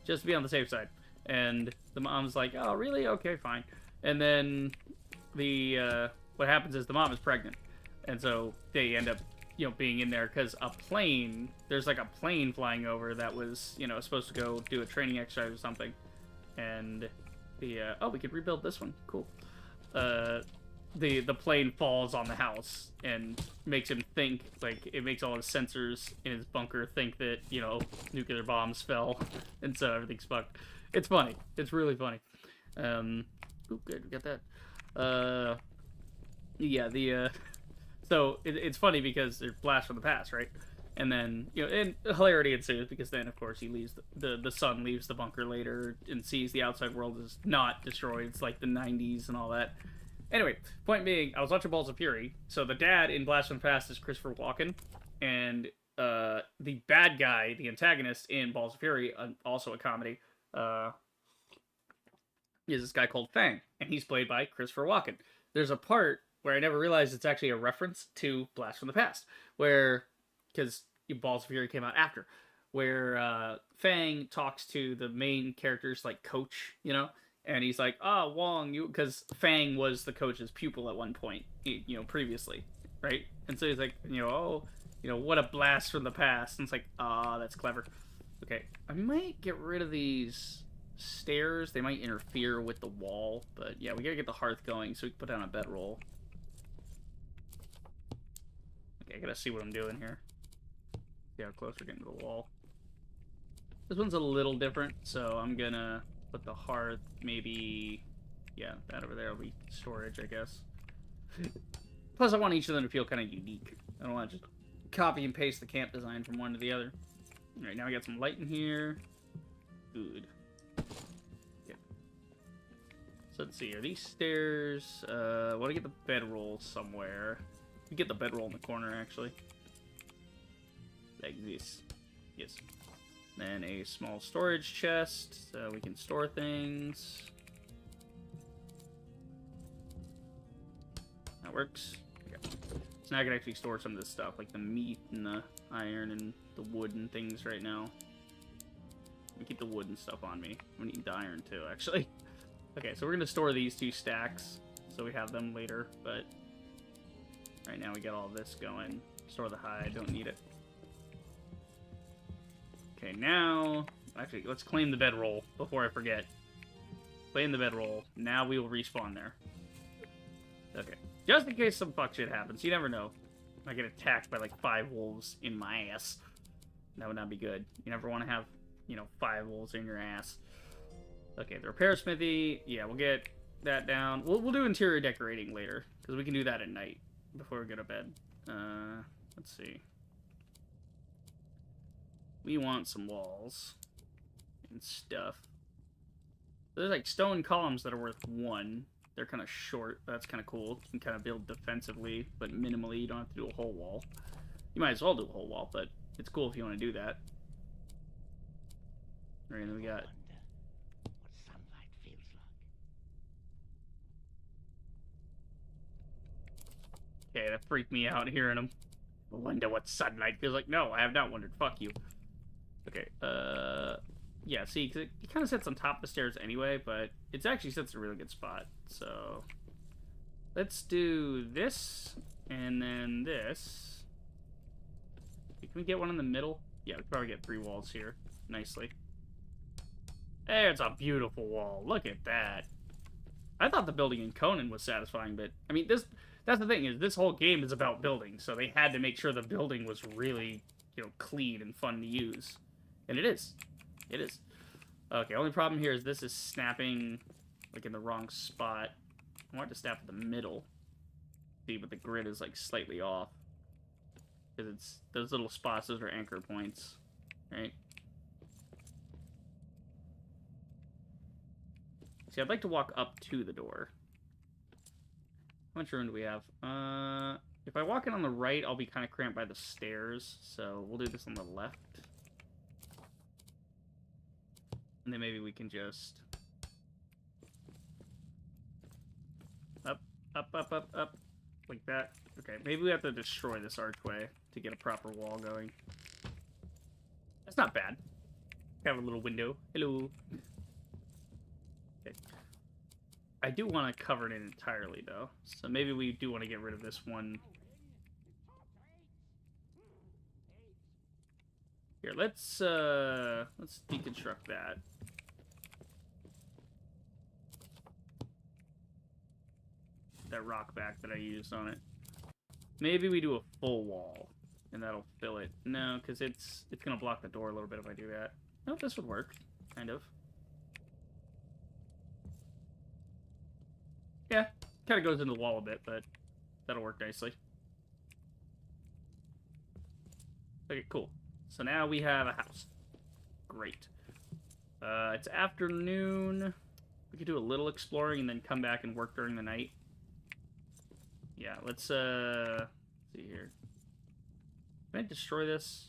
just be on the safe side. And the mom's like, oh really? Okay, fine. And then the what happens is the mom is pregnant, and so they end up, you know, being in there because there's like a plane flying over that was, you know, supposed to go do a training exercise or something. And oh, we could rebuild this one. Cool. The plane falls on the house and makes him think, like, it makes all his sensors in his bunker think that, you know, nuclear bombs fell, and so everything's fucked. It's funny. It's really funny. Ooh, good, we got that. Yeah, so it's funny because there's Blast from the Past, right? And then, you know, and hilarity ensues because then, of course, he leaves the son leaves the bunker later and sees the outside world is not destroyed. It's like the 90s and all that. Anyway, point being, I was watching Balls of Fury. So the dad in Blast from the Past is Christopher Walken, and the bad guy, the antagonist in Balls of Fury, also a comedy, is this guy called Fang, and he's played by Christopher Walken. There's a part where I never realized it's actually a reference to Blast from the Past, where, because Balls of Fury came out after, where Fang talks to the main character's like coach, you know, and he's like, "Ah, Wong, you," because Fang was the coach's pupil at one point, you know, previously, right? And so he's like, you know, oh, you know, what a blast from the past. And it's like, ah, that's clever. Okay, I might get rid of these stairs. They might interfere with the wall, but yeah, we gotta get the hearth going so we can put down a bedroll. Okay, I gotta see what I'm doing here. See how close we're getting to the wall. This one's a little different, so I'm gonna put the hearth maybe Yeah, that over there will be storage, I guess. Plus, I want each of them to feel kind of unique. I don't want to just copy and paste the camp design from one to the other. Alright, now we got some light in here. Good. Okay. So let's see, are these stairs... I want to get the bedroll somewhere. We get the bedroll in the corner, actually. Like this. Yes. Then a small storage chest, so we can store things. That works. Okay. So now I can actually store some of this stuff, like the meat and the iron and the wood and things right now. Let me keep the wood and stuff on me. We need the iron too, actually. Okay, so we're going to store these 2 stacks, so we have them later, but right now we got all this going. Store the hide, don't need it. Okay, now... Actually, let's claim the bedroll before I forget. Claim the bedroll. Now we will respawn there. Okay. Just in case some fuck shit happens. You never know. I get attacked by like 5 wolves in my ass. That would not be good. You never want to have, you know, 5 wolves in your ass. Okay, the repair smithy. Yeah, we'll get that down. We'll do interior decorating later, because we can do that at night before we go to bed. Let's see. We want some walls and stuff. There's like stone columns that are worth 1. They're kind of short. That's kind of cool. You can kind of build defensively, but minimally. You don't have to do a whole wall. You might as well do a whole wall, but it's cool if you want to do that. All right, and then we got... What sunlight feels like. Okay, that freaked me out hearing them. I wonder what sunlight feels like. No, I have not wondered. Fuck you. Okay, yeah, see, because it kind of sits on top of the stairs anyway, but it actually sits in a really good spot. So, let's do this, and then this. Can we get one in the middle? Yeah, we can probably get 3 walls here, nicely. There's a beautiful wall. Look at that. I thought the building in Conan was satisfying, but, I mean, that's the thing, is this whole game is about building, so they had to make sure the building was really, you know, clean and fun to use. And it is. It is. Okay, only problem here is this is snapping, like, in the wrong spot. I want it to snap in the middle. See, but the grid is, like, slightly off. Because it's... Those little spots, those are anchor points. Right? See, I'd like to walk up to the door. How much room do we have? If I walk in on the right, I'll be kind of cramped by the stairs. So, we'll do this on the left. And then maybe we can just... Up, up, up, up, up. Like that. Okay, maybe we have to destroy this archway to get a proper wall going. That's not bad. Have a little window. Hello. Okay. I do want to cover it in entirely, though. So maybe we do want to get rid of this one. Here, let's deconstruct that. That rock back that I used on it. Maybe we do a full wall, and that'll fill it. No, because it's gonna block the door a little bit if I do that. No, this would work, kind of. Yeah, kind of goes into the wall a bit, but that'll work nicely. Okay, cool. So now we have a house. Great. It's afternoon. We could do a little exploring and then come back and work during the night. Yeah, let's see here. Can I destroy this?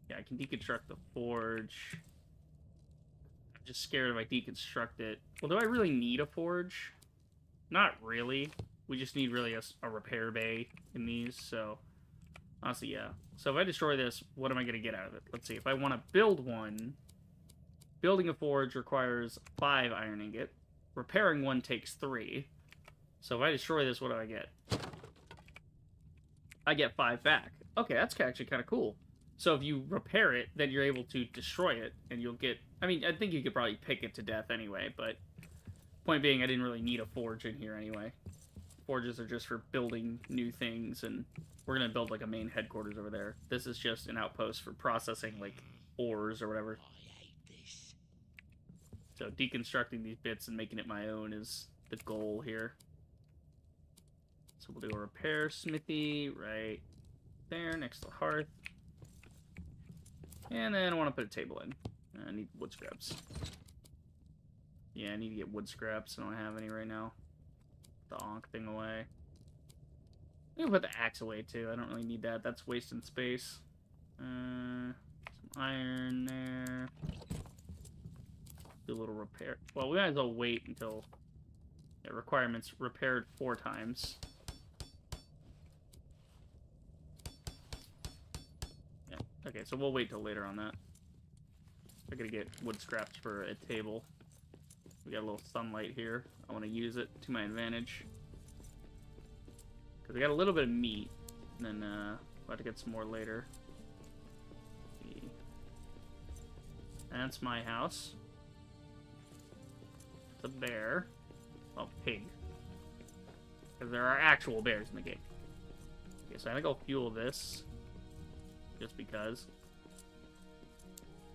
Yeah, I can deconstruct the forge. I'm just scared if I deconstruct it. Well, do I really need a forge? Not really. We just need really a repair bay in these, so... Honestly, yeah. So if I destroy this, what am I going to get out of it? Let's see. If I want to build one, building a forge requires 5 iron ingot. Repairing one takes 3. So if I destroy this, what do I get? I get 5 back. Okay, that's actually kind of cool. So if you repair it, then you're able to destroy it, and you'll get... I mean, I think you could probably pick it to death anyway, but... Point being, I didn't really need a forge in here anyway. Forges are just for building new things, and we're going to build, like, a main headquarters over there. This is just an outpost for processing, like, ores or whatever. I hate this. So deconstructing these bits and making it my own is the goal here. So we'll do a repair smithy right there next to the hearth. And then I want to put a table in. I need wood scraps. Yeah, I need to get wood scraps. I don't have any right now. The onk thing away. I'm gonna put the axe away too. I don't really need that. That's wasting space. Some iron there. Do a little repair. Well, we might as well wait until requirements repaired 4 times. Yeah. Okay, so we'll wait till later on that. I gotta get wood scraps for a table. We got a little sunlight here. I want to use it to my advantage. Because we got a little bit of meat. And then we'll have to get some more later. That's my house. It's a bear. Oh, pig. Because there are actual bears in the game. Okay, so I think I'll fuel this. Just because.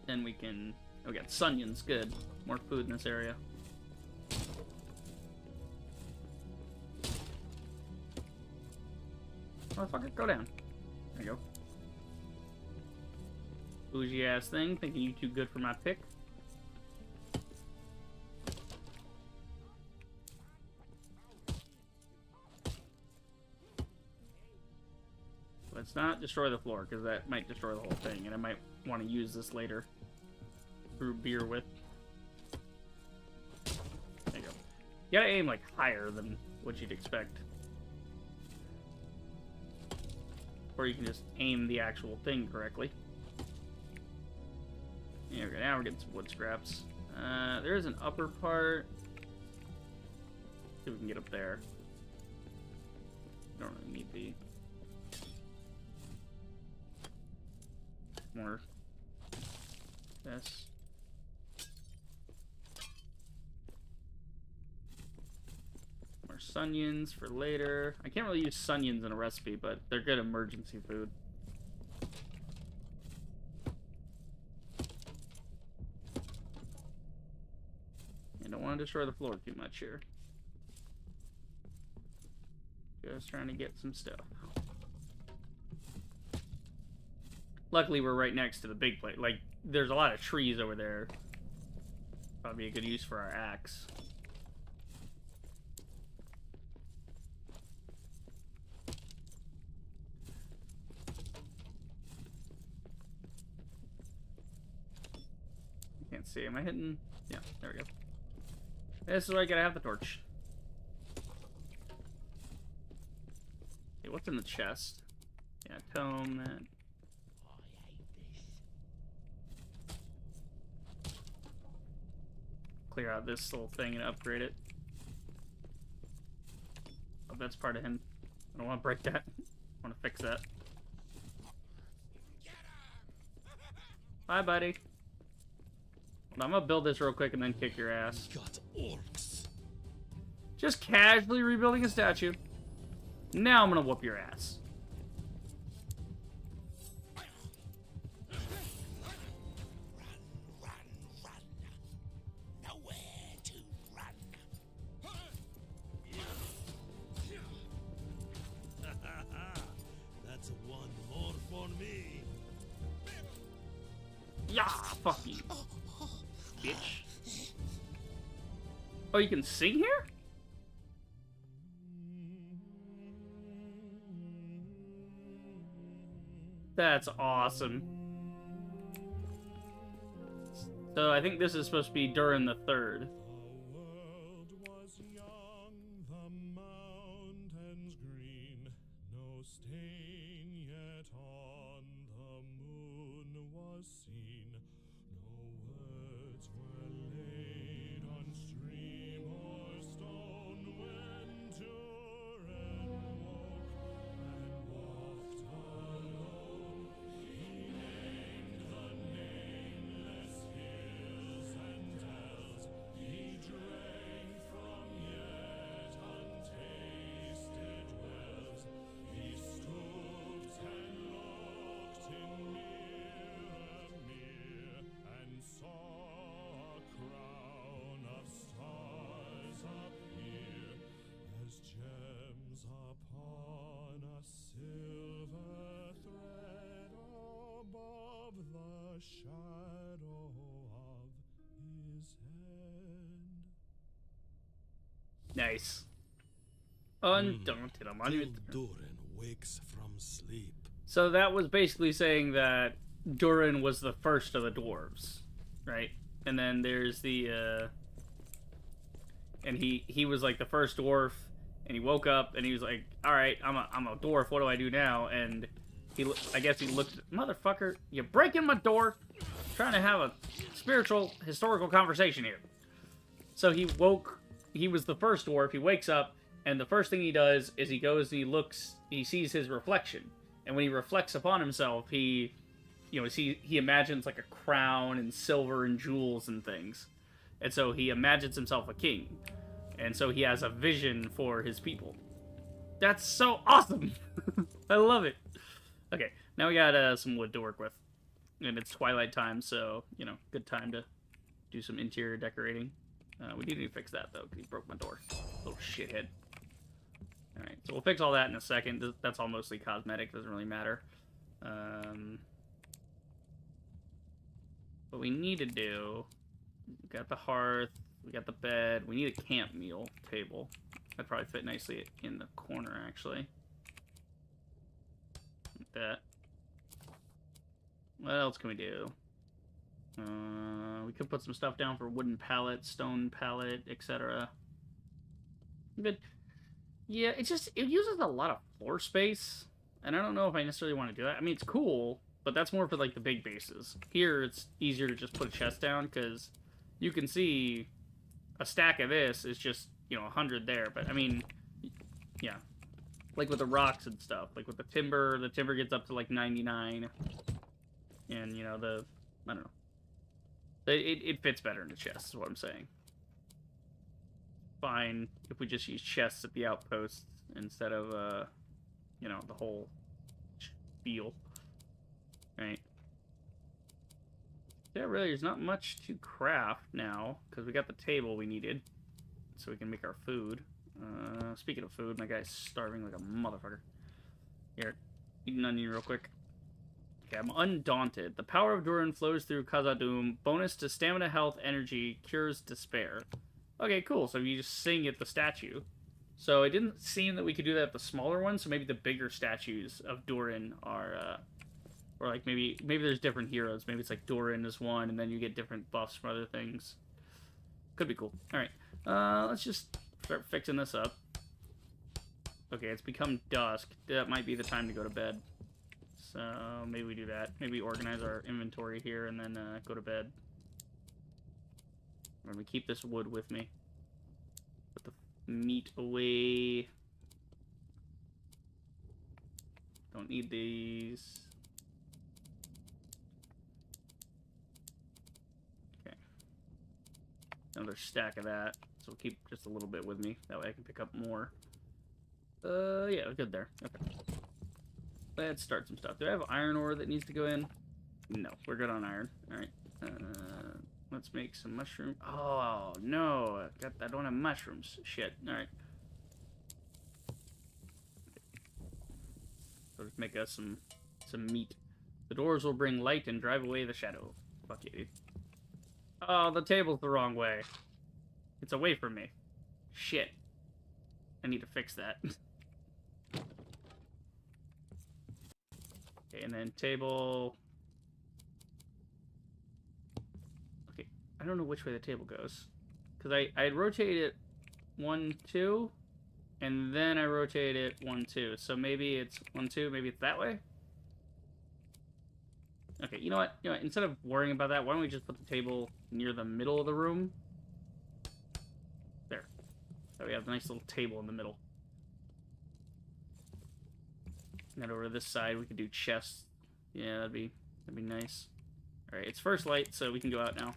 Then we can... Oh, we got Sunions. Good. More food in this area. Motherfucker, go down. There you go. Bougie ass thing, thinking you too good for my pick. Let's not destroy the floor, because that might destroy the whole thing, and I might want to use this later. Brew beer with. There you go. You gotta aim like higher than what you'd expect. Or you can just aim the actual thing correctly. There we go. Now we're getting some wood scraps. There is an upper part. See if we can get up there. Don't really need the more. This. More Sunions for later. I can't really use Sunions in a recipe, but they're good emergency food. I don't want to destroy the floor too much here. Just trying to get some stuff. Luckily, we're right next to the big plate. Like, there's a lot of trees over there. Probably a good use for our axe. I can't see. Am I hitting? Yeah, there we go. This is where I gotta have the torch. Okay, what's in the chest? Yeah, tome that. Clear out this little thing and upgrade it. Oh, that's part of him. I don't want to break that. I want to fix that. Bye, buddy. I'm gonna build this real quick and then kick your ass. Got orcs. Just casually rebuilding a statue. Now I'm gonna whoop your ass. That's one more for me. Yeah, fuck you, bitch. Oh, you can sing here? That's awesome. So I think this is supposed to be during the 3rd. The world was young, the mountains green, no stain yet on the moon was seen, no words were laid on stream or stone when Turin woke and walked alone. He named the nameless hills and dells. He Nice. Undaunted. I'm on your Till Durin wakes from sleep. So that was basically saying that Durin was the first of the dwarves, right? And then there's the and he was like the first dwarf, and he woke up and he was like, all right, I'm a dwarf. What do I do now? And I guess he looked, motherfucker, you're breaking my door. I'm trying to have a spiritual historical conversation here. So he was the first dwarf. He wakes up, and the first thing he does is he goes and he sees his reflection. And when he reflects upon himself, he imagines like a crown and silver and jewels and things. And so he imagines himself a king. And so he has a vision for his people. That's so awesome! I love it. Okay, now we got some wood to work with. And it's twilight time, so, good time to do some interior decorating. We need to fix that, though, because he broke my door. Little shithead. Alright, so we'll fix all that in a second. That's all mostly cosmetic, doesn't really matter. What we need to do... We got the hearth, we got the bed, we need a camp meal table. That'd probably fit nicely in the corner, actually. Like that. What else can we do? We could put some stuff down for wooden pallet, stone pallet, etc. But yeah, it uses a lot of floor space, and I don't know if I necessarily want to do that. I mean, it's cool, but that's more for like the big bases. Here, it's easier to just put a chest down because you can see a stack of this is just 100 there. But I mean, yeah, like with the rocks and stuff, like with the timber gets up to like 99, and I don't know. It fits better in the chest, is what I'm saying. Fine if we just use chests at the outposts instead of, the whole spiel. Right? Yeah, really, there's not much to craft now, because we got the table we needed, so we can make our food. Speaking of food, my guy's starving like a motherfucker. Here, eat an onion real quick. Okay, I'm undaunted. The power of Durin flows through Khazad-dûm. Bonus to stamina, health, energy, cures despair. Okay, cool. So you just sing at the statue. So it didn't seem that we could do that at the smaller ones. So maybe the bigger statues of Durin are, or like maybe there's different heroes. Maybe it's like Durin is one, and then you get different buffs from other things. Could be cool. All right, let's just start fixing this up. Okay, it's become dusk. That might be the time to go to bed. So maybe we do that. Maybe organize our inventory here and then go to bed. I'm going to keep this wood with me. Put the meat away. Don't need these. Okay. Another stack of that. So we'll keep just a little bit with me. That way I can pick up more. Yeah, good there. Okay. Let's start some stuff. Do I have iron ore that needs to go in? No, we're good on iron. Alright. Let's make some mushroom. Oh, no. I don't have mushrooms. Shit. Alright. So let's make us some meat. The doors will bring light and drive away the shadow. Fuck you, dude. Oh, the table's the wrong way. It's away from me. Shit. I need to fix that. Okay, and then table. Okay, I don't know which way the table goes. Because I rotate it 1, 2, and then I rotate it 1, 2. So maybe it's 1, 2, maybe it's that way? Okay, you know what? Instead of worrying about that, why don't we just put the table near the middle of the room? There. So we have a nice little table in the middle. And then over to this side, we could do chests. Yeah, that'd be nice. All right, it's first light, so we can go out now.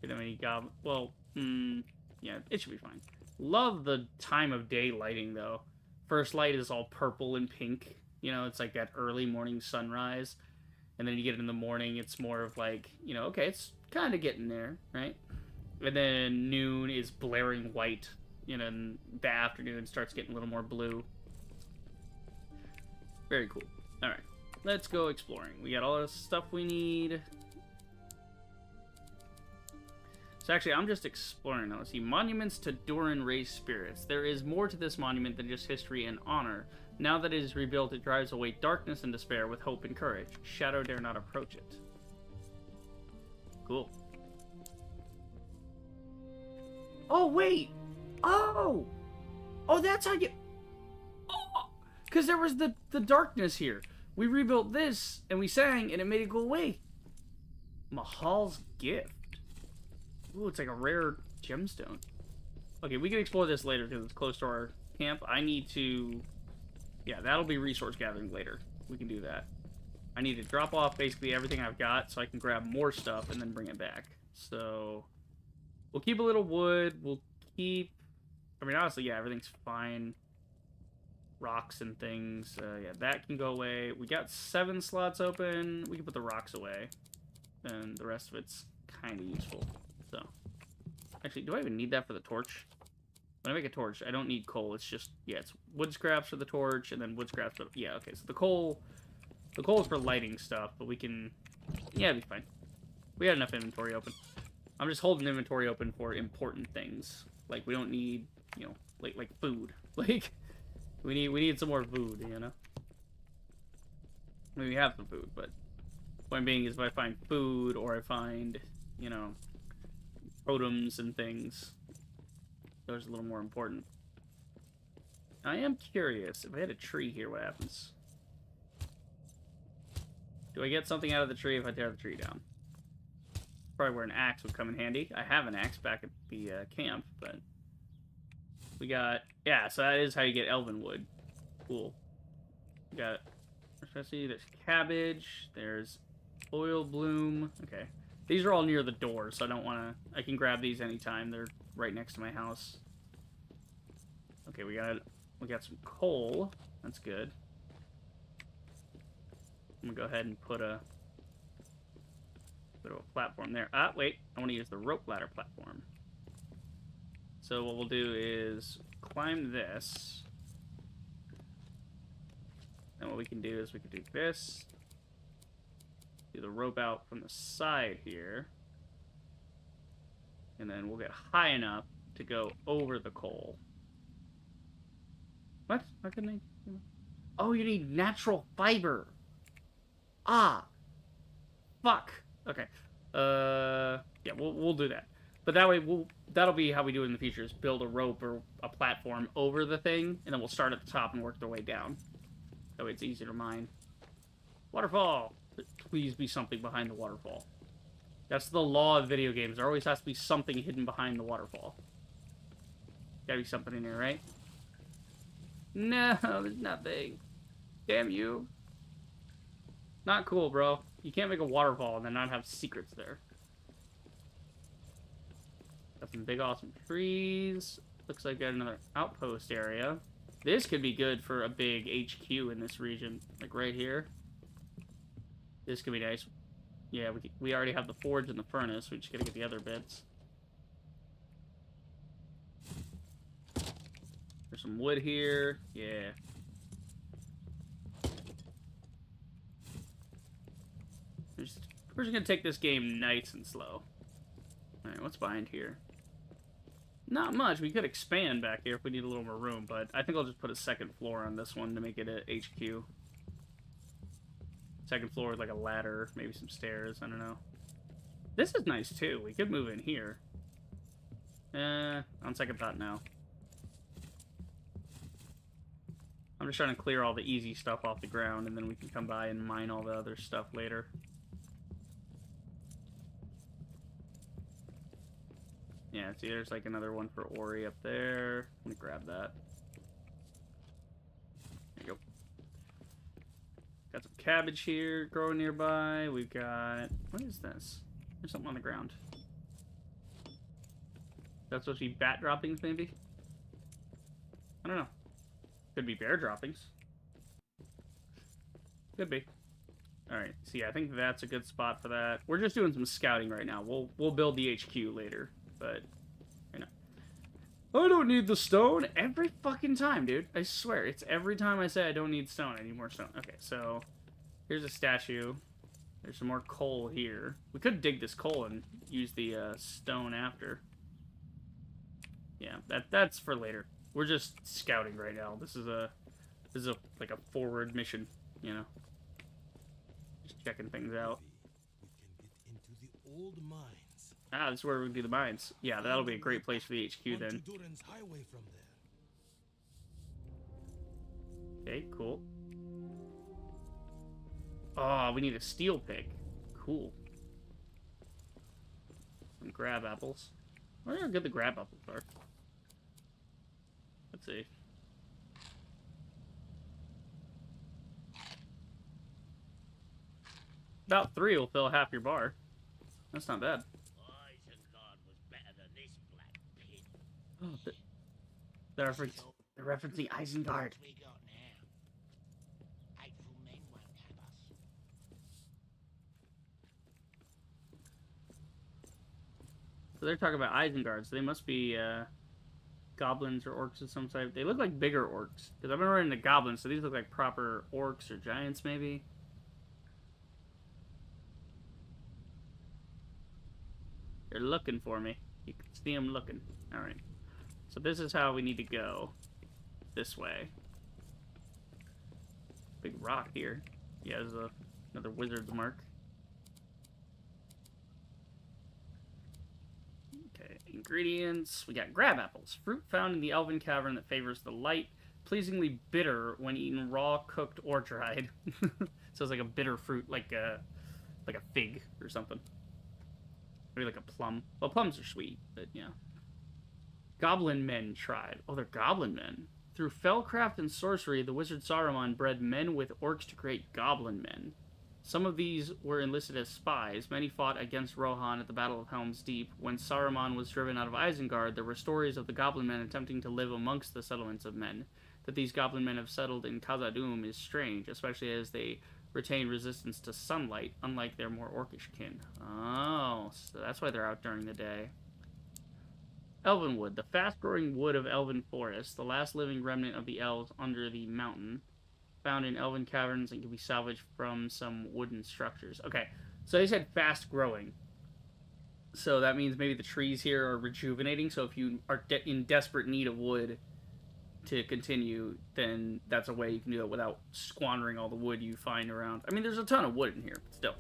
Get any gob? Well, yeah, it should be fine. Love the time of day lighting though. First light is all purple and pink. It's like that early morning sunrise, and then you get in the morning, it's more of like, okay, it's kind of getting there, right? And then noon is blaring white. And the afternoon starts getting a little more blue. Very cool. Alright, let's go exploring. We got all the stuff we need. So actually, I'm just exploring now. Let's see. Monuments to Doran race spirits. There is more to this monument than just history and honor. Now that it is rebuilt, it drives away darkness and despair with hope and courage. Shadow dare not approach it. Cool. Oh, wait! Oh! Oh, that's how you... Oh! Because there was the darkness here. We rebuilt this, and we sang, and it made it go away. Mahal's gift. Ooh, it's like a rare gemstone. Okay, we can explore this later because it's close to our camp. I need to... Yeah, that'll be resource gathering later. We can do that. I need to drop off basically everything I've got so I can grab more stuff and then bring it back. So, we'll keep a little wood. We'll keep... I mean, honestly, yeah, everything's fine. Rocks and things. Yeah, that can go away. We got 7 slots open. We can put the rocks away. And the rest of it's kind of useful. So, actually, do I even need that for the torch? When I make a torch, I don't need coal. It's just, yeah, it's wood scraps for the torch, and then wood scraps for, yeah, okay. So the coal is for lighting stuff, but we can, yeah, it'll be fine. We got enough inventory open. I'm just holding inventory open for important things. Like, we don't need, you know, like food. Like, we need some more food, you know? I mean, we have some food, but point being is if I find food, or I find, you know, totems and things, those are a little more important. I am curious, if I had a tree here, what happens? Do I get something out of the tree if I tear the tree down? Probably where an axe would come in handy. I have an axe back at the camp, but we got, yeah, so that is how you get elven wood. Cool. We got, especially there's cabbage, there's oil bloom. Okay. These are all near the door, so I don't want to... I can grab these anytime. They're right next to my house. Okay, we got some coal. That's good. I'm going to go ahead and put a bit of a platform there. Ah, wait. I want to use the rope ladder platform. So what we'll do is climb this. And what we can do is we can do this. Do the rope out from the side here. And then we'll get high enough to go over the coal. What? How can I? Oh, you need natural fiber. Ah. Fuck. Okay. Yeah, we'll do that. But that way, that'll be how we do it in the future, is build a rope or a platform over the thing, and then we'll start at the top and work our way down. That way it's easier to mine. Waterfall! Please be something behind the waterfall. That's the law of video games. There always has to be something hidden behind the waterfall. Gotta be something in here, right? No, there's nothing. Damn you. Not cool, bro. You can't make a waterfall and then not have secrets there. Got some big awesome trees. Looks like got another outpost area. This could be good for a big HQ in this region. Like right here. This could be nice. Yeah, we already have the forge and the furnace. We just gotta get the other bits. There's some wood here. Yeah. We're just gonna take this game nice and slow. Alright, what's behind here? Not much. We could expand back here if we need a little more room, but I think I'll just put a second floor on this one to make it a HQ. Second floor with like a ladder, maybe some stairs, I don't know. This is nice too. We could move in here. On second thought, no. I'm just trying to clear all the easy stuff off the ground, and then we can come by and mine all the other stuff later. Yeah, see, there's like another one for Ori up there. Let me grab that. There you go. Got some cabbage here growing nearby. We've got... What is this? There's something on the ground. That's supposed to be bat droppings, maybe? I don't know. Could be bear droppings. Could be. Alright, so yeah, I think that's a good spot for that. We're just doing some scouting right now. We'll build the HQ later, but... You know. I don't need the stone every fucking time, dude. I swear, it's every time I say I don't need stone, I need more stone. Okay, so... Here's a statue. There's some more coal here. We could dig this coal and use the stone after. Yeah, that's for later. We're just scouting right now. This is like a forward mission, you know. Just checking things out. We can get into the old mines. Ah, this is where we can do the mines. Yeah, that'll be a great place for the HQ then. Onto Duran's highway from there. Okay, cool. Oh, we need a steel pick. Cool. Some grab apples. I wonder how good the grab apples are. Let's see. About 3 will fill half your bar. That's not bad. Isengard was better than this black pig. Oh, they're referencing Isengard. We got now. Hateful men won't have us. So they're talking about Isengard, so they must be goblins or orcs of some type. They look like bigger orcs. Because I've been running the goblins, so these look like proper orcs or giants, maybe. They're looking for me. You can see them looking. Alright. So this is how we need to go. This way. Big rock here. Yeah, there's another wizard's mark. Okay, ingredients. We got grab apples. Fruit found in the elven cavern that favors the light. Pleasingly bitter when eaten raw, cooked, or dried. So it's like a bitter fruit, like a fig or something. Maybe like a plum. Well, plums are sweet, but yeah. Goblin men tried. Oh, they're goblin men. Through fellcraft and sorcery, the wizard Saruman bred men with orcs to create goblin men. Some of these were enlisted as spies. Many fought against Rohan at the Battle of Helm's Deep. When Saruman was driven out of Isengard, there were stories of the goblin men attempting to live amongst the settlements of men. That these goblin men have settled in Khazad-dûm is strange, especially as they retain resistance to sunlight, unlike their more orcish kin. Oh, so that's why they're out during the day. Elvenwood, the fast-growing wood of Elven Forest, the last living remnant of the elves under the mountain, found in elven caverns and can be salvaged from some wooden structures. Okay, so they said fast-growing. So that means maybe the trees here are rejuvenating, so if you are in desperate need of wood to continue, then that's a way you can do it without squandering all the wood you find around. I mean, there's a ton of wood in here, but still.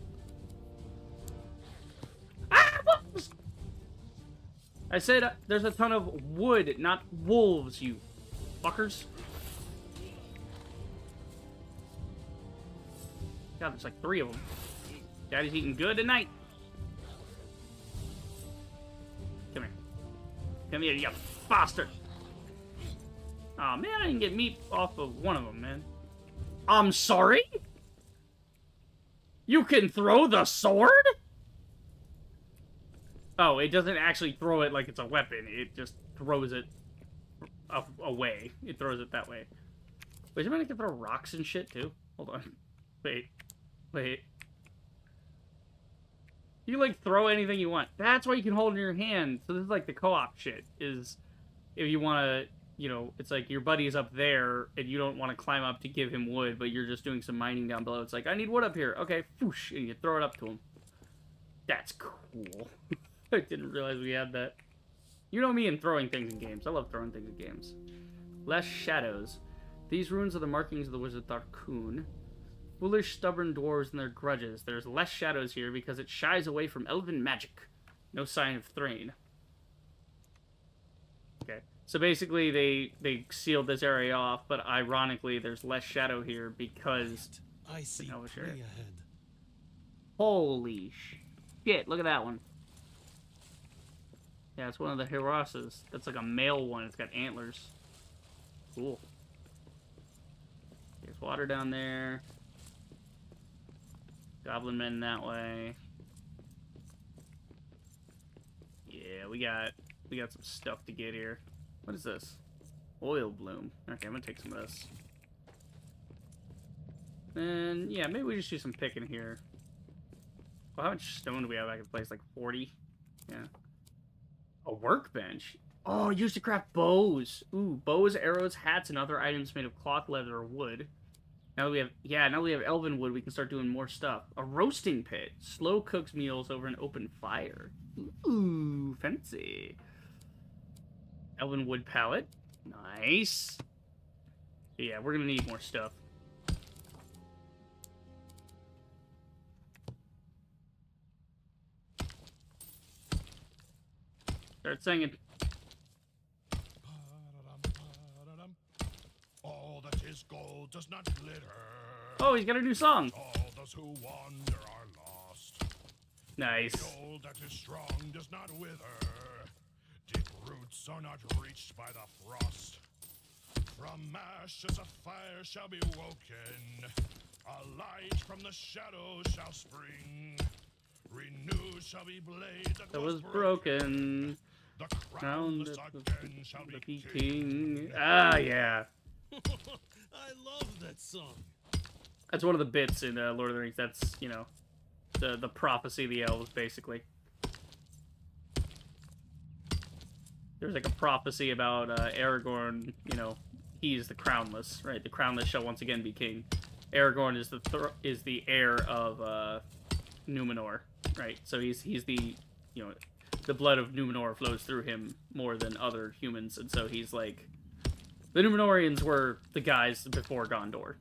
Ah, wolves! I said there's a ton of wood, not wolves, you fuckers. God, there's like 3 of them. Daddy's eating good tonight. Come here. Come here, you bastard. Aw, man, I didn't get meat off of one of them, man. I'm sorry? You can throw the sword? Oh, it doesn't actually throw it like it's a weapon. It just throws it away. It throws it that way. Wait, you mean I can throw rocks and shit, too? Hold on. Wait. You can, like, throw anything you want. That's why you can hold it in your hand. So this is, like, the co-op shit. Is if you want to... You know, it's like your buddy is up there, and you don't want to climb up to give him wood, but you're just doing some mining down below. It's like, I need wood up here. Okay, whoosh, and you throw it up to him. That's cool. I didn't realize we had that. You know me and throwing things in games. I love throwing things in games. Less shadows. These runes are the markings of the wizard Tharkun. Foolish, stubborn dwarves and their grudges. There's less shadows here because it shies away from elven magic. No sign of Thrain. Okay. So basically, they sealed this area off, but ironically, there's less shadow here because... I see way ahead. Holy shit, look at that one. Yeah, it's one of the Hirasas. That's like a male one. It's got antlers. Cool. There's water down there. Goblin men that way. Yeah, we got some stuff to get here. What is this? Oil bloom. Okay, I'm gonna take some of this. And yeah, maybe we just do some picking here. Well, how much stone do we have back in place? Like 40? Yeah. A workbench? Oh, used to craft bows. Ooh, bows, arrows, hats, and other items made of cloth, leather, or wood. Now that we have, yeah, now that we have elven wood, we can start doing more stuff. A roasting pit. Slow cooks meals over an open fire. Ooh, fancy. Elven wood pallet. Nice. Yeah, we're gonna need more stuff. Start singing. All that is gold does not glitter. Oh, he's got a new song. All those who wander are lost. Nice. Gold that is strong does not wither. Deep roots are not reached by the frost. From ashes a fire shall be woken. A light from the shadows shall spring. Renewed shall be blade That was broken. The crown again shall be king. Ah, yeah. I love that song. That's one of the bits in Lord of the Rings. That's, you know, the prophecy of the elves, basically. There's like a prophecy about Aragorn, you know, he's the crownless, right? The crownless shall once again be king. Aragorn is the heir of Numenor, right? So he's the, you know, the blood of Numenor flows through him more than other humans, and so he's like, the Numenorians were the guys before Gondor,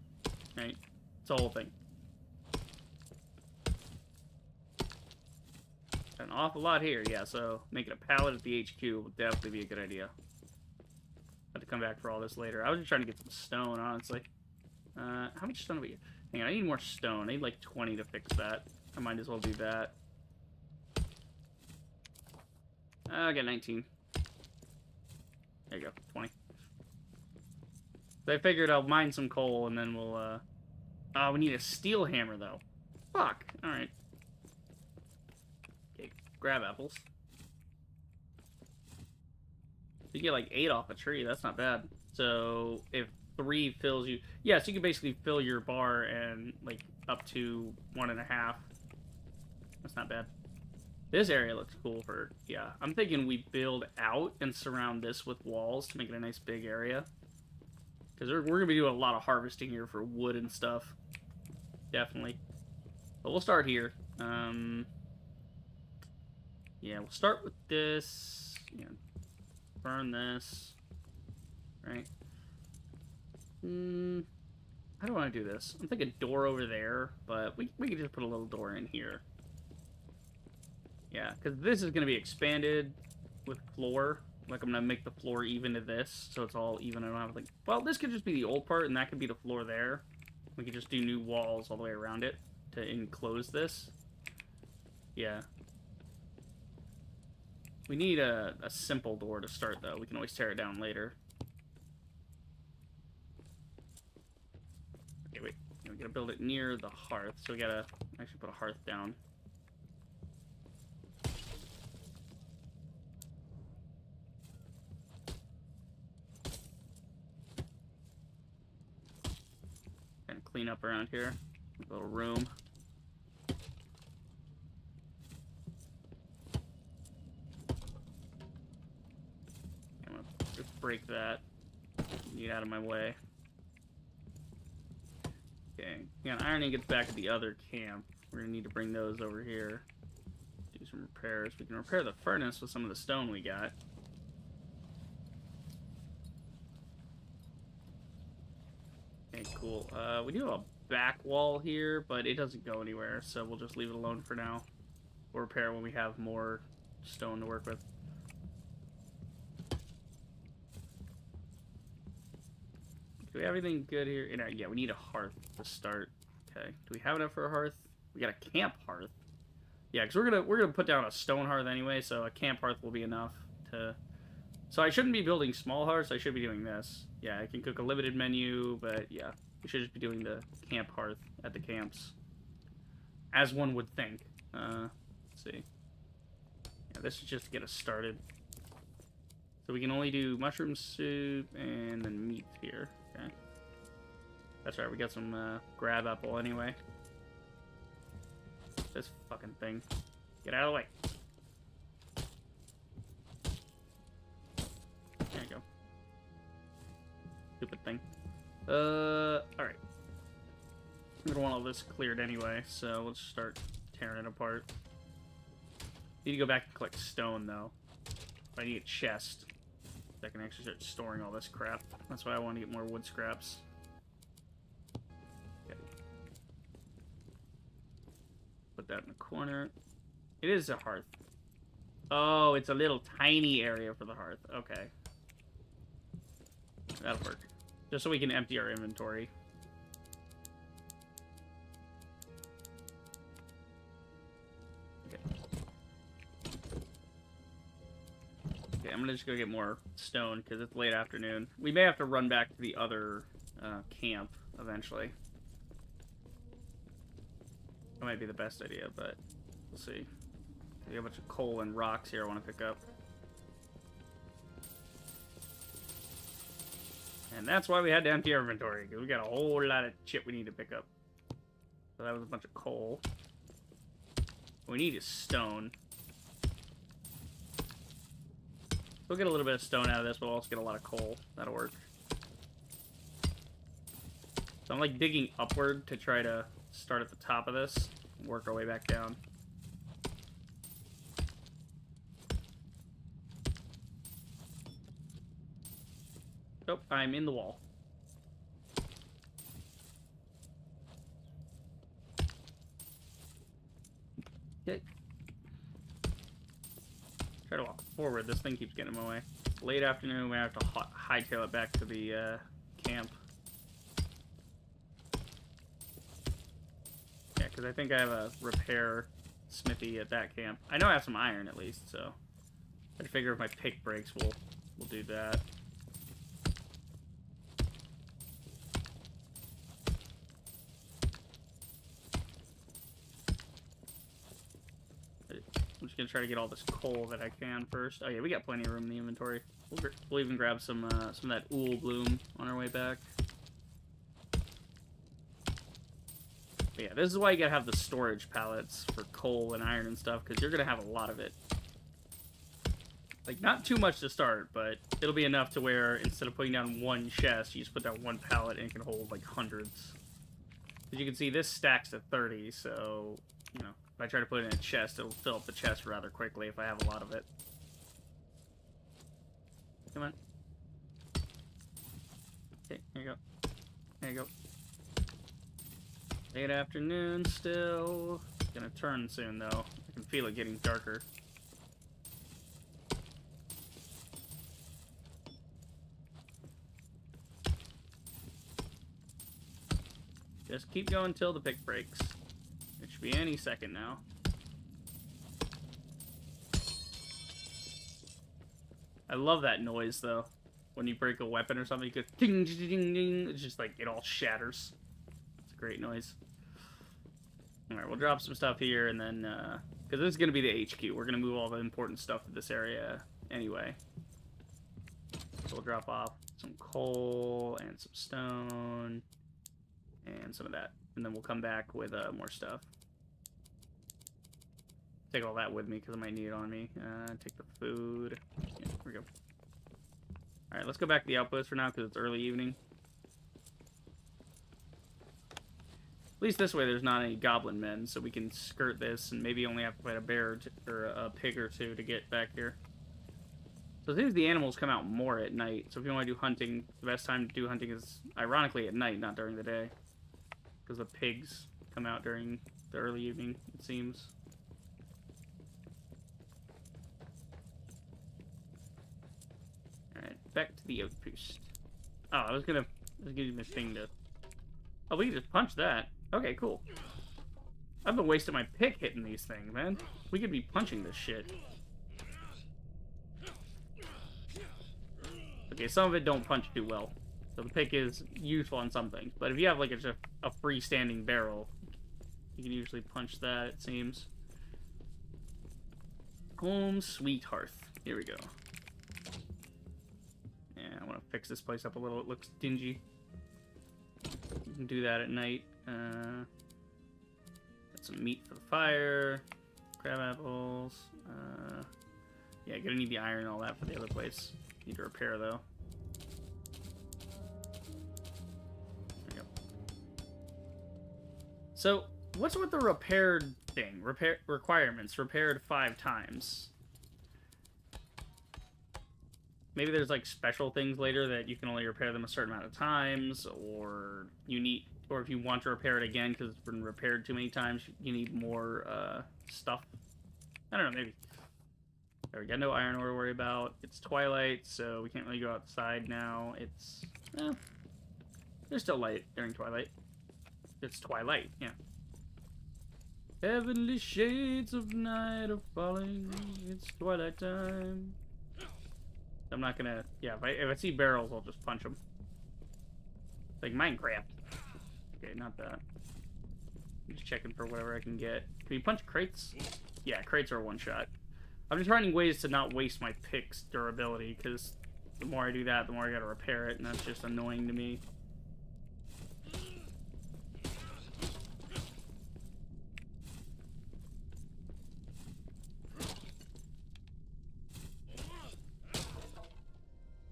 right? It's a whole thing. An awful lot here, yeah, so making a pallet at the HQ would definitely be a good idea. Have to come back for all this later. I was just trying to get some stone, honestly. How much stone do we get? Hang on, I need more stone. I need like 20 to fix that. I might as well do that. I got 19. There you go, 20. So I figured I'll mine some coal and then we'll, oh, we need a steel hammer, though. Fuck. Alright. Okay, grab apples. You get like 8 off a tree. That's not bad. So if 3 fills you... Yeah, so you can basically fill your bar and like up to 1.5. That's not bad. This area looks cool for... Yeah, I'm thinking we build out and surround this with walls to make it a nice big area. Because we're going to be doing a lot of harvesting here for wood and stuff. Definitely. But we'll start here. Yeah, we'll start with this. Yeah, burn this. Right. How do I want to do this? I'm thinking door over there, but we can just put a little door in here. Yeah, because this is going to be expanded with floor. Like, I'm going to make the floor even to this, so it's all even. I don't have, like... Well, this could just be the old part, and that could be the floor there. We could just do new walls all the way around it to enclose this. Yeah. We need a simple door to start, though. We can always tear it down later. Okay, wait. We gotta build it near the hearth, so we gotta actually put a hearth down. Kind of clean up around here. A little room. I'm gonna just break that. Get out of my way. Okay. Yeah, iron ingots back at the other camp. We're gonna need to bring those over here. Do some repairs. We can repair the furnace with some of the stone we got. Okay, cool. We do have a back wall here, but it doesn't go anywhere, so we'll just leave it alone for now. We'll repair when we have more stone to work with. Do we have anything good here? Yeah, we need a hearth to start. Okay. Do we have enough for a hearth? We got a camp hearth. Yeah, because we're gonna put down a stone hearth anyway, so a camp hearth will be enough to. So I shouldn't be building small hearths. I should be doing this. Yeah, I can cook a limited menu, but yeah, we should just be doing the camp hearth at the camps, as one would think. Let's see. Yeah, this is just to get us started. So we can only do mushroom soup and then meat here. Okay. That's right, we got some grab apple anyway. This fucking thing. Get out of the way. There you go. Stupid thing. Alright. I'm gonna want all this cleared anyway, so let's start tearing it apart. Need to go back and collect stone, though. I need a chest. I can actually start storing all this crap. That's why I want to get more wood scraps. Okay. Put that in the corner. It is a hearth. Oh, it's a little tiny area for the hearth. Okay. That'll work. Just so we can empty our inventory. Okay, I'm gonna just go get more stone because it's late afternoon. We may have to run back to the other camp eventually. That might be the best idea, but we'll see. We have a bunch of coal and rocks here I want to pick up. And that's why we had to empty our inventory, because we got a whole lot of shit we need to pick up. So that was a bunch of coal. What we need is stone. We'll get a little bit of stone out of this, but we'll also get a lot of coal. That'll work. So I'm like digging upward to try to start at the top of this and work our way back down. Nope, I'm in the wall. Okay. Try to walk forward. This thing keeps getting in my way. Late afternoon, we have to hightail it back to the camp. Yeah, because I think I have a repair smithy at that camp. I know I have some iron at least, so I figure if my pick breaks, we'll do that. I'm just gonna try to get all this coal that I can first. Oh yeah, we got plenty of room in the inventory. We'll even grab some of that ool bloom on our way back. But yeah, this is why you gotta have the storage pallets for coal and iron and stuff, because you're gonna have a lot of it. Like, not too much to start, but it'll be enough to where instead of putting down one chest, you just put down one pallet and it can hold like hundreds. As you can see, this stacks to 30, so you know. If I try to put it in a chest, it'll fill up the chest rather quickly if I have a lot of it. Come on. Okay, here you go. There you go. Late afternoon still. It's gonna turn soon, though. I can feel it getting darker. Just keep going till the pick breaks. It should be any second now. I love that noise, though. When you break a weapon or something, you go ding, ding, ding, ding. It's just like, it all shatters. It's a great noise. Alright, we'll drop some stuff here, and then, because this is going to be the HQ. We're going to move all the important stuff to this area anyway. So we'll drop off some coal, and some stone, and some of that. And then we'll come back with more stuff. Take all that with me because I might need it on me. Take the food. Yeah, here we go. Alright, let's go back to the outpost for now because it's early evening. At least this way there's not any goblin men, so we can skirt this and maybe only have to fight a bear or a pig or two to get back here. So it seems the animals come out more at night, so if you want to do hunting, the best time to do hunting is ironically at night, not during the day. Because the pigs come out during the early evening, it seems. Alright, back to the outpost. Oh, I was gonna use my thing to... Oh, we can just punch that. Okay, cool. I've been wasting my pick hitting these things, man. We could be punching this shit. Okay, some of it don't punch too well. So the pick is useful on some things. But if you have like a freestanding barrel, you can usually punch that, it seems. Home sweet hearth. Here we go. Yeah, I want to fix this place up a little. It looks dingy. You can do that at night. Got some meat for the fire. Crab apples. Yeah, gonna need the iron and all that for the other place. Need to repair though. There we go. So, what's with the repaired thing? Repair requirements. Repaired 5 times. Maybe there's like special things later that you can only repair them a certain amount of times, or you need, or if you want to repair it again because it's been repaired too many times, you need more stuff. I don't know, maybe. There we go, no iron ore to worry about. It's twilight, so we can't really go outside now. It's, there's still light during twilight. It's twilight, yeah. Heavenly shades of night are falling. It's twilight time. I'm not gonna... Yeah, if I see barrels, I'll just punch them. Like Minecraft. Okay, not that. I'm just checking for whatever I can get. Can you punch crates? Yeah, crates are one shot. I'm just finding ways to not waste my pick's durability, because the more I do that, the more I gotta repair it, and that's just annoying to me.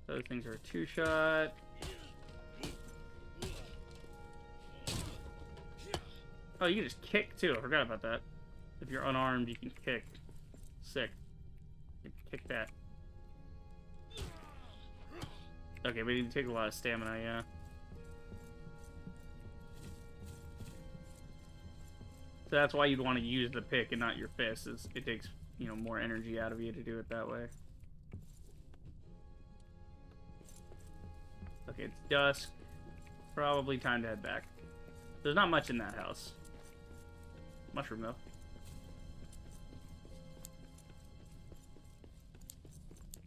Those things are a 2-shot. Oh, you can just kick too. I forgot about that. If you're unarmed, you can kick. Sick. You can kick that. Okay, but you take a lot of stamina, yeah. So that's why you'd want to use the pick and not your fist. Is it takes, you know, more energy out of you to do it that way. Okay, it's dusk. Probably time to head back. There's not much in that house. Mushroom, though.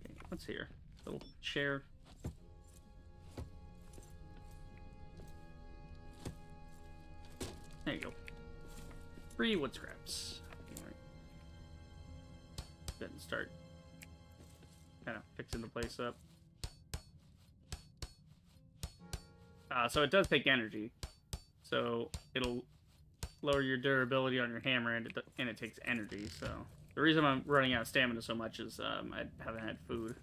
Okay, what's here? Little chair. There you go. 3 wood scraps. Alright. Then start kind of fixing the place up. So it does take energy. So it'll lower your durability on your hammer, and it takes energy. So the reason I'm running out of stamina so much is I haven't had food.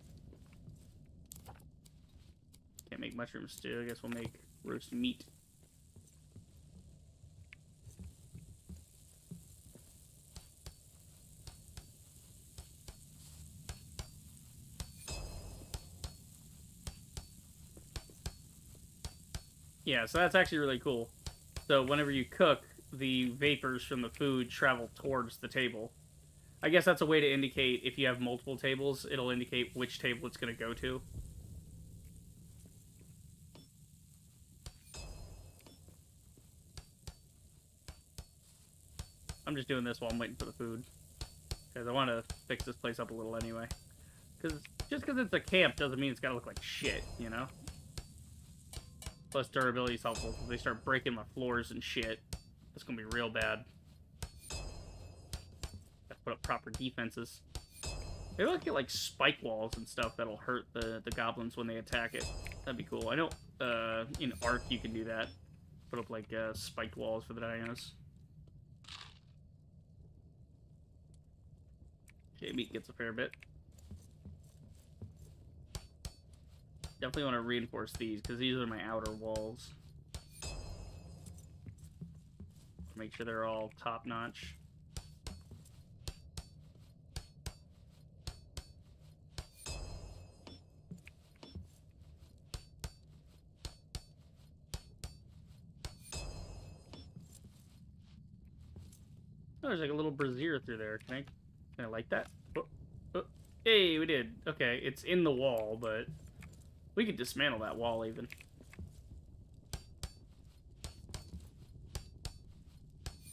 Can't make mushroom stew. I guess we'll make roast meat. Yeah, so that's actually really cool. So whenever you cook, the vapors from the food travel towards the table. I guess that's a way to indicate if you have multiple tables, it'll indicate which table it's going to go to. I'm just doing this while I'm waiting for the food. Because I want to fix this place up a little anyway. Because just because it's a camp doesn't mean it's got to look like shit, you know? Plus durability is helpful. If they start breaking my floors and shit, it's gonna be real bad. Gotta put up proper defenses. Maybe I'll get like spike walls and stuff that'll hurt the goblins when they attack it. That'd be cool. I know in Ark you can do that. Put up like spiked walls for the dinos. Okay, meat gets a fair bit. Definitely want to reinforce these, because these are my outer walls. Make sure they're all top-notch. Oh, there's like a little brazier through there. Can I light that? Oh, oh. Hey, we did. Okay, it's in the wall, but... we could dismantle that wall, even.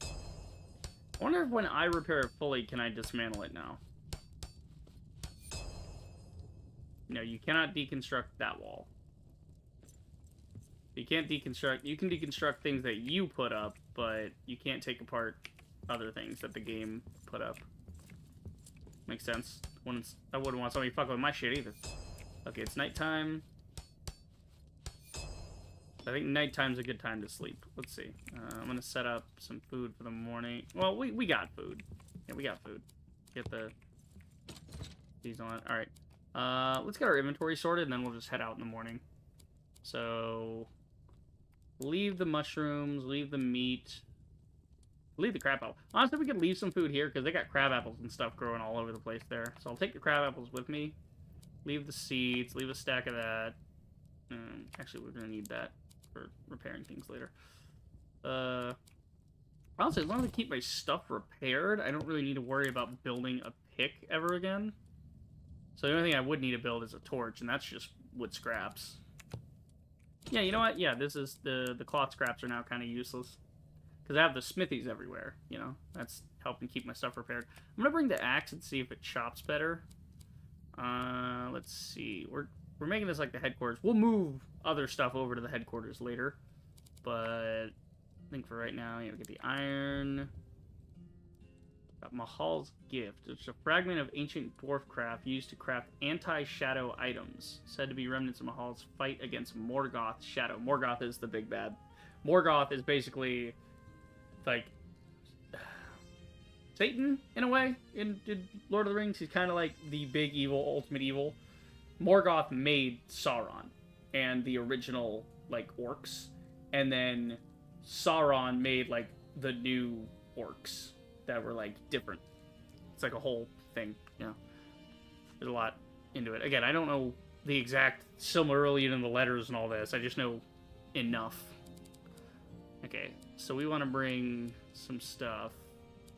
I wonder if when I repair it fully, can I dismantle it now? No, you cannot deconstruct that wall. You can't deconstruct... you can deconstruct things that you put up, but you can't take apart other things that the game put up. Makes sense. I wouldn't want somebody fucking with my shit, either. Okay, it's nighttime. I think nighttime's a good time to sleep. Let's see. I'm gonna set up some food for the morning. Well, we got food. Yeah, we got food. Get these on. All right. Let's get our inventory sorted, and then we'll just head out in the morning. So, leave the mushrooms. Leave the meat. Leave the crab apple. Honestly, we could leave some food here because they got crab apples and stuff growing all over the place there. So I'll take the crab apples with me. Leave the seeds. Leave a stack of that. Actually, we're gonna need that for repairing things later. Honestly, as long as I keep my stuff repaired, I don't really need to worry about building a pick ever again. So the only thing I would need to build is a torch, and that's just wood scraps. Yeah, you know what? Yeah, this is the cloth scraps are now kind of useless. Because I have the smithies everywhere, you know? That's helping keep my stuff repaired. I'm going to bring the axe and see if it chops better. Let's see. We're making this like the headquarters. We'll move other stuff over to the headquarters later. But I think for right now, you know, get the iron. Got Mahal's Gift. It's a fragment of ancient dwarf craft used to craft anti-shadow items. Said to be remnants of Mahal's fight against Morgoth's shadow. Morgoth is the big bad. Morgoth is basically like Satan in a way in Lord of the Rings. He's kind of like the big evil, ultimate evil. Morgoth made Sauron and the original like orcs, and then Sauron made like the new orcs that were like different. It's like a whole thing, you know. There's a lot into it. Again, I don't know the exact Silmarillion and the letters and all this. I just know enough. Okay, so we want to bring some stuff.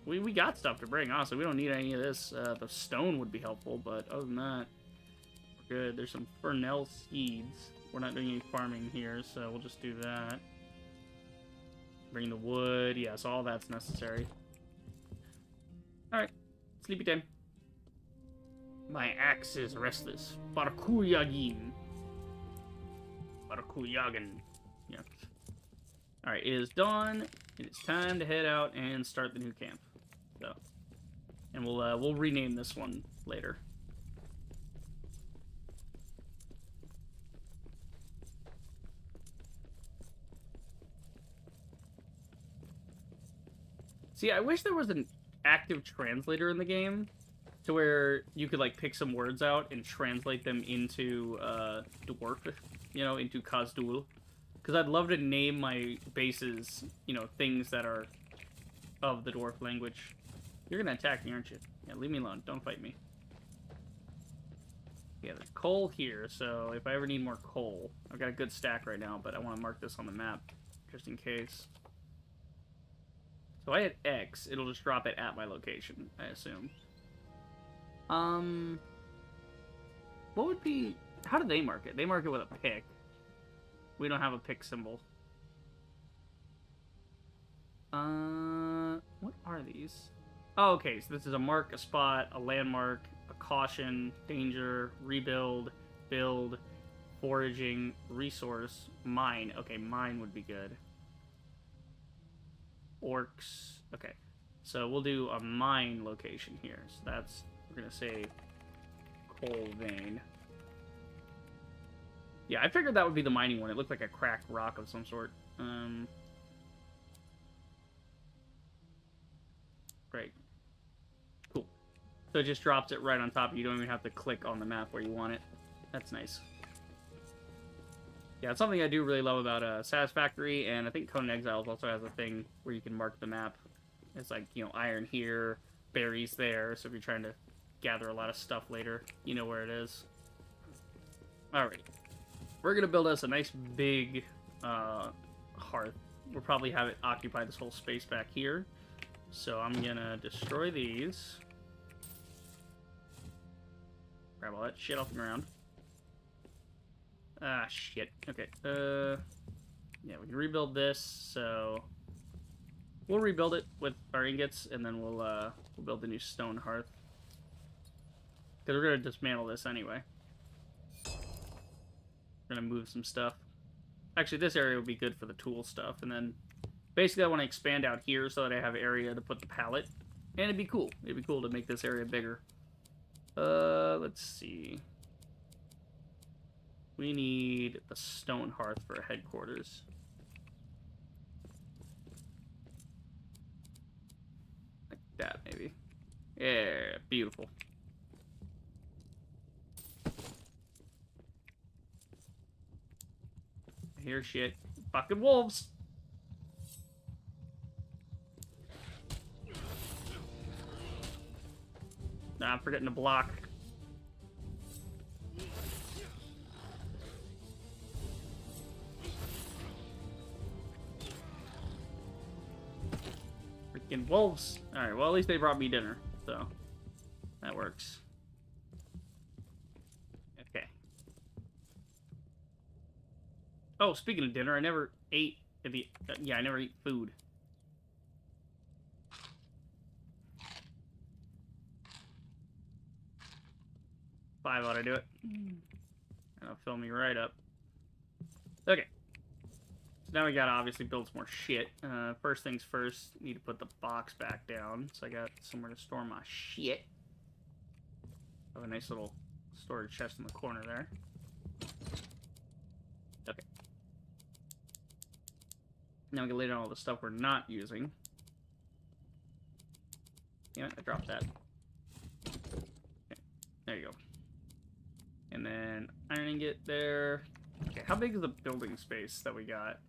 We got stuff to bring, honestly. We don't need any of this. The stone would be helpful, but other than that, we're good. There's some Fernel seeds. We're not doing any farming here, so we'll just do that. Bring the wood. Yes, all that's necessary. Alright, sleepy time. My axe is restless. Barakuyagin. Barakuyagin. Yeah. Alright, it is dawn. It is time to head out and start the new camp. So, and we'll rename this one later. See, I wish there was an active translator in the game to where you could like pick some words out and translate them into dwarf, you know, into Khaz'dul. Because I'd love to name my bases, you know, things that are of the dwarf language. You're gonna attack me, aren't you? Yeah, leave me alone. Don't fight me. Yeah, there's coal here, so if I ever need more coal, I've got a good stack right now, but I want to mark this on the map just in case. So I hit X, it'll just drop it at my location, I assume. What would be... How do they mark it? They mark it with a pick. We don't have a pick symbol. What are these? Oh, okay, so this is a mark, a spot, a landmark, a caution, danger, rebuild, build, foraging, resource, mine. Okay, mine would be good. Orcs. Okay, so we'll do a mine location here. So that's, we're gonna say coal vein. Yeah, I figured that would be the mining one. It looked like a cracked rock of some sort. Great. Cool. So it just drops it right on top. You don't even have to click on the map where you want it. That's nice. Yeah, it's something I do really love about Satisfactory, and I think Conan Exiles also has a thing where you can mark the map. It's like, you know, iron here, berries there, so if you're trying to gather a lot of stuff later, you know where it is. Alright. We're going to build us a nice big hearth. We'll probably have it occupy this whole space back here. So I'm going to destroy these. Grab all that shit off the ground. Ah, shit. Okay. Yeah, we can rebuild this, so... We'll rebuild it with our ingots, and then we'll build the new stone hearth. Because we're going to dismantle this anyway. We're going to move some stuff. Actually, this area would be good for the tool stuff, and then... Basically, I want to expand out here so that I have area to put the pallet. And it'd be cool. It'd be cool to make this area bigger. Let's see... We need a stone hearth for headquarters. Like that, maybe. Yeah, beautiful. I hear shit. Fucking wolves! I'm forgetting to block. Freaking wolves. Alright, well, at least they brought me dinner, so that works. Okay. Oh, speaking of dinner, I never ate at the... yeah, I never ate food. Five ought to do it. That'll fill me right up. Okay. So now we gotta obviously build some more shit. First things first, need to put the box back down. So I got somewhere to store my shit. Have a nice little storage chest in the corner there. Okay. Now we can lay down all the stuff we're not using. Yeah, I dropped that. Okay, there you go. And then iron ingot there. Okay, how big is the building space that we got?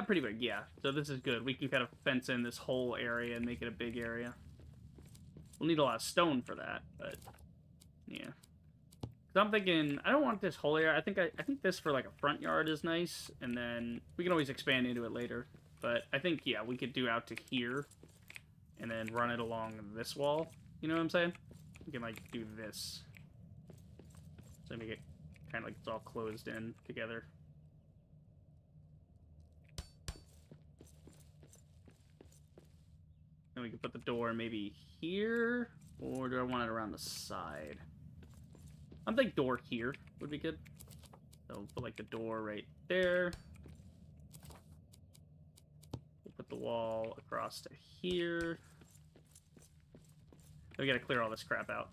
Pretty big, yeah. So this is good. We can kind of fence in this whole area and make it a big area. We'll need a lot of stone for that, but yeah. So I'm thinking I don't want this whole area. I think this for like a front yard is nice, and then we can always expand into it later. But I think yeah, we could do out to here, and then run it along this wall. You know what I'm saying? We can like do this, so make it kind of like it's all closed in together. And we can put the door maybe here, or do I want it around the side? I'm thinking door here would be good. So we'll put like the door right there. We'll put the wall across to here. We gotta clear all this crap out.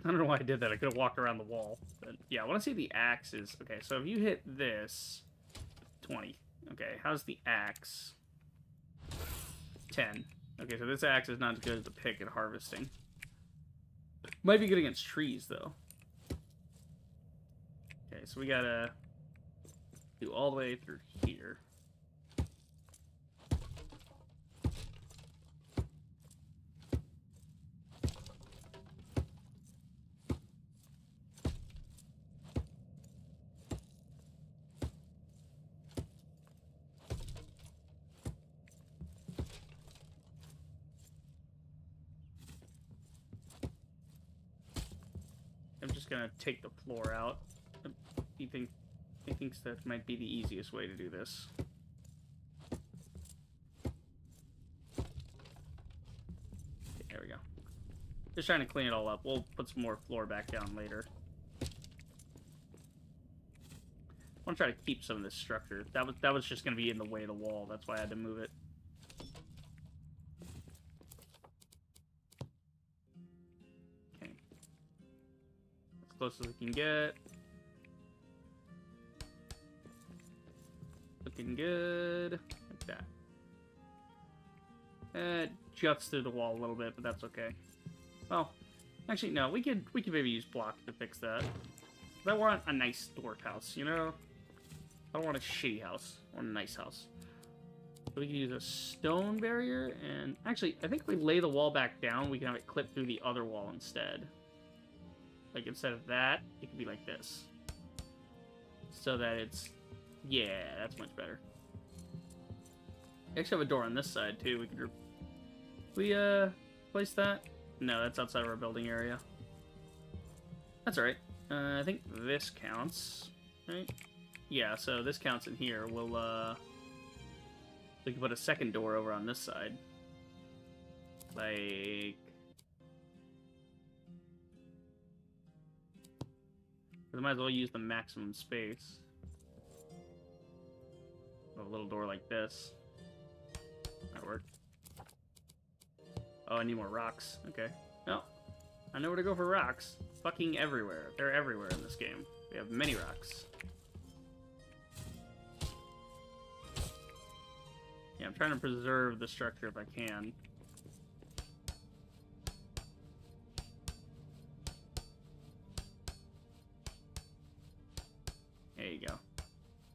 I don't know why I did that. I could have walked around the wall. But yeah, I want to see the axes. Okay, so if you hit this, 20. Okay, how's the axe? 10. Okay, so this axe is not as good as the pick at harvesting. Might be good against trees, though. Okay, so we gotta do all the way through here. I'm just gonna take the floor out. He thinks that might be the easiest way to do this. Okay, there we go. Just trying to clean it all up. We'll put some more floor back down later. I want to try to keep some of this structure. That was just gonna be in the way of the wall. That's why I had to move it. Close as we can get. Looking good. Like that. Juts through the wall a little bit, but that's okay. Well, actually, no. We could maybe use block to fix that. I want a nice dwarf house, you know? I don't want a shitty house. I want a nice house. So we can use a stone barrier, and actually, I think if we lay the wall back down, we can have it clip through the other wall instead. Like, instead of that, it could be like this. So that it's... yeah, that's much better. I actually have a door on this side, too. We place that? No, that's outside of our building area. That's alright. I think this counts, right? Yeah, so this counts in here. We'll, we can put a second door over on this side. Like... we might as well use the maximum space. A little door like this. That worked. Oh, I need more rocks. Okay. No. I know where to go for rocks. Fucking everywhere. They're everywhere in this game. We have many rocks. Yeah, I'm trying to preserve the structure if I can.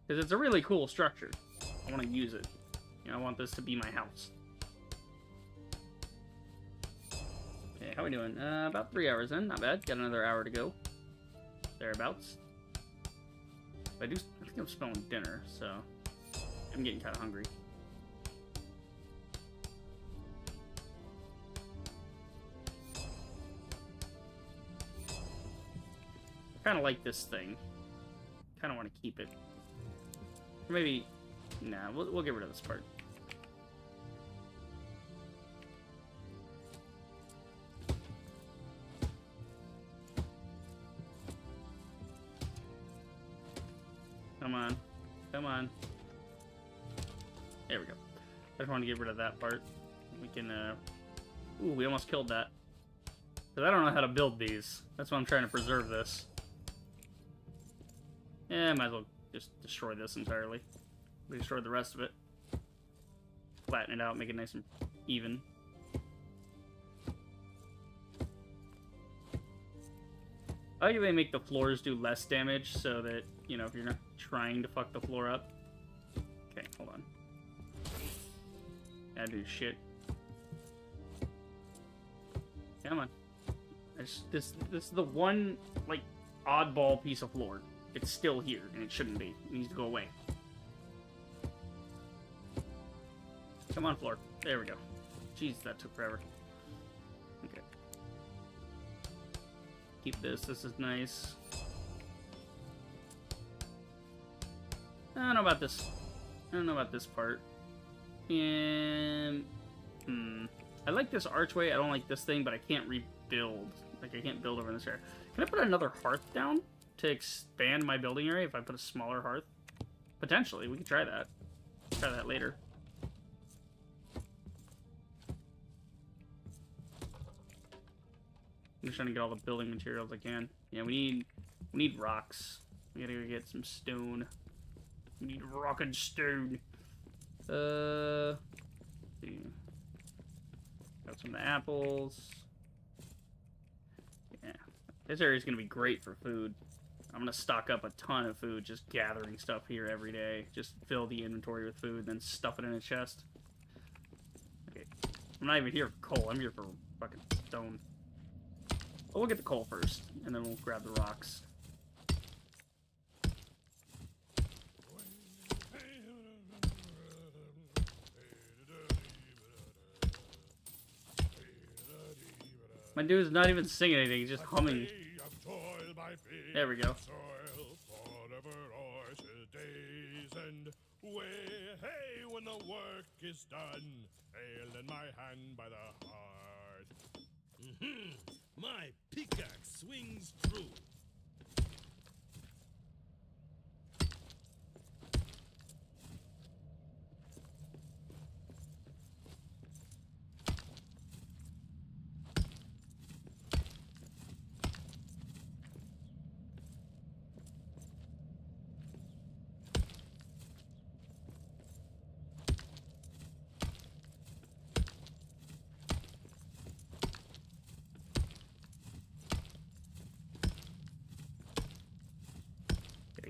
Because it's a really cool structure. I want to use it. You know, I want this to be my house. Okay, how are we doing? About 3 hours in. Not bad. Got another hour to go. Thereabouts. I think I'm smelling dinner, so I'm getting kind of hungry. I kind of like this thing. Kind of want to keep it. Or maybe, nah, we'll get rid of this part. Come on. Come on. There we go. I just want to get rid of that part. We can, ooh, we almost killed that. Because I don't know how to build these. That's why I'm trying to preserve this. Yeah, might as well just destroy this entirely. We destroy the rest of it. Flatten it out, make it nice and even. I like they make the floors do less damage so that, you know, if you're not trying to fuck the floor up. Okay, hold on. Gotta do shit. Come on. This is the one, like, oddball piece of floor. It's still here, and it shouldn't be. It needs to go away. Come on, floor. There we go. Jeez, that took forever. Okay. Keep this. This is nice. I don't know about this. I don't know about this part. And... I like this archway. I don't like this thing, but I can't rebuild. Like, I can't build over in this area. Can I put another hearth down to expand my building area if I put a smaller hearth? Potentially. We could try that. Try that later. I'm just trying to get all the building materials I can. Yeah, we need rocks. We gotta go get some stone. We need rock and stone. Let's see. Got some apples. Yeah. This area's gonna be great for food. I'm gonna stock up a ton of food, just gathering stuff here every day. Just fill the inventory with food, then stuff it in a chest. Okay. I'm not even here for coal, I'm here for fucking stone. But we'll get the coal first, and then we'll grab the rocks. My dude's not even singing anything, he's just humming. There we go. Hey, when the work is done, hail in my hand by the heart. My pickaxe swings true.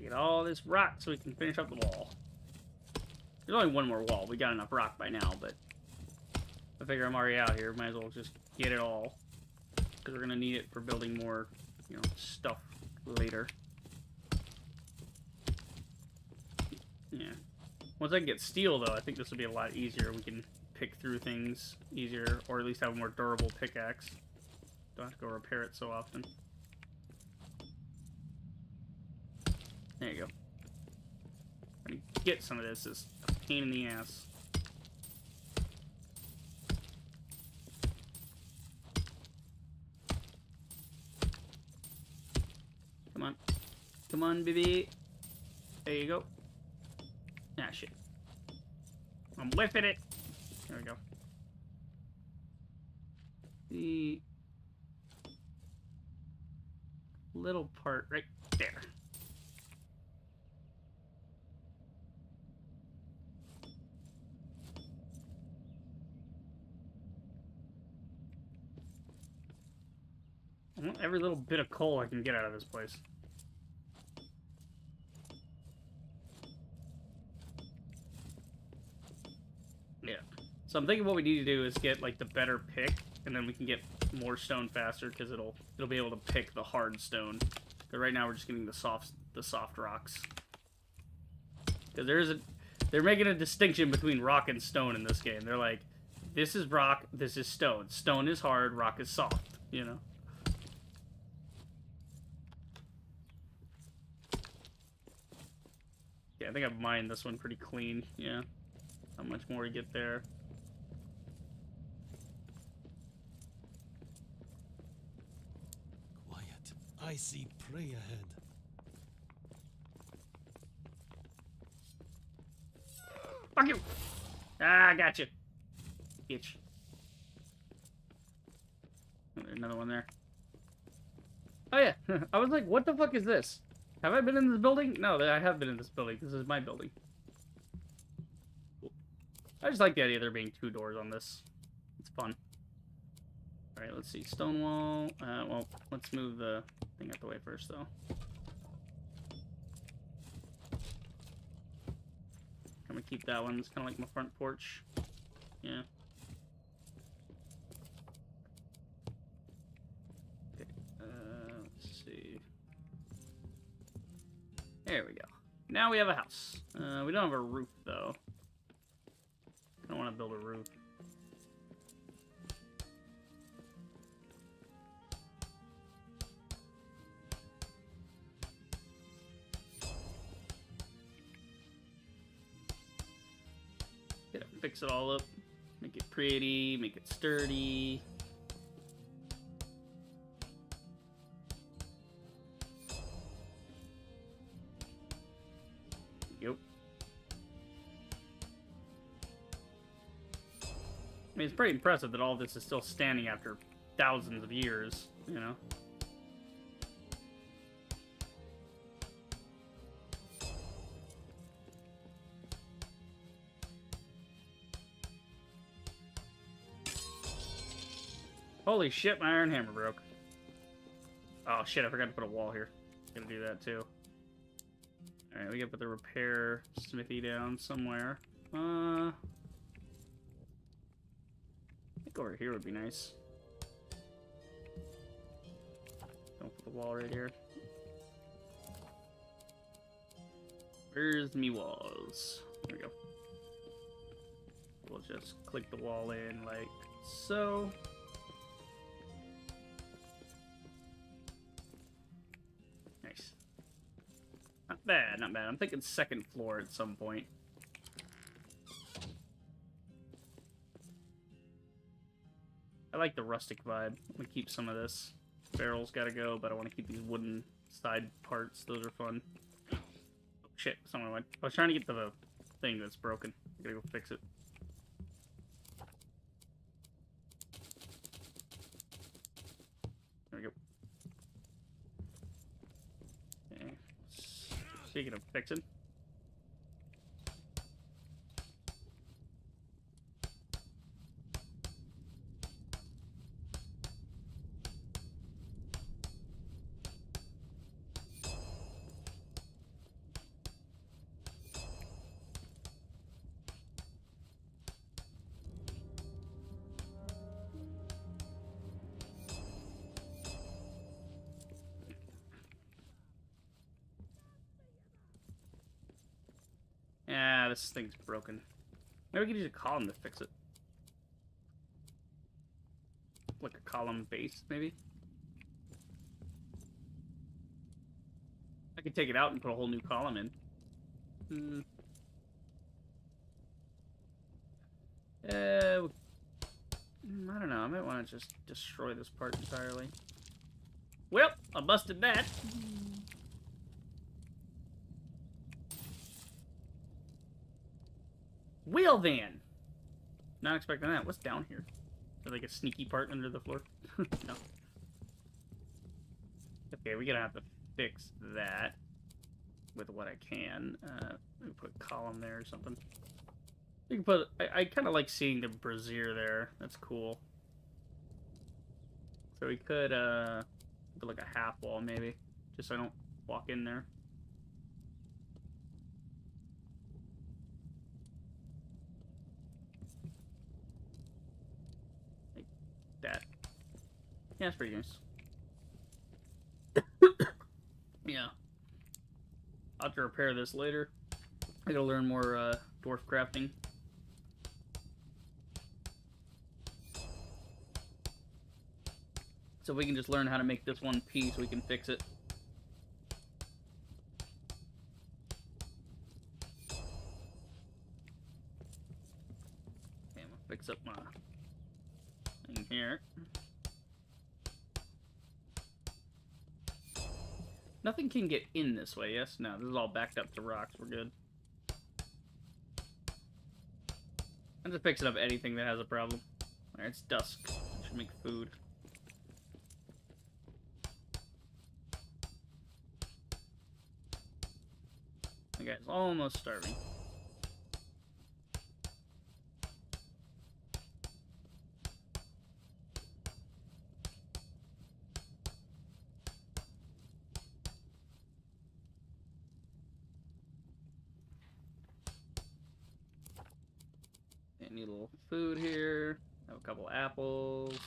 Get all this rock so we can finish up the wall. There's only one more wall. We got enough rock by now, but I figure I'm already out here. Might as well just get it all. Because we're going to need it for building more, you know, stuff later. Yeah. Once I get steel, though, I think this will be a lot easier. We can pick through things easier, or at least have a more durable pickaxe. Don't have to go repair it so often. There you go. Trying to get some of this is a pain in the ass. Come on. Come on, baby. There you go. Ah, shit. I'm whipping it. There we go. The little part right there. I want every little bit of coal I can get out of this place. So I'm thinking what we need to do is get like the better pick, and then we can get more stone faster because it'll be able to pick the hard stone. But right now we're just getting the soft rocks. Because they're making a distinction between rock and stone in this game. They're like, this is rock, this is stone. Stone is hard, rock is soft. You know. Yeah, I think I've mined this one pretty clean. Yeah. How much more to get there? Quiet. I see prey ahead. Fuck you! Ah, I got you. Bitch. Oh, there's another one there. Oh yeah, I was like, what the fuck is this? Have I been in this building? No, I have been in this building. This is my building. Cool. I just like the idea of there being 2 doors on this. It's fun. Alright, let's see. Stone wall. Well, let's move the thing out the way first, though. I'm gonna keep that one. It's kind of like my front porch. Yeah. Okay. Let's see. There we go. Now we have a house. We don't have a roof, though. I don't want to build a roof. Fix it all up. Make it pretty, make it sturdy. Yep. I mean, it's pretty impressive that all this is still standing after thousands of years, you know? Holy shit, my iron hammer broke. Oh shit, I forgot to put a wall here. Gotta do that too. Alright, we gotta put the repair smithy down somewhere. I think over here would be nice. Don't put the wall right here. Where's me walls? There we go. We'll just click the wall in like so. Not bad, not bad. I'm thinking second floor at some point. I like the rustic vibe. I'm gonna keep some of this. Barrel's gotta go, but I want to keep these wooden side parts. Those are fun. Oh, shit, someone went. I was trying to get to the thing that's broken. I gotta go fix it. There we go. Okay. Speaking of fixing. Yeah, this thing's broken. Maybe we could use a column to fix it. Like a column base, maybe? I could take it out and put a whole new column in. I don't know. I might want to just destroy this part entirely. Well, I busted that. Wheel van. Not expecting that. What's down here? Is there like a sneaky part under the floor? No. Okay, we're gonna have to fix that with what I can. Let me put a column there or something. You can put. I kind of like seeing the brazier there. That's cool. So we could put like a half wall maybe, just so I don't walk in there. Yeah, it's pretty nice. Yeah. I'll have to repair this later. I gotta learn more dwarf crafting. So we can just learn how to make this one piece, we can fix it. Okay, I'm gonna fix up my thing here. Nothing can get in this way, yes? No, this is all backed up to rocks. We're good. I'm just fixing up anything that has a problem. Alright, it's dusk. I should make food. Okay, it's almost starving. Need a little food here. Have a couple apples.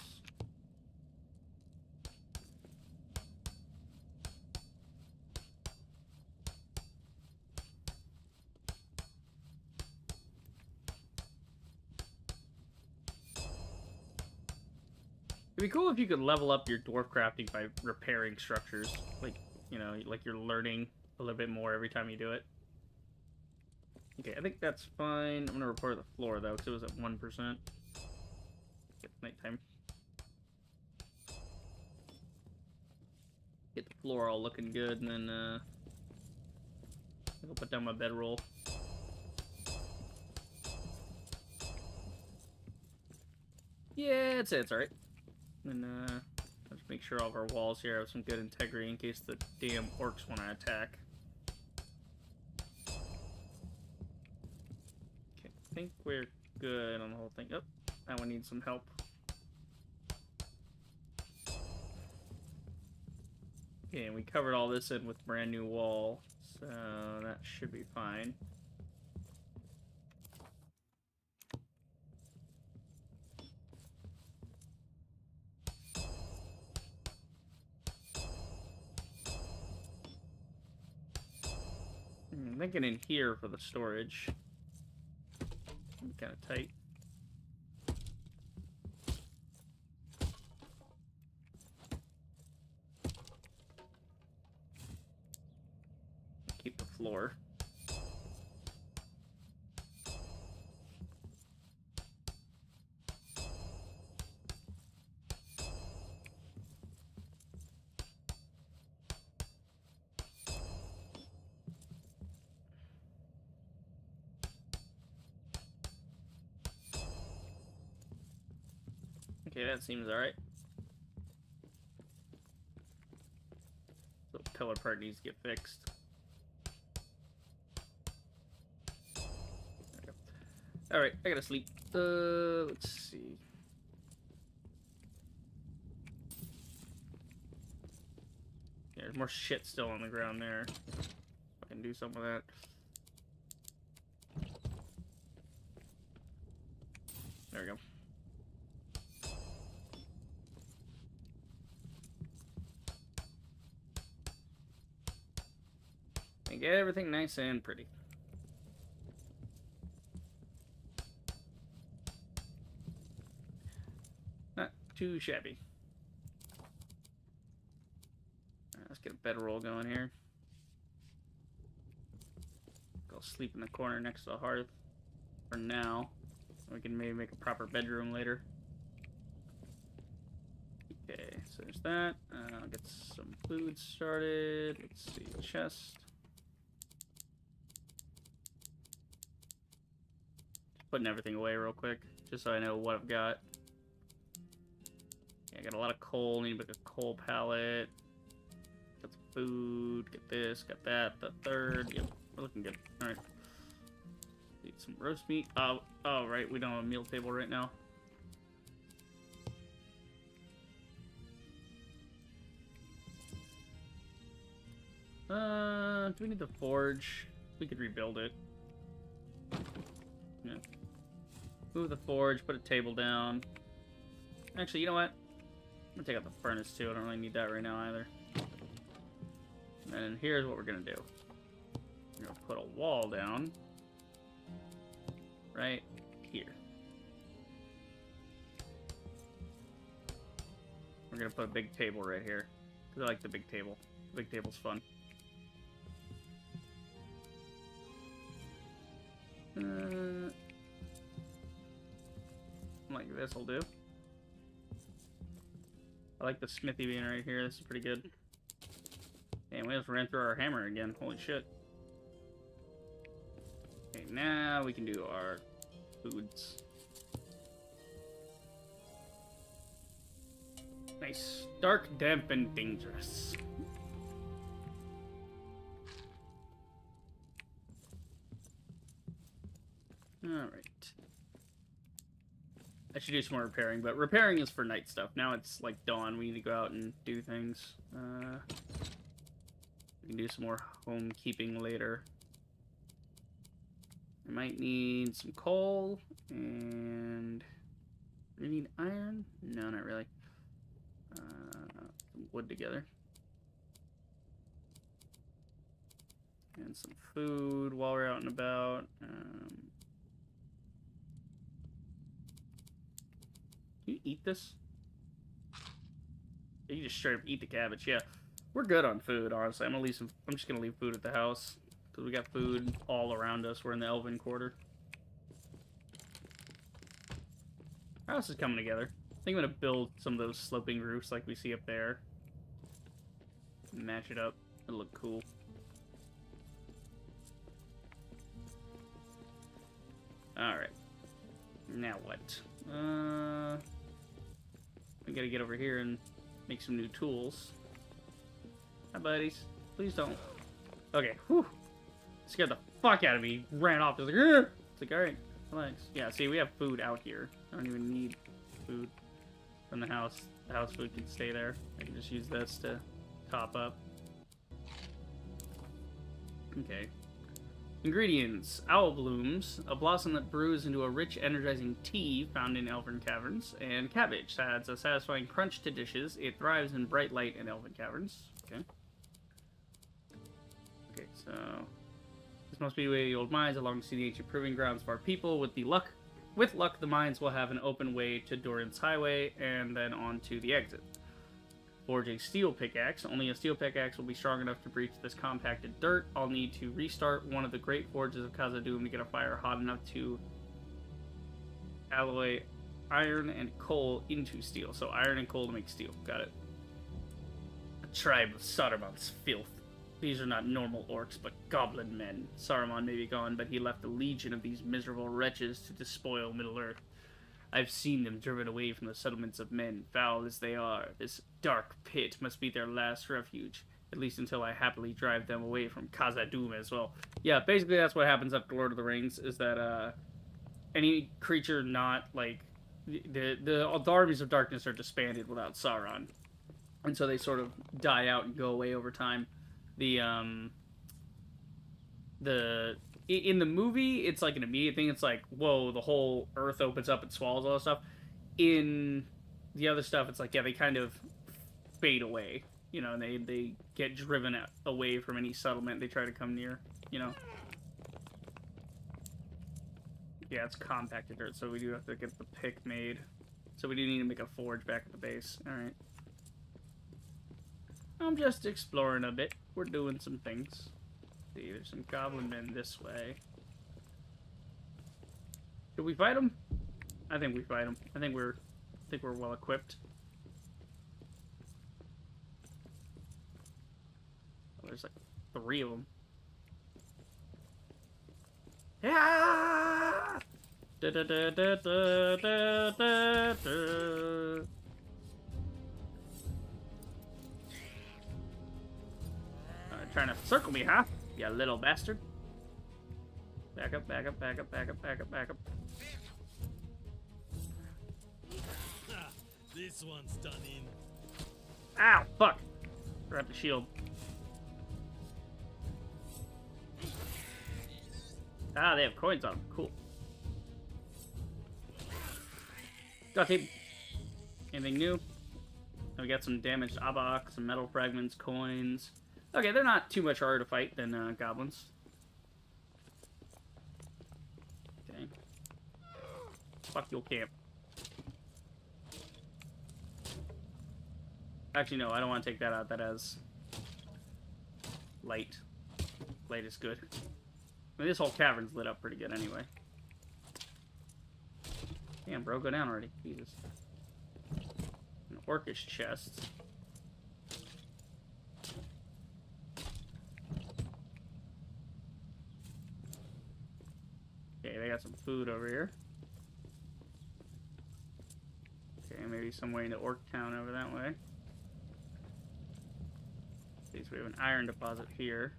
It'd be cool if you could level up your dwarf crafting by repairing structures. Like, you know, like you're learning a little bit more every time you do it. Okay, I think that's fine. I'm gonna repair the floor though, because it was at 1%. It's nighttime. Get the floor all looking good, and then I'll put down my bedroll. Yeah, it's alright. And let's make sure all of our walls here have some good integrity in case the damn orcs want to attack. Okay, I think we're good on the whole thing. Oh, that one needs some help. Okay, and we covered all this in with brand new wall, so that should be fine. I'm thinking in here for the storage. Kind of tight. Keep the floor. Okay, that seems alright. The pillar part needs to get fixed. Alright, I gotta sleep. Let's see. Yeah, there's more shit still on the ground there. I can do something with that. There we go. And get everything nice and pretty. Not too shabby. Right, let's get a bedroll going here. Go sleep in the corner next to the hearth for now. We can maybe make a proper bedroom later. Okay, so there's that. I'll get some food started. Let's see, chest. Putting everything away real quick, just so I know what I've got. Yeah, I got a lot of coal. Need to make a coal pallet. Got some food. Get this. Got that. The third. Yep, we're looking good. All right. Need some roast meat. Oh, right. We don't have a meal table right now. Do we need the forge? We could rebuild it. Yeah. Move the forge, put a table down. Actually, you know what? gonna take out the furnace too. I don't really need that right now either. And here's what we're gonna do. We're gonna put a wall down right here. We're gonna put a big table right here. Because I like the big table. The big table's fun. Like this will do. I like the smithy being right here. This is pretty good. And we just ran through our hammer again. Holy shit. Okay, now we can do our foods. Nice. Dark, damp, and dangerous. Alright. I should do some more repairing, but repairing is for night stuff. Now it's like dawn. We need to go out and do things. We can do some more homekeeping later. I might need some coal, and... Do we need iron? No, not really. Some wood together. And some food while we're out and about. Can you eat this? You can just straight up eat the cabbage. Yeah, we're good on food. Honestly, I'm just gonna leave food at the house because we got food all around us. We're in the Elven Quarter. Our house is coming together. I think I'm gonna build some of those sloping roofs like we see up there. Match it up. It'll look cool. Alright. Now what? We gotta get over here and make some new tools. Hi, buddies. Please don't. Okay, whew. Scared the fuck out of me. Ran off. It's like, "Argh!" It's like, alright, relax. Yeah, see, we have food out here. I don't even need food from the house. The house food can stay there. I can just use this to top up. Okay. Ingredients: owl blooms, a blossom that brews into a rich, energizing tea found in elven caverns, and cabbage adds a satisfying crunch to dishes. It thrives in bright light in elven caverns. Okay. Okay, so this must be the way the old mines along to the ancient proving grounds of our people. With luck, the mines will have an open way to Doran's highway, and then on to the exit. Forge a steel pickaxe. Only a steel pickaxe will be strong enough to breach this compacted dirt. I'll need to restart one of the great forges of Khazad-dûm to get a fire hot enough to alloy iron and coal into steel. So iron and coal to make steel. Got it. A tribe of Saruman's filth. These are not normal orcs, but goblin men. Saruman may be gone, but he left a legion of these miserable wretches to despoil Middle-earth. I've seen them driven away from the settlements of men, foul as they are. This dark pit must be their last refuge, at least until I happily drive them away from Khazad-dûm as well. Yeah, basically that's what happens after Lord of the Rings, is that any creature not, like, the armies of darkness are disbanded without Sauron. And so they sort of die out and go away over time. In the movie, it's like an immediate thing. It's like, whoa, the whole earth opens up and swallows all that stuff. In the other stuff, it's like, yeah, they kind of fade away. You know, they get driven away from any settlement they try to come near, you know. Yeah, it's compacted dirt, so we do have to get the pick made. So we do need to make a forge back at the base. Alright. I'm just exploring a bit. We're doing some things. See, there's some goblin men this way. Did we fight them? I think we fight them. I think we're well equipped. Oh, there's like 3 of them. Yeah! Da da da da da da da da. Trying to circle me, huh? You little bastard. Back up, back up, back up, back up, back up, back up. This one's done in. Ow, fuck. Grab the shield. Ah, they have coins on them. Cool. Got him. Anything new? And we got some damaged abok, some metal fragments, coins. Okay, they're not too much harder to fight than goblins. Okay. Fuck your camp. Actually, no, I don't want to take that out. That has light. Light is good. I mean, this whole cavern's lit up pretty good anyway. Damn, bro, go down already. Jesus. An orcish chest. Okay, they got some food over here. Okay, maybe some way into Orc Town over that way. Okay, so we have an iron deposit here.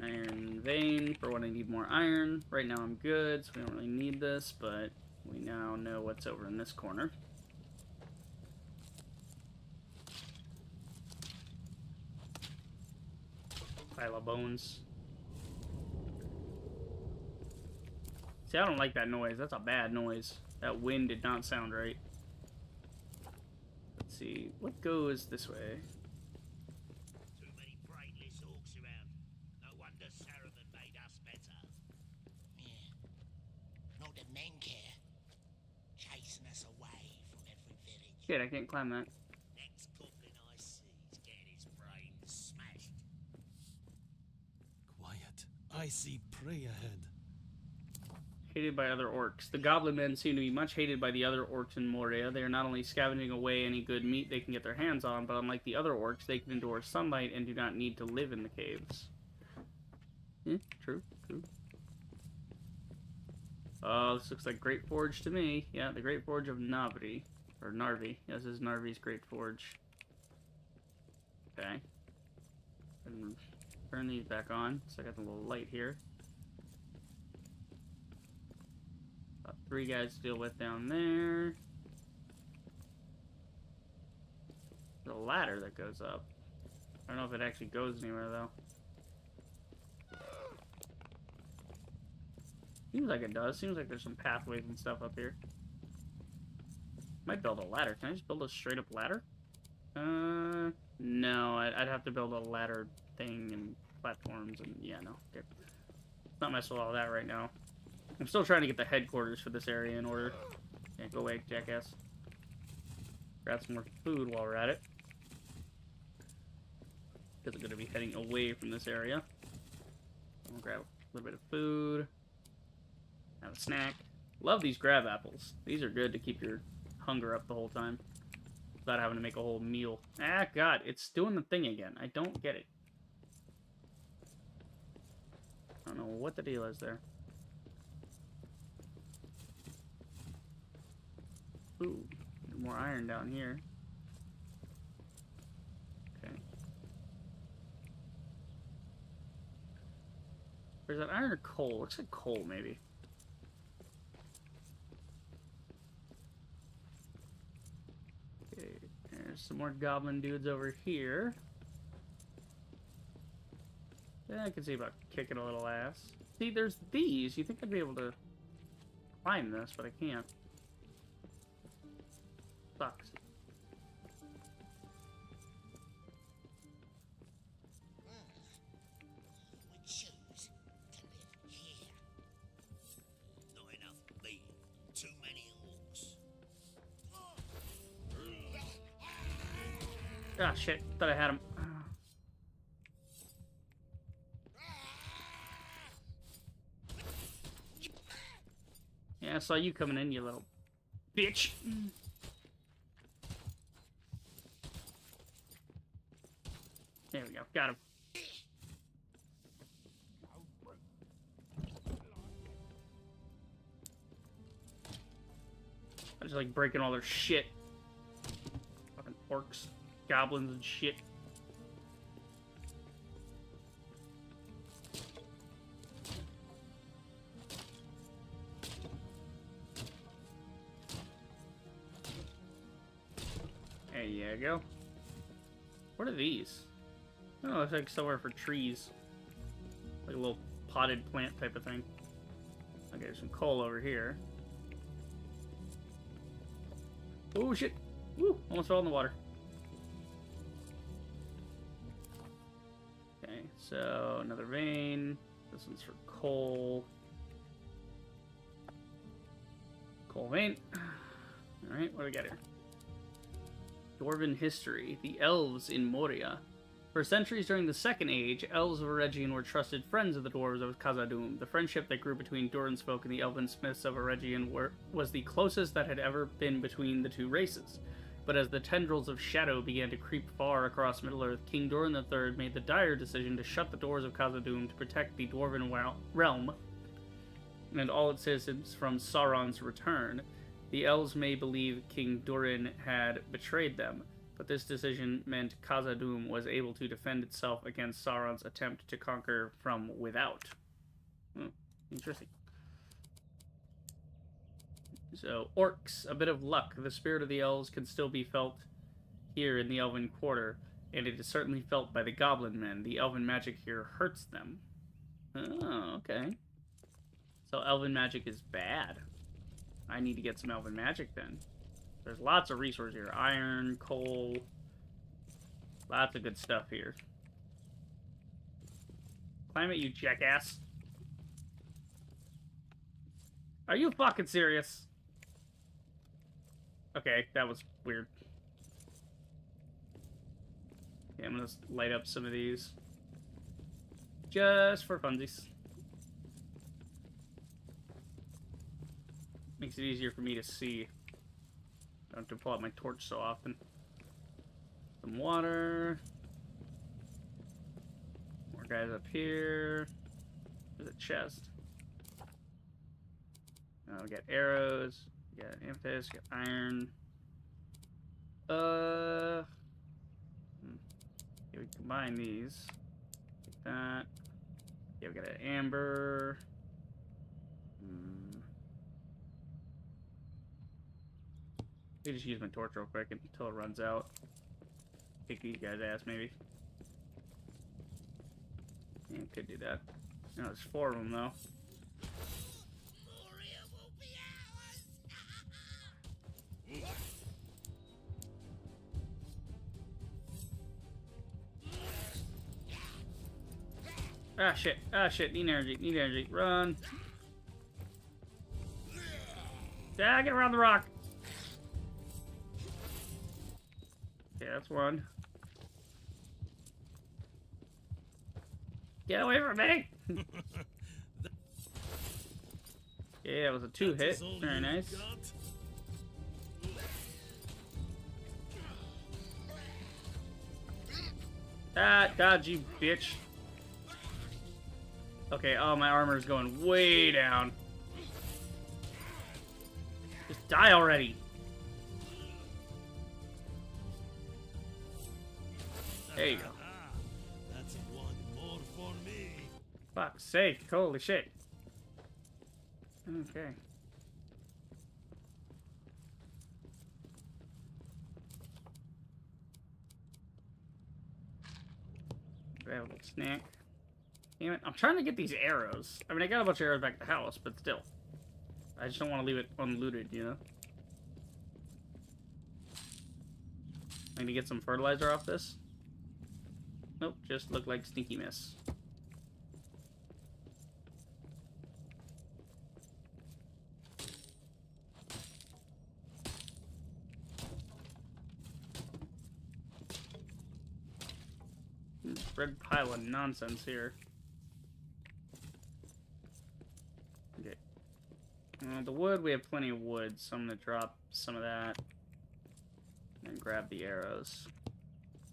Iron vein for when I need more iron. Right now I'm good, so we don't really need this, but we now know what's over in this corner. Pile of bones. See, I don't like that noise. That's a bad noise. That wind did not sound right. Let's see. What goes this way? Too many brainless orcs around. No wonder Saruman made us better. Yeah. Not the men care. Chasing us away from every village. Shit, I can't climb that. Next goblin I see is getting his brains smashed. Quiet. I see prey ahead. Hated by other orcs. The goblin men seem to be much hated by the other orcs in Moria. They are not only scavenging away any good meat they can get their hands on, but unlike the other orcs, they can endure sunlight and do not need to live in the caves. Yeah, true, true. Oh, this looks like Great Forge to me. Yeah, the Great Forge of Navri. Or Narvi. Yeah, this is Narvi's Great Forge. Okay. And turn these back on. So I got the little light here. Got 3 guys to deal with down there. There's a ladder that goes up. I don't know if it actually goes anywhere, though. Seems like it does. Seems like there's some pathways and stuff up here. Might build a ladder. Can I just build a straight-up ladder? No. I'd have to build a ladder thing and platforms and... Yeah, no. Okay. Not mess with all that right now. I'm still trying to get the headquarters for this area in order. Yeah, go away, jackass. Grab some more food while we're at it. Because I'm going to be heading away from this area. I'll grab a little bit of food. Have a snack. Love these grab apples. These are good to keep your hunger up the whole time. Without having to make a whole meal. Ah, God, it's doing the thing again. I don't get it. I don't know what the deal is there. Ooh, more iron down here. Okay. Or is that iron or coal? Looks like coal, maybe. Okay, there's some more goblin dudes over here. Yeah, I can see about kicking a little ass. See, there's these. You think I'd be able to climb this, but I can't. Sucks. We choose to live here. Not enough meat. Too many orcs. Ah, shit. Thought I had him. Yeah, I saw you coming in, you little bitch. There we go. Got him. I just like breaking all their shit. Fucking orcs, goblins, and shit. There you go. What are these? Oh, it's like somewhere for trees. Like a little potted plant type of thing. Okay, there's some coal over here. Oh shit! Woo! Almost fell in the water. Okay, so another vein. This one's for coal. Coal vein. Alright, what do we got here? Dwarven history. The elves in Moria. For centuries during the Second Age, elves of Eregion were trusted friends of the dwarves of Khazad-dûm. The friendship that grew between Durin's folk and the elven smiths of Eregion was the closest that had ever been between the two races. But as the tendrils of shadow began to creep far across Middle-earth, King Durin III made the dire decision to shut the doors of Khazad-dûm to protect the dwarven realm and all its citizens from Sauron's return. The elves may believe King Durin had betrayed them, but this decision meant Khazad-dûm was able to defend itself against Sauron's attempt to conquer from without. Interesting. So, orcs, a bit of luck. The spirit of the elves can still be felt here in the Elven Quarter, and it is certainly felt by the goblin men. The elven magic here hurts them. Oh, okay. So elven magic is bad. I need to get some elven magic then. There's lots of resources here. Iron, coal. Lots of good stuff here. Climb it, you jackass. Are you fucking serious? Okay, that was weird. Okay, I'm gonna light up some of these. Just for funsies. Makes it easier for me to see. I don't have to pull out my torch so often. Some water. More guys up here. There's a chest. We got arrows. We got amethyst. We got iron. Yeah, we combine these. Like that. Yeah, we got an amber. Let me just use my torch real quick until it runs out. Kick these guys' ass, maybe. Yeah, could do that. No, there's 4 of them, though. Moria will be ours! Ah, shit. Ah, shit. Need energy. Need energy. Run. Ah, get around the rock. Okay, that's one. Get away from me! Yeah, it was a 2-hit. Very nice. Ah, dodge, you bitch. Okay, oh, my armor is going way down. Just die already. There you go. That's one more for me. Fuck's sake, holy shit. Okay. Grab a little snack. Damn it, I'm trying to get these arrows. I mean, I got a bunch of arrows back at the house, but still. I just don't want to leave it unlooted, you know? I need to get some fertilizer off this. Nope, just look like stinky mess. Red pile of nonsense here. Okay. The wood, we have plenty of wood, so I'm gonna drop some of that. And grab the arrows.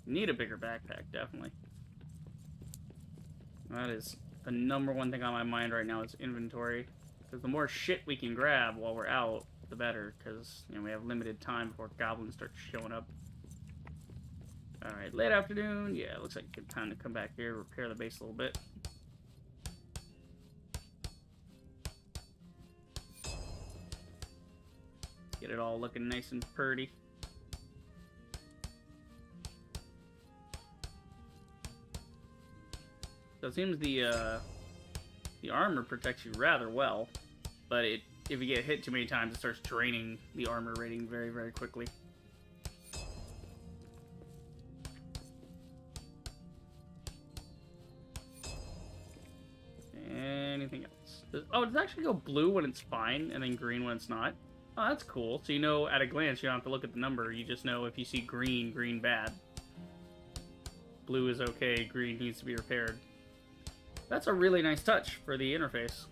Need a bigger backpack, definitely. That is the #1 thing on my mind right now is inventory. Because the more shit we can grab while we're out, the better. Because, you know, we have limited time before goblins start showing up. Alright, late afternoon. Yeah, looks like a good time to come back here, repair the base a little bit. Get it all looking nice and pretty. So it seems the armor protects you rather well, but it if you get hit too many times, it starts draining the armor rating very, very quickly. Anything else? Oh, does it actually go blue when it's fine, and then green when it's not? Oh, that's cool. So you know at a glance, you don't have to look at the number. You just know if you see green, green bad. Blue is okay, green needs to be repaired. That's a really nice touch for the interface.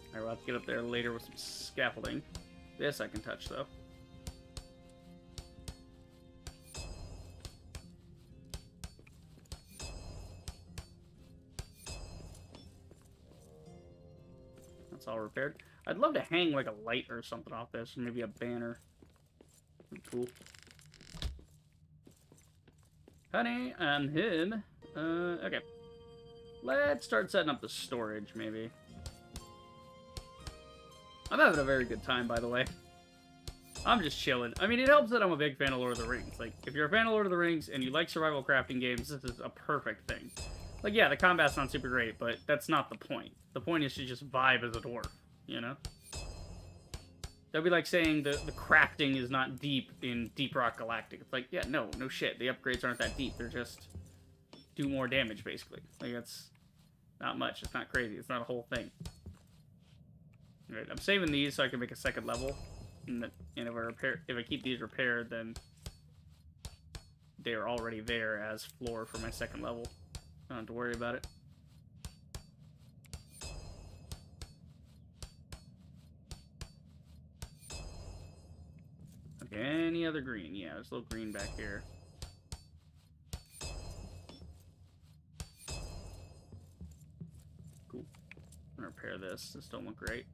Alright, we'll have to get up there later with some scaffolding. This I can touch, though. That's all repaired. I'd love to hang like a light or something off this, or maybe a banner. Cool. Honey, I'm him. Okay. Let's start setting up the storage, maybe. I'm having a very good time, by the way. I'm just chilling. I mean, it helps that I'm a big fan of Lord of the Rings. Like, if you're a fan of Lord of the Rings and you like survival crafting games, this is a perfect thing. Like, yeah, the combat's not super great, but that's not the point. The point is to just vibe as a dwarf, you know? That'd be like saying the crafting is not deep in Deep Rock Galactic. It's like, yeah, no shit. The upgrades aren't that deep. They're just do more damage, basically. Like, that's not much. It's not crazy. It's not a whole thing. All right, I'm saving these so I can make a second level. And if I keep these repaired, then they're already there as floor for my second level. I don't have to worry about it. Okay, any other green? Yeah, there's a little green back here. Cool. I'm gonna repair this. This don't look great.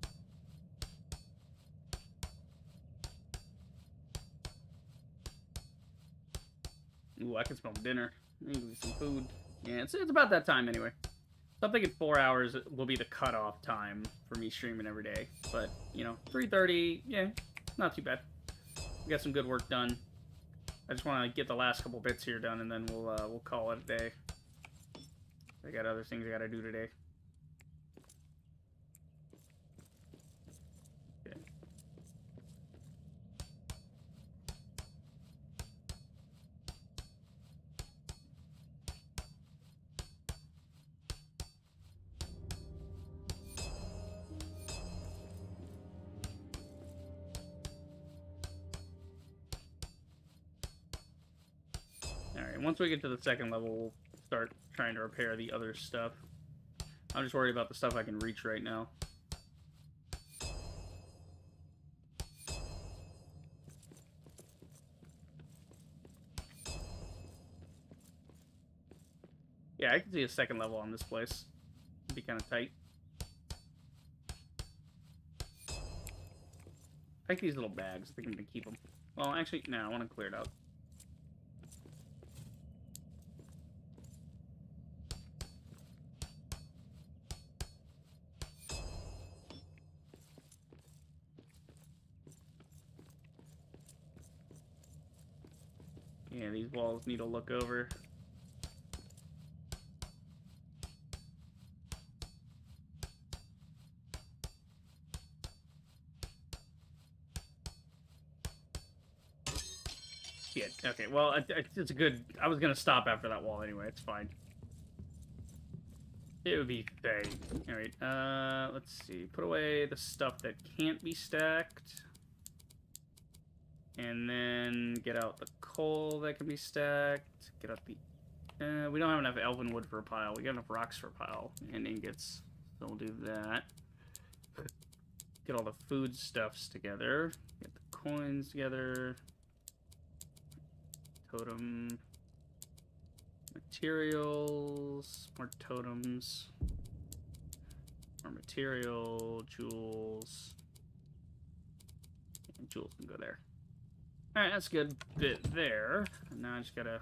Ooh, I can smell dinner. Maybe some food. Yeah, it's about that time anyway. So I'm thinking 4 hours will be the cutoff time for me streaming every day. But, you know, 3:30, yeah, not too bad. We got some good work done. I just want to get the last couple bits here done, and then we'll call it a day. I got other things I got to do today. Okay. Alright, once we get to the second level, we'll start trying to repair the other stuff. I'm just worried about the stuff I can reach right now. Yeah, I can see a second level on this place. It'd be kind of tight. I like these little bags. I think I'm going to keep them. Well, actually, no, I want to clear it out. Yeah, these walls need to look over. Yeah, okay, well, it's a good... I was going to stop after that wall anyway, it's fine. It would be fake. Alright, let's see. Put away the stuff that can't be stacked. And then get out the coal that can be stacked. Get out the... we don't have enough elven wood for a pile. We got enough rocks for a pile. And ingots. So we'll do that. Get all the food stuffs together. Get the coins together. Totem. Materials. More totems. More material. Jewels. And jewels can go there. Alright, that's a good bit there. And now I just gotta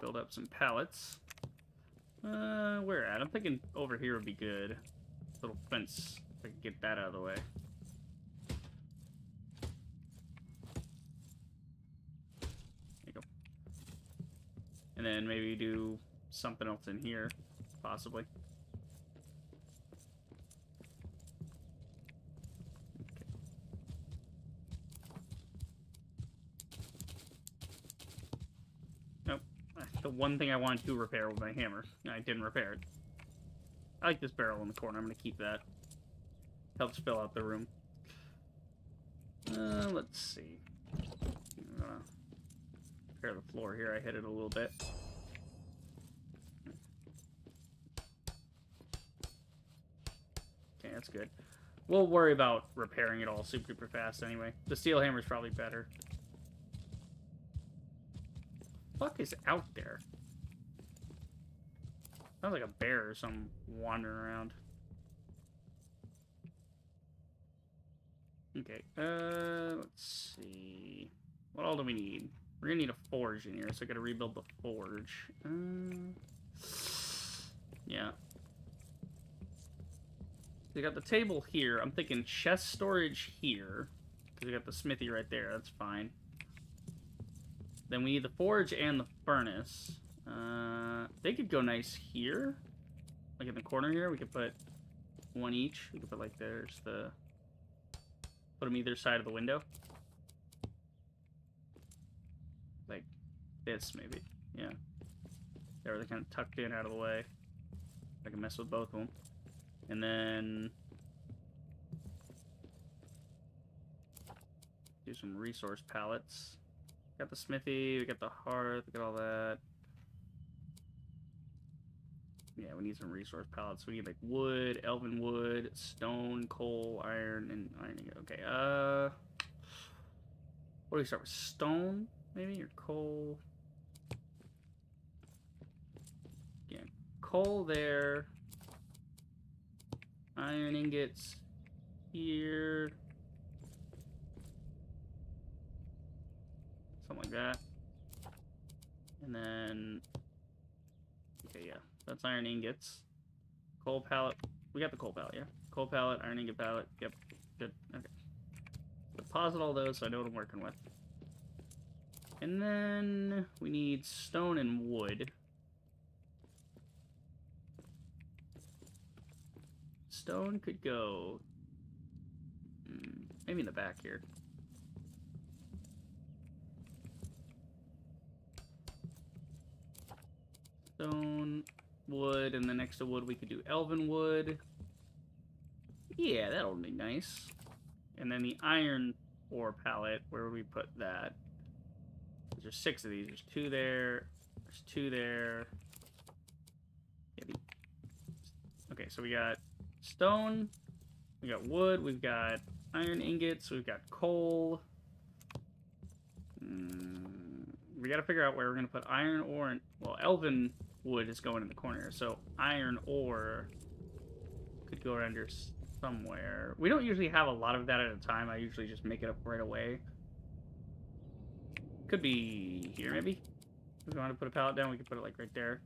build up some pallets. Where at? I'm thinking over here would be good. Little fence. If I can get that out of the way. There you go. And then maybe do something else in here, possibly. Nope. The one thing I wanted to repair with my hammer, and I didn't repair it. I like this barrel in the corner. I'm going to keep that. Helps fill out the room. Let's see. I'm gonna repair the floor here. I hit it a little bit. Okay, that's good. We'll worry about repairing it all super duper fast anyway. The steel hammer's probably better. What the fuck is out there? Sounds like a bear or something wandering around. Okay, let's see. What all do we need? We're gonna need a forge in here, so I gotta rebuild the forge. Yeah. We got the table here. I'm thinking chest storage here. Because we got the smithy right there. That's fine. Then we need the forge and the furnace. They could go nice here. Like in the corner here. We could put one each. We could put like there's the... Put them either side of the window. Like this, maybe. Yeah. They're kind of tucked in out of the way. I can mess with both of them. And then... do some resource pallets. Got the smithy, we got the hearth, we got all that. Yeah, we need some resource pallets. We need like wood, elven wood, stone, coal, iron, and iron. Okay, what do we start with? Stone, maybe? Or coal? Yeah, coal there. Iron ingots here. Something like that. And then... okay, yeah. That's iron ingots. Coal pallet. We got the coal pallet, yeah. Coal pallet, iron ingot pallet. Yep. Good. Okay. Deposit all those so I know what I'm working with. And then we need stone and wood. Stone could go... maybe in the back here. Stone, wood, and then next to wood we could do elven wood. Yeah, that'll be nice. And then the iron ore pallet, where would we put that? There's 6 of these. There's 2 there. There's 2 there. Yeah, okay, so we got stone, we got wood, we've got iron ingots, we've got coal. We gotta figure out where we're gonna put iron ore and... well, elven wood is going in the corner, so iron ore could go around here somewhere. We don't usually have a lot of that at a time. I usually just make it up right away. Could be here, maybe? If we want to put a pallet down, we could put it, like, right there.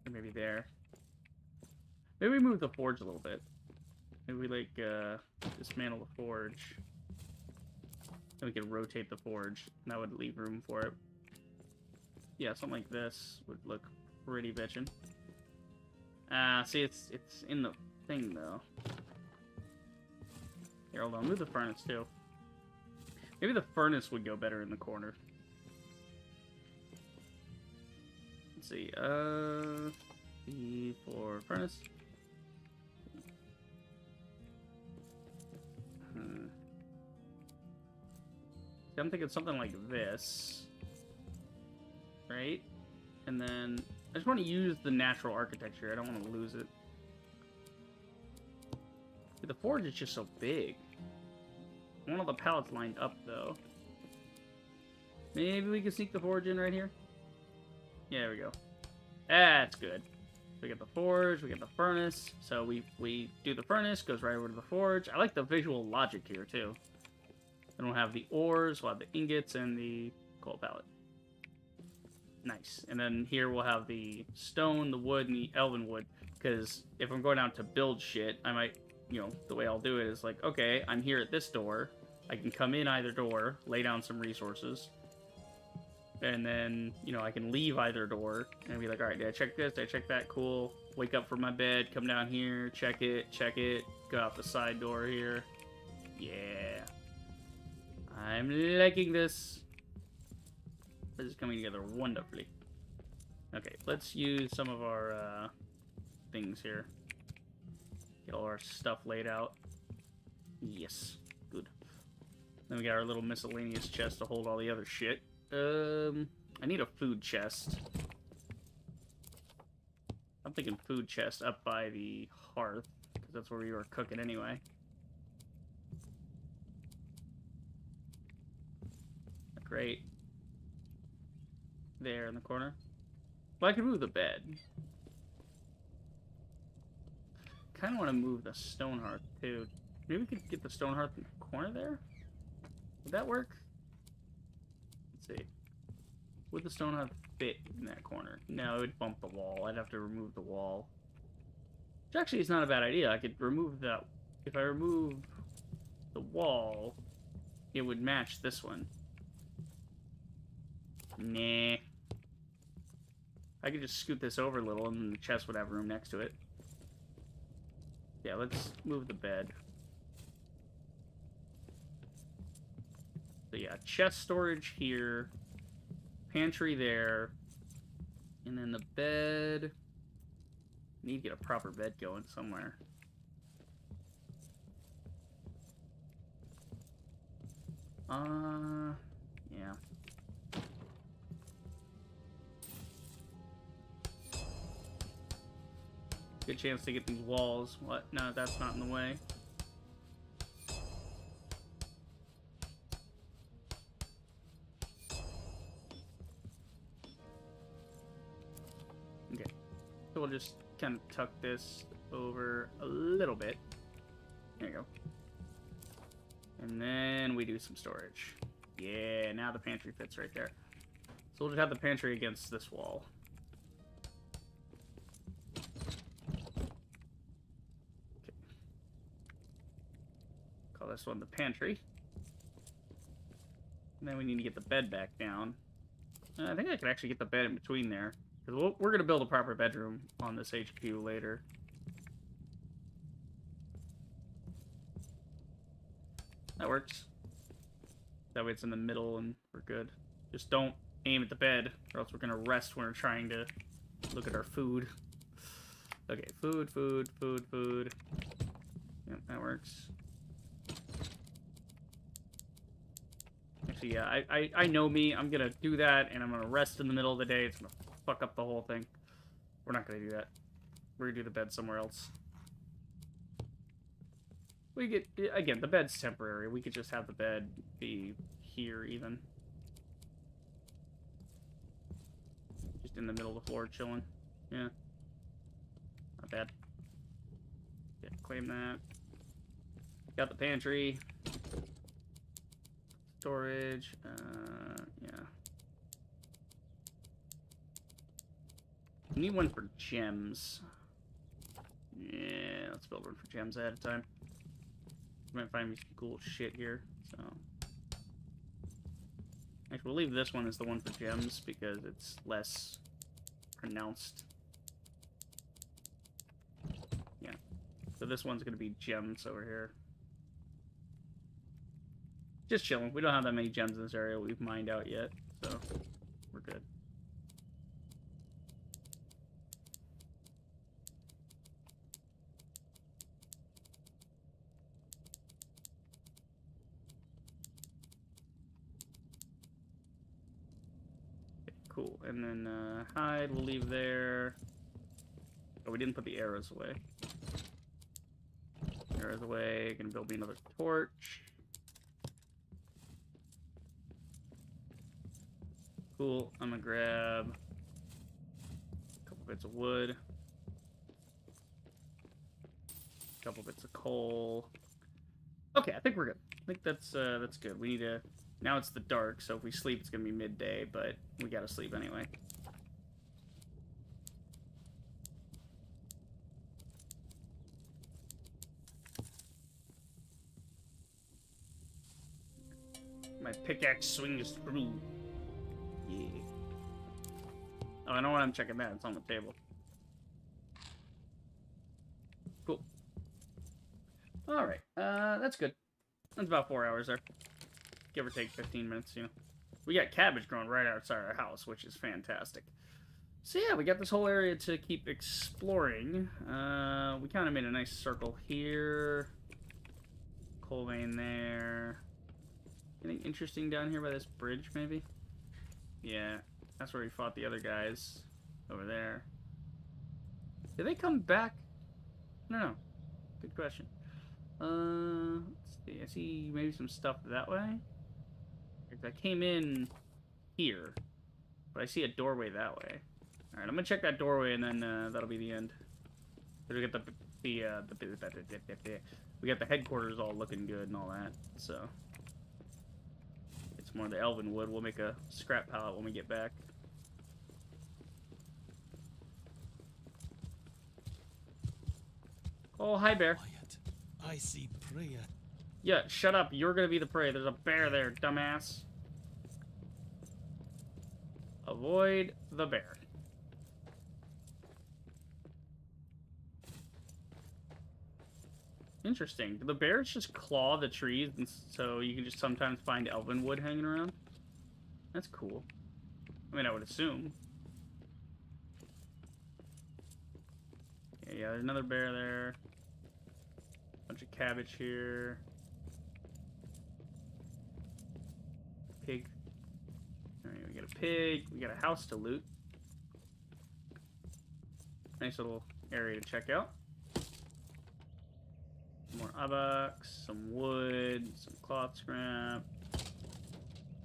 Or maybe there. Maybe we move the forge a little bit. Maybe we, like, dismantle the forge. Then we could rotate the forge, and that would leave room for it. Yeah, something like this would look pretty bitchin'. See, it's in the thing, though. Here, hold on. Move the furnace, too. Maybe the furnace would go better in the corner. Let's see. for furnace. I'm thinking something like this. Right? And then I just want to use the natural architecture. I don't want to lose it. The forge is just so big. I want all the pallets lined up, though. Maybe we can sneak the forge in right here? Yeah, there we go. That's good. We get the forge, we get the furnace. So we do the furnace, goes right over to the forge. I like the visual logic here, too. I don't have the ores, we'll have the ingots and the coal pallet. Nice. And then here we'll have the stone, the wood, and the elven wood. Because if I'm going out to build shit, I might, you know, the way I'll do it is like, okay, I'm here at this door. I can come in either door, lay down some resources. And then, you know, I can leave either door and be like, all right, did I check this? Did I check that? Cool. Wake up from my bed, come down here, check it, go out the side door here. Yeah. I'm liking this. This is coming together wonderfully. Okay, let's use some of our things here. Get all our stuff laid out. Yes, good. Then we got our little miscellaneous chest to hold all the other shit. I need a food chest. I'm thinking food chest up by the hearth, because that's where we were cooking anyway. Great. There in the corner. Well, I can move the bed. Kind of want to move the stone hearth, too. Maybe we could get the stone hearth in the corner there? Would that work? Let's see. Would the stone hearth fit in that corner? No, it would bump the wall. I'd have to remove the wall. Which actually is not a bad idea. I could remove that. If I remove the wall, it would match this one. Nah. I could just scoot this over a little and the chest would have room next to it. Yeah, let's move the bed. So yeah, chest storage here. Pantry there. And then the bed. Need to get a proper bed going somewhere. Yeah. Good chance to get these walls. What? No, that's not in the way. Okay. So we'll just kind of tuck this over a little bit. There you go. And then we do some storage. Yeah, now the pantry fits right there. So we'll just have the pantry against this wall. Call this one the pantry. And then we need to get the bed back down. I think I could actually get the bed in between there. Because we're going to build a proper bedroom on this HQ later. That works. That way it's in the middle and we're good. Just don't aim at the bed, or else we're going to rest when we're trying to look at our food. Okay, food. Yep, that works. Actually, yeah, I know me. I'm going to do that, and I'm going to rest in the middle of the day. It's going to fuck up the whole thing. We're not going to do that. We're going to do the bed somewhere else. We get, again, the bed's temporary. We could just have the bed be here, even. Just in the middle of the floor, chilling. Yeah. Not bad. Yeah, claim that. Got the pantry. Storage. Yeah. We need one for gems. Yeah, let's build one for gems ahead of time. Might find me some cool shit here, so. Actually, we'll leave this one as the one for gems because it's less pronounced. Yeah. So this one's gonna be gems over here. Just chilling. We don't have that many gems in this area we've mined out yet, so we're good. Cool, and then hide we'll leave there. Oh, we didn't put the arrows away. Arrows away, gonna build me another torch. Cool, I'm gonna grab a couple bits of wood. A couple bits of coal. Okay, I think we're good. I think that's good. We need to... Now it's the dark, so if we sleep, it's going to be midday, but we got to sleep anyway. My pickaxe swings through. Yeah. Oh, I know what I'm checking that. It's on the table. Cool. Alright, that's good. That's about 4 hours there. Give or take 15 minutes, you know. We got cabbage growing right outside our house, which is fantastic. So yeah, we got this whole area to keep exploring. We kind of made a nice circle here. Coal vein there. Anything interesting down here by this bridge, maybe? Yeah, that's where we fought the other guys. Over there. Did they come back? No. Good question. Let's see. I see maybe some stuff that way. I came in here, but I see a doorway that way. All right, I'm gonna check that doorway, and then that'll be the end. We get we got the headquarters all looking good and all that. So it's more of the elven wood. We'll make a scrap pallet when we get back. Oh, hi, bear. Quiet. I see prey. Yeah, shut up. You're gonna be the prey. There's a bear there, dumbass. Avoid the bear. Interesting. Do the bears just claw the trees, and so you can just sometimes find elven wood hanging around? That's cool. I mean, I would assume. Yeah, there's another bear there. Bunch of cabbage here. Pig. Alright, we got a pig. We got a house to loot. Nice little area to check out. More abax, some wood, some cloth scrap.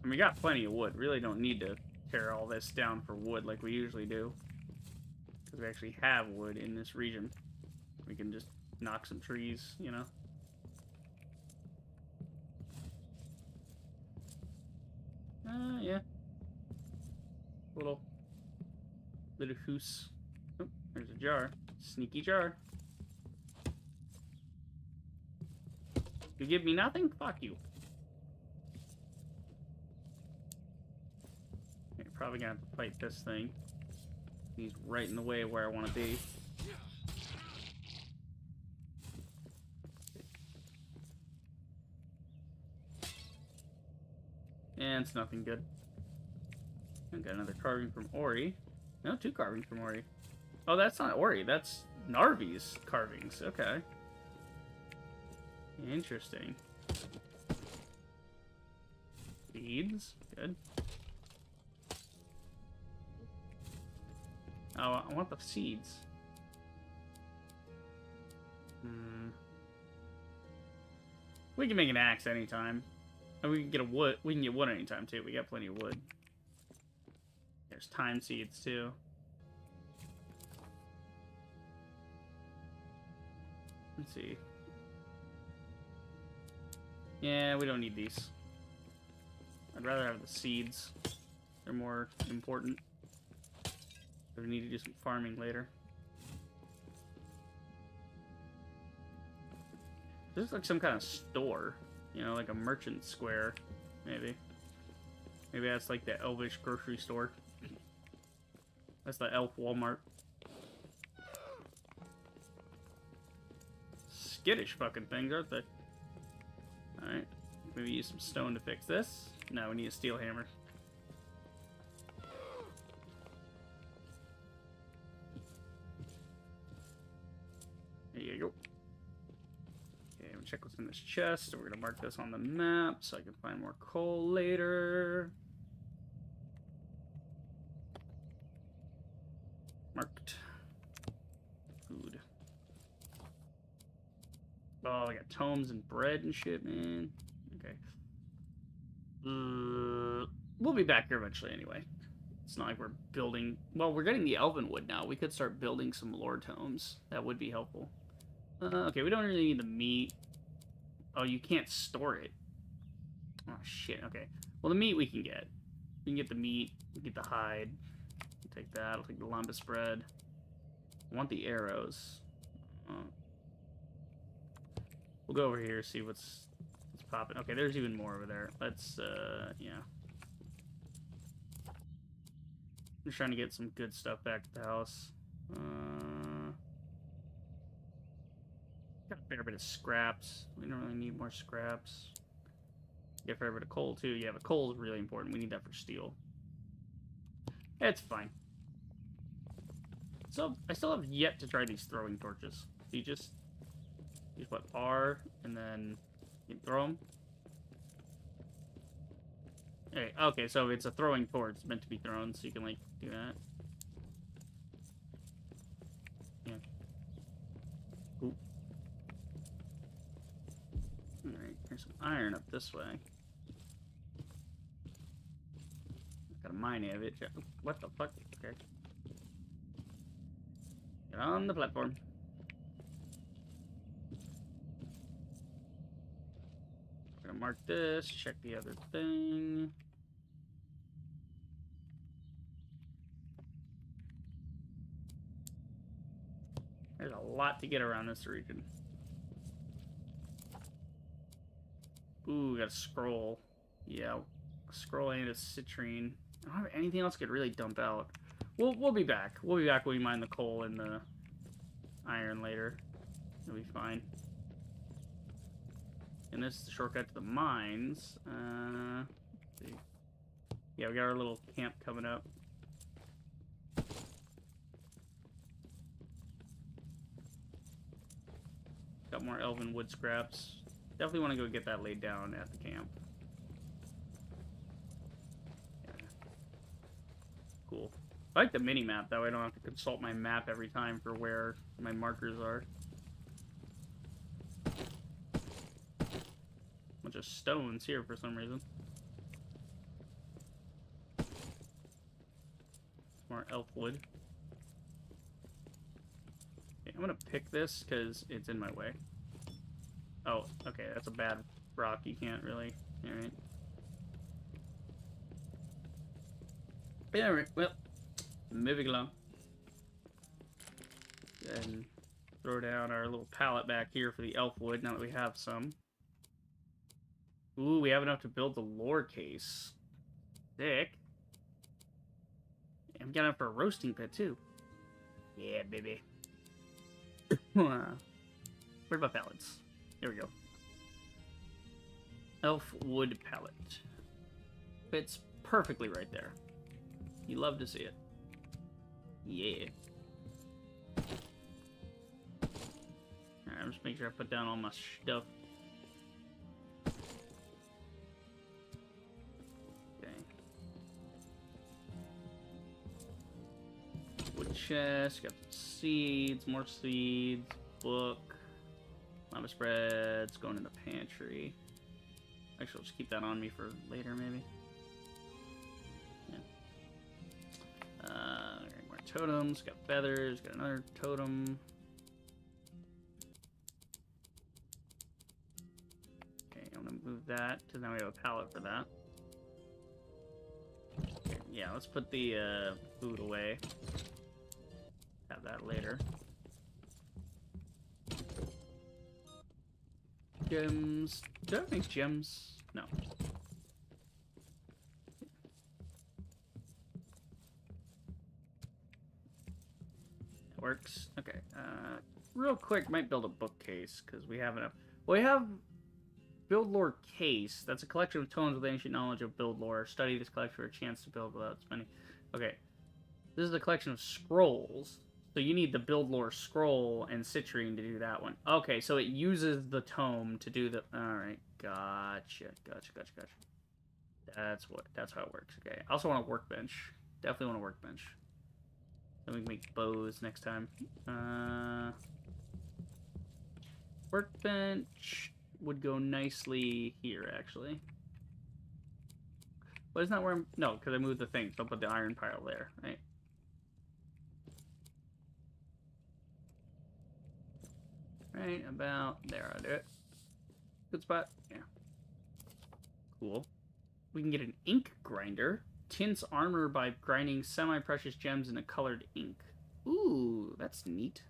And we got plenty of wood. Really don't need to tear all this down for wood like we usually do. Because we actually have wood in this region. We can just knock some trees, you know. Yeah. Little hoose. Oh, there's a jar. Sneaky jar. You give me nothing? Fuck you. You're probably gonna have to fight this thing. He's right in the way of where I want to be. And it's nothing good. I got another carving from Ori. No, 2 carvings from Ori. Oh, that's not Ori. That's Narvi's carvings. Okay. Interesting. Beads. Good. Oh, I want the seeds. We can make an axe anytime. And we can get a wood. We can get wood anytime too. We got plenty of wood. There's thyme seeds too. Let's see. Yeah, we don't need these. I'd rather have the seeds. They're more important. We need to do some farming later. This is like some kind of store. You know, like a merchant square, maybe. Maybe that's like the elvish grocery store. That's the elf Walmart. Skittish fucking things, aren't they? Alright. Maybe use some stone to fix this. No, we need a steel hammer. There you go. Okay, we'll check what's in this chest. So we're gonna mark this on the map so I can find more coal later. Marked. Food. Oh, I got tomes and bread and shit, man. Okay. We'll be back here eventually anyway. It's not like we're building... Well, we're getting the elven wood now. We could start building some lore tomes. That would be helpful. Okay, we don't really need the meat. Oh, you can't store it. Oh, shit. Okay. Well, the meat we can get. We can get the meat. We can get the hide. I'll take that. I'll take the lembas bread. I want the arrows. We'll go over here, see what's popping. Okay, there's even more over there. Let's, yeah. just trying to get some good stuff back to the house. Got a fair bit of scraps. We don't really need more scraps. Get a fair bit of coal, too. Yeah, but coal is really important. We need that for steel. It's fine. So, I still have yet to try these throwing torches. So you just use what, R, and then you throw them. Okay, so it's a throwing torch. It's meant to be thrown, so you can, like, do that. Yeah. Cool. Alright, there's some iron up this way. Got a mine of it. What the fuck? Okay. Get on the platform. We're gonna mark this, check the other thing. There's a lot to get around this region. Ooh, got a scroll. Yeah, a scroll and a citrine. I don't have anything else I could really dump out. We'll be back. We'll be back when we mine the coal and the iron later. It'll be fine. And this is the shortcut to the mines. Let's see. Yeah, we got our little camp coming up. Got more elven wood scraps. Definitely want to go get that laid down at the camp. Yeah. Cool. I like the mini-map, that way I don't have to consult my map every time for where my markers are. Bunch of stones here for some reason. More elf wood. Okay, I'm gonna pick this because it's in my way. Oh, okay, that's a bad rock. You can't really. Alright. Alright, well, moving along. And throw down our little pallet back here for the elf wood now that we have some. Ooh, we have enough to build the lore case. Sick. And we got enough for a roasting pit, too. Yeah, baby. Where about pallets? Here we go. Elf wood pallet. Fits perfectly right there. You love to see it. Yeah. Alright, I'm just making sure I put down all my stuff. Okay. Wood chest, got some seeds, more seeds, book. Lava spreads, going in the pantry. Actually, I'll just keep that on me for later, maybe. Yeah. More totems, got feathers, got another totem. Okay, I'm gonna move that, because now we have a pallet for that. Okay, yeah, let's put the food away. Have that later. Gems. Do I make gems? No. That works. Okay. Real quick, might build a bookcase because we have enough. Well, we have build lore case. That's a collection of tomes with ancient knowledge of build lore. Study this collection for a chance to build without spending. Okay. This is a collection of scrolls. So you need the build lore scroll and citrine to do that one. Okay, so it uses the tome to do the... Alright, gotcha. That's how it works. Okay, I also want a workbench. Definitely want a workbench. Then we can make bows next time. Workbench would go nicely here, actually. But it's not where I'm... No, because I moved the thing, so I'll put the iron pile there, right? Right about there, I'll do it. Good spot. Yeah. Cool. We can get an ink grinder. Tints armor by grinding semi-precious gems in a colored ink. Ooh, that's neat.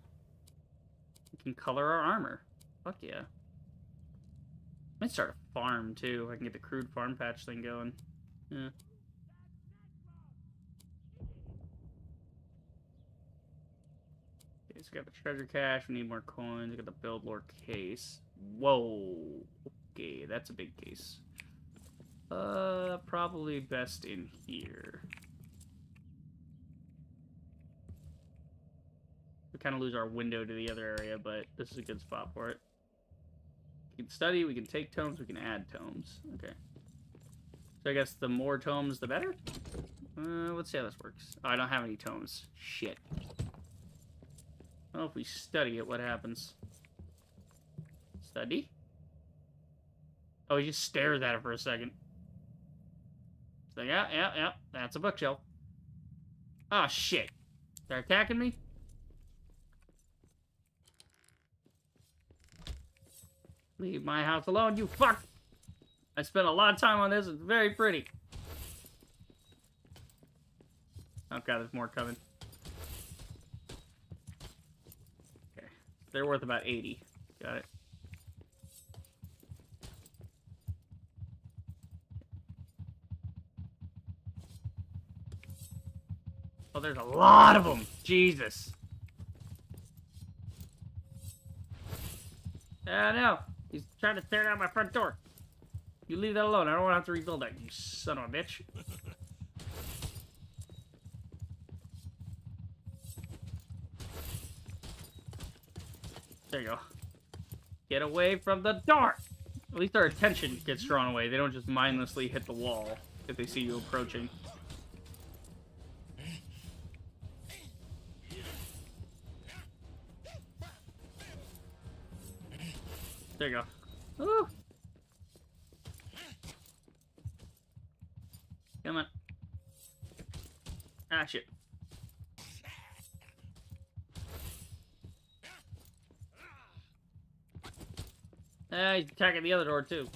We can color our armor. Fuck yeah. Might start a farm, too. I can get the crude farm patch thing going. Yeah. Okay, so we got the treasure cache. We need more coins. We got the build lore case. Whoa. Okay, that's a big case. Probably best in here. We kind of lose our window to the other area, but this is a good spot for it. We can study, we can take tomes, we can add tomes. Okay. So I guess the more tomes, the better? Let's see how this works. Oh, I don't have any tomes. Shit. Well, if we study it, what happens? Study? Oh, he just stares at it for a second. So, yeah, that's a bookshelf. Oh, shit. They're attacking me? Leave my house alone, you fuck! I spent a lot of time on this. It's very pretty. Oh god, there's more coming. Okay. They're worth about 80. Got it. Oh, there's a lot of them! Jesus! No! He's trying to tear down my front door. You leave that alone. I don't want to have to rebuild that, you son of a bitch. There you go. Get away from the door! At least their attention gets drawn away. They don't just mindlessly hit the wall if they see you approaching. There you go. Woo! Come on. Ah, shit. He's attacking the other door, too.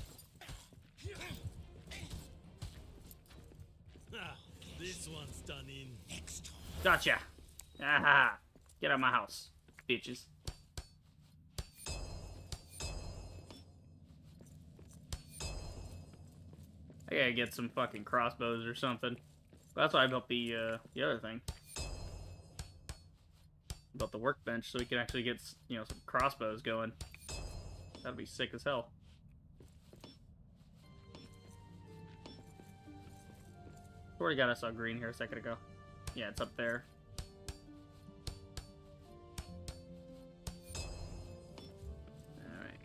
Ah, this one's done in. Next time. Gotcha. Aha. Get out of my house, bitches. I gotta get some fucking crossbows or something. That's why I built the other thing. Built the workbench so we can actually get, you know, some crossbows going. That'd be sick as hell. Already got us all green here a second ago. Yeah, it's up there. Alright.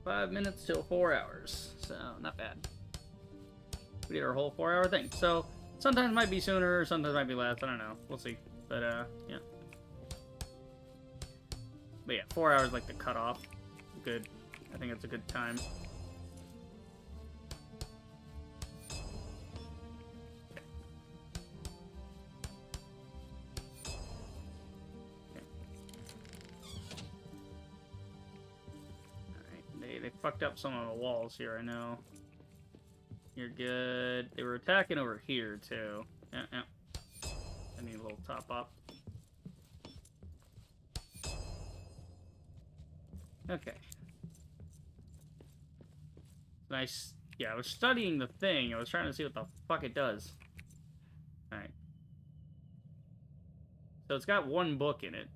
5 minutes till 4 hours. So, not bad. We did our whole 4-hour thing. So, sometimes it might be sooner, sometimes it might be less. I don't know. We'll see. But, yeah. But yeah, 4 hours like the cutoff. Good. I think it's a good time. Alright, they fucked up some of the walls here, I know. You're good. They were attacking over here, too. Yeah. I need a little top up. Okay. Nice. Yeah, I was studying the thing. I was trying to see what the fuck it does. Alright. So it's got one book in it.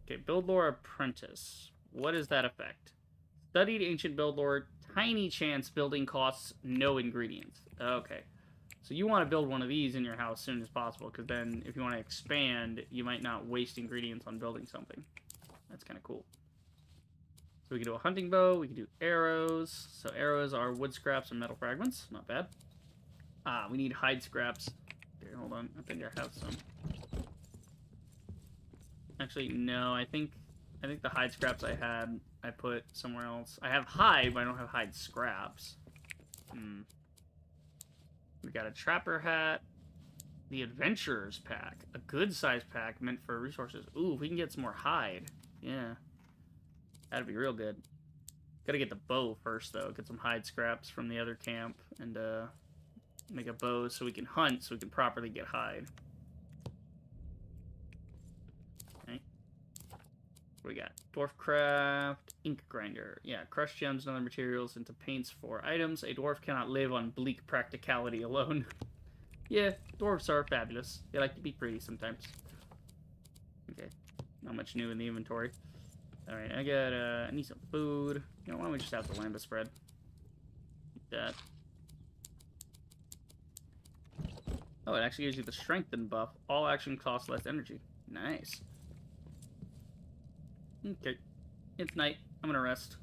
Okay, Build Lore Apprentice. What does that affect? Studied ancient build lore, tiny chance building costs no ingredients. Okay. So you want to build one of these in your house as soon as possible, because then if you want to expand, you might not waste ingredients on building something. That's kind of cool. So we can do a hunting bow, we can do arrows. So arrows are wood scraps and metal fragments. Not bad. Ah, we need hide scraps. Okay, hold on. I think I have some. Actually, no. I think the hide scraps I had, I put somewhere else. I have hide, but I don't have hide scraps. We got a trapper hat. The adventurer's pack. A good size pack meant for resources. Ooh, if we can get some more hide. Yeah. That'd be real good. Gotta get the bow first, though. Get some hide scraps from the other camp. And, make a bow so we can hunt, so we can properly get hide. Okay. What we got? Dwarf craft, ink grinder. Yeah, crush gems and other materials into paints for items. A dwarf cannot live on bleak practicality alone. Yeah, dwarves are fabulous. They like to be pretty sometimes. Okay, not much new in the inventory. Alright, I need some food. You know, why don't we just have the lambda spread? Like that. Oh, it actually gives you the strengthen buff. All action costs less energy. Nice. Okay. It's night. I'm gonna rest.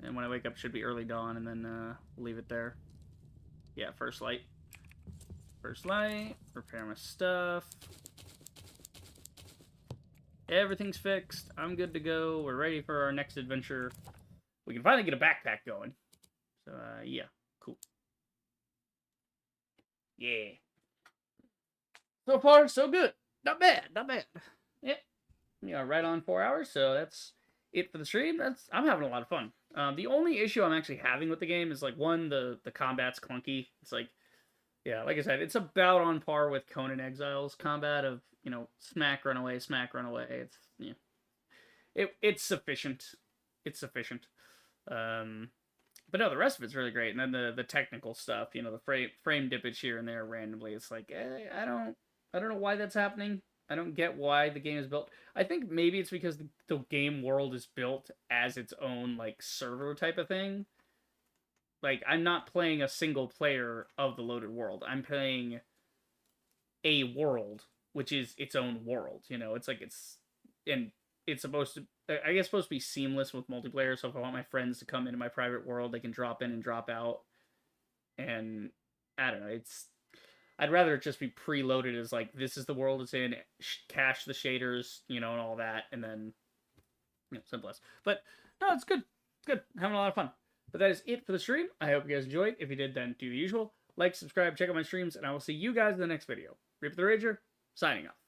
And when I wake up, it should be early dawn, and then we'll leave it there. Yeah, first light. First light. Repair my stuff. Everything's fixed. I'm good to go. We're ready for our next adventure. We can finally get a backpack going. So, yeah. Cool. Yeah. So far, so good. Not bad. Not bad. Yeah. Yeah, right on 4 hours. So that's it for the stream. I'm having a lot of fun. The only issue I'm actually having with the game is, like, one, the combat's clunky. It's like, yeah, like I said, it's about on par with Conan Exile's combat of, you know, smack, run away, smack, run away. It's, yeah. It's sufficient. It's sufficient. But no, the rest of it's really great. And then the technical stuff, you know, the frame dippage here and there randomly. It's like, I don't know why that's happening. I don't get why the game is built. I think maybe it's because the game world is built as its own, like, server type of thing. Like, I'm not playing a single player of the loaded world. I'm playing a world, which is its own world. You know, it's like it's supposed to, I guess, supposed to be seamless with multiplayer. So if I want my friends to come into my private world, they can drop in and drop out. And I don't know, I'd rather it just be preloaded as, like, this is the world it's in, cache the shaders, you know, and all that, and then, you know, simplest. But no, it's good. It's good. Having a lot of fun. But that is it for the stream. I hope you guys enjoyed. If you did, then do the usual. Like, subscribe, check out my streams, and I will see you guys in the next video. Reaper the Rager, signing off.